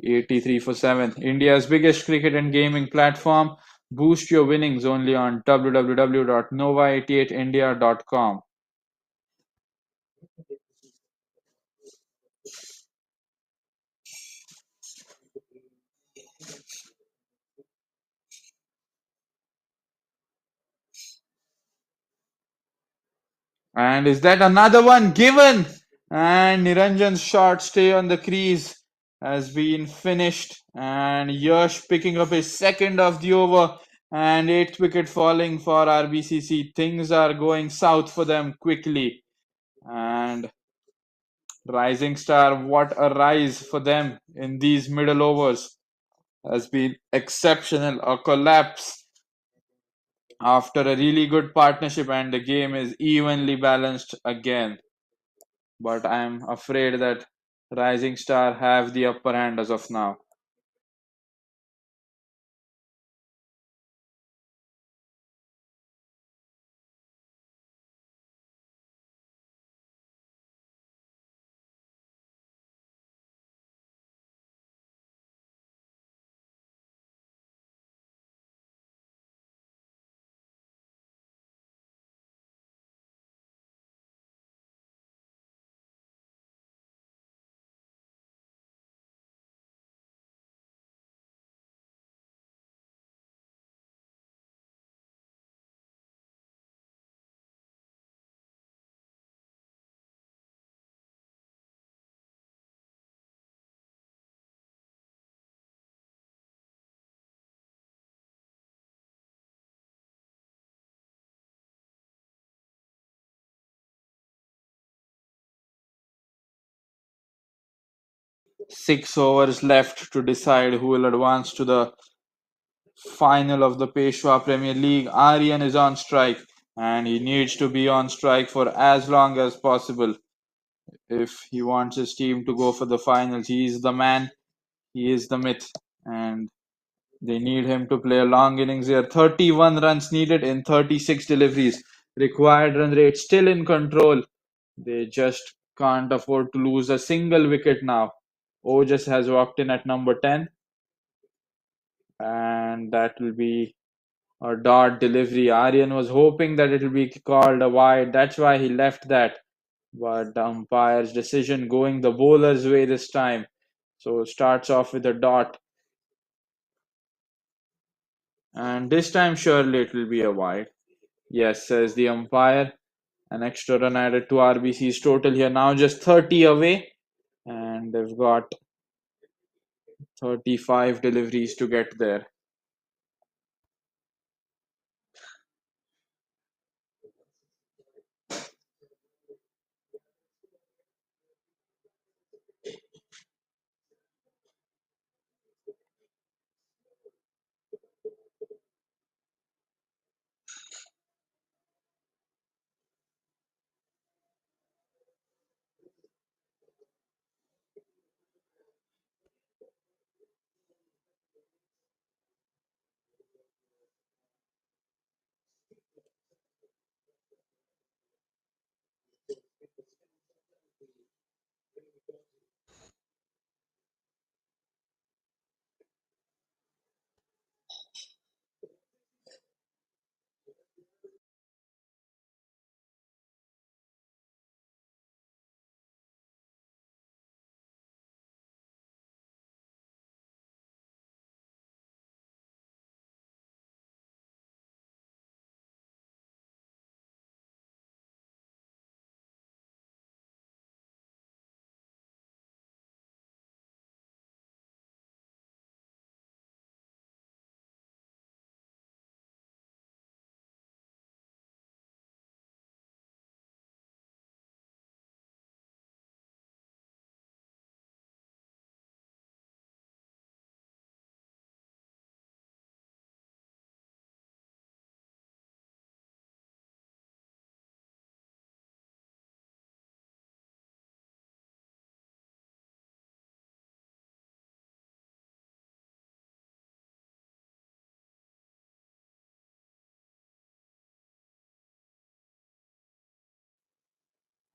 83 for 7. India's biggest cricket and gaming platform. Boost your winnings only on www.nova88india.com. And is that another one given? And Niranjan's shot stay on the crease has been finished. And Yash picking up his second of the over. And eighth wicket falling for RBCC. Things are going south for them quickly. And Rising Star, what a rise for them in these middle overs. Has been exceptional. A collapse after a really good partnership, and the game is evenly balanced again. But I'm afraid that Rising Star have the upper hand as of now. 6 overs left to decide who will advance to the final of the Peshwa Premier League. Aryan is on strike and he needs to be on strike for as long as possible if he wants his team to go for the finals. He is the man, he is the myth, and they need him to play a long innings here. 31 runs needed in 36 deliveries. Required run rate still in control. They just can't afford to lose a single wicket now. Ojas has walked in at number 10, and that will be a dot delivery. Aryan was hoping that it will be called a wide. That's why he left that. But the umpire's decision going the bowler's way this time. So starts off with a dot. And this time surely it will be a wide. Yes, says the umpire. An extra run added to RBC's total here. Now just 30 away. And they've got 35 deliveries to get there.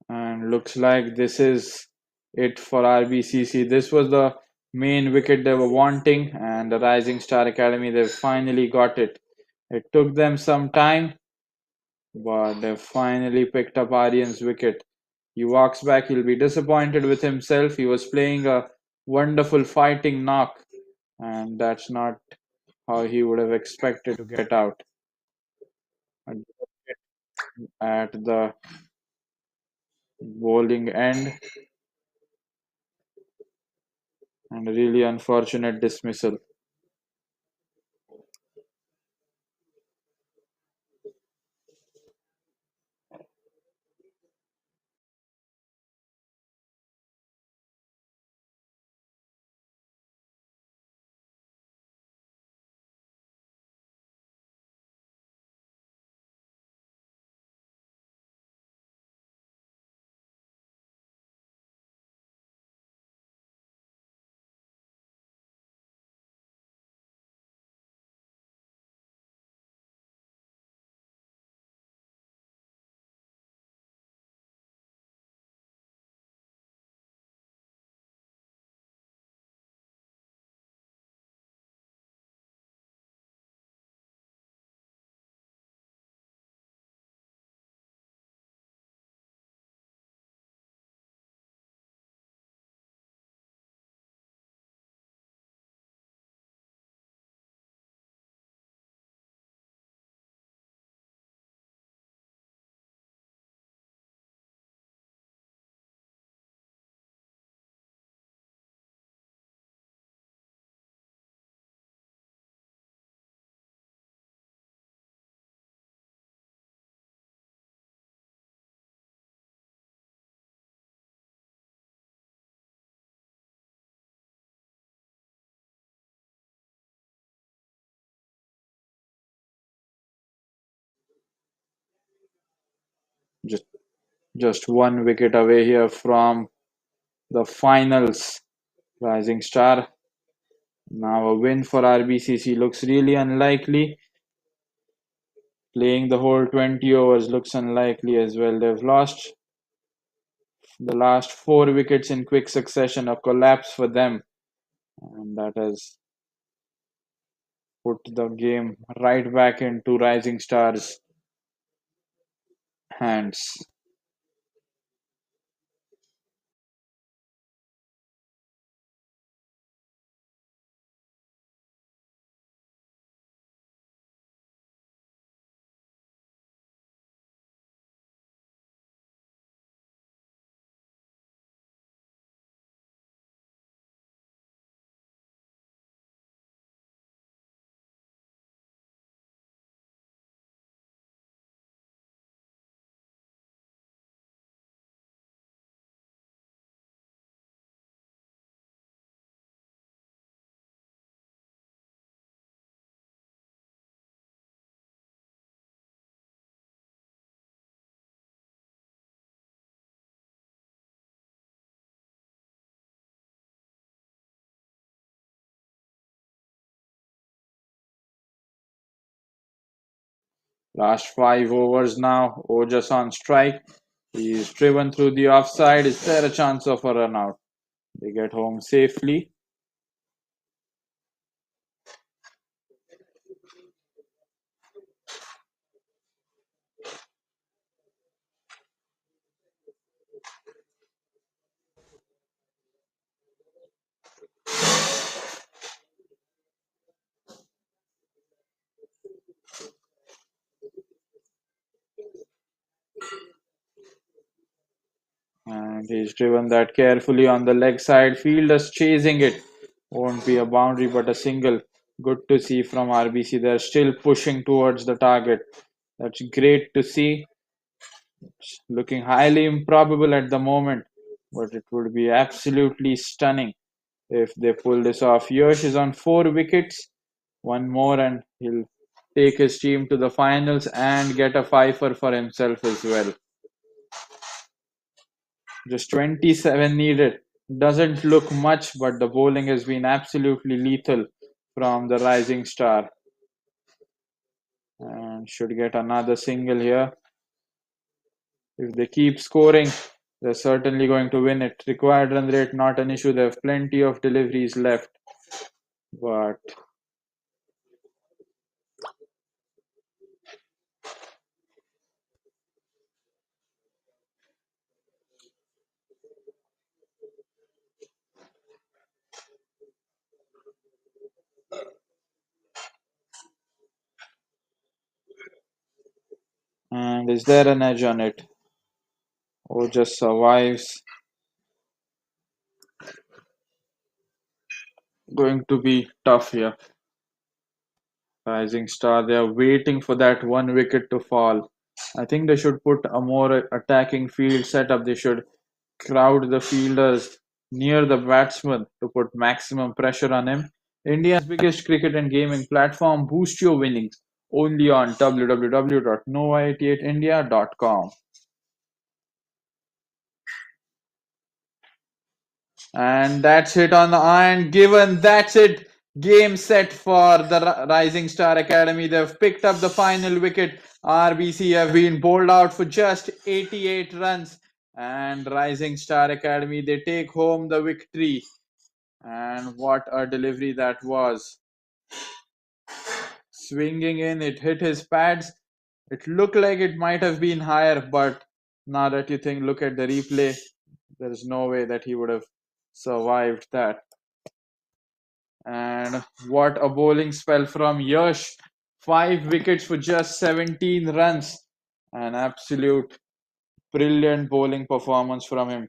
And looks like this is it for RBCC. This was the main wicket they were wanting, and the Rising Star Academy, they finally got it. It took them some time, but they finally picked up Aryan's wicket. He walks back, he'll be disappointed with himself. He was playing a wonderful fighting knock, and that's not how he would have expected to get out at the bowling end, and a really unfortunate dismissal. Just one wicket away here from the finals. Rising Star. Now a win for RBCC looks really unlikely. Playing the whole 20 overs looks unlikely as well. They've lost the last four wickets in quick succession, a collapse for them. And that has put the game right back into Rising Stars' hands. Last 5 overs now. Ojas on strike. He's driven through the offside. Is there a chance of a run out? They get home safely. And he's driven that carefully on the leg side. Fielders chasing it. Won't be a boundary but a single. Good to see from RBC. They're still pushing towards the target. That's great to see. It's looking highly improbable at the moment, but it would be absolutely stunning if they pull this off. Yash is on 4 wickets. One more and he'll take his team to the finals and get a fifer for himself as well. Just 27 needed. Doesn't look much, but the bowling has been absolutely lethal from the Rising Star. And should get another single here. If they keep scoring, they're certainly going to win it. Required run rate, not an issue. They have plenty of deliveries left. But and is there an edge on it? Or just survives? Going to be tough here. Rising Star, they are waiting for that one wicket to fall. I think they should put a more attacking field setup. They should crowd the fielders near the batsman to put maximum pressure on him. India's biggest cricket and gaming platform. Boost your winnings only on www.nova88india.com. And that's it on the iron. Given that's it. Game set for the Rising Star Academy. They've picked up the final wicket. RBC have been bowled out for just 88 runs. And Rising Star Academy, they take home the victory. And what a delivery that was. Swinging in, it hit his pads. It looked like it might have been higher, but now that you look at the replay, there's no way that he would have survived that. And what a bowling spell from Yash. 5 wickets for just 17 runs. An absolute brilliant bowling performance from him.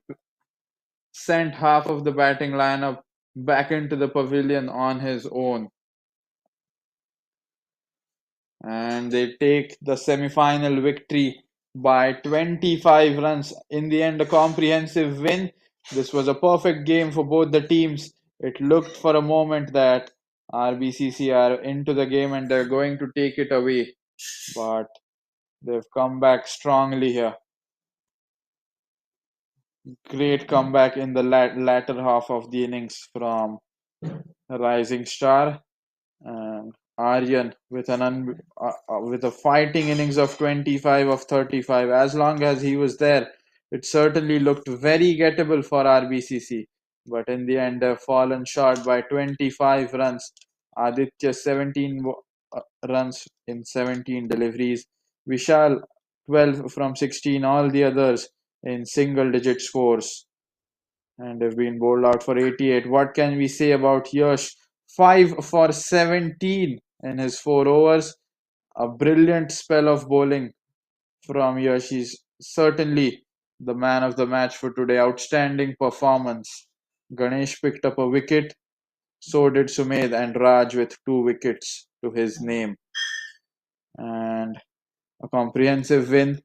Sent half of the batting lineup back into the pavilion on his own. And they take the semi-final victory by 25 runs. In the end, a comprehensive win. This was a perfect game for both the teams. It looked for a moment that RBCC are into the game and they're going to take it away, but they've come back strongly here. Great comeback in the latter half of the innings from Rising Star. And Aryan with with a fighting innings of 25 of 35. As long as he was there, it certainly looked very gettable for RBCC. But in the end, they've fallen short by 25 runs. Aditya 17 runs in 17 deliveries. Vishal 12 from 16. All the others in single digit scores and have been bowled out for 88. What can we say about Yash? 5 for 17 in his 4 overs. A brilliant spell of bowling from Yash. He's certainly the man of the match for today. Outstanding performance. Ganesh picked up a wicket. So did Sumedh and Raj with 2 wickets to his name. And a comprehensive win.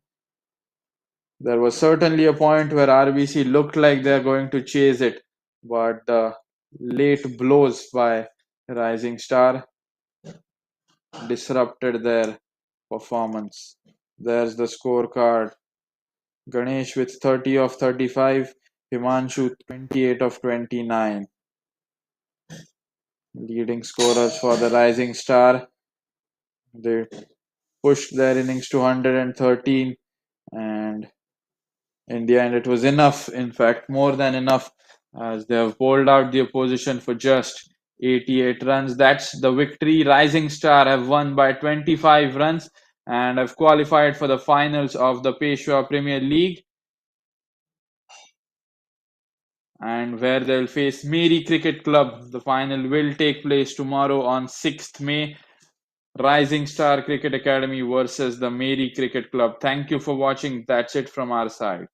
There was certainly a point where RBC looked like they're going to chase it, but the late blows by Rising Star disrupted their performance. There's the scorecard. Ganesh with 30 of 35, Himanshu 28 of 29. Leading scorers for the Rising Star. They pushed their innings to 113, and in the end, it was enough, in fact, more than enough, as they have bowled out the opposition for just 88 runs. That's the victory. Rising Star have won by 25 runs and have qualified for the finals of the Peshwa Premier League, and where they'll face Meri Cricket Club. The final will take place tomorrow on 6th May. Rising Star Cricket Academy versus the Meri Cricket Club. Thank you for watching. That's it from our side.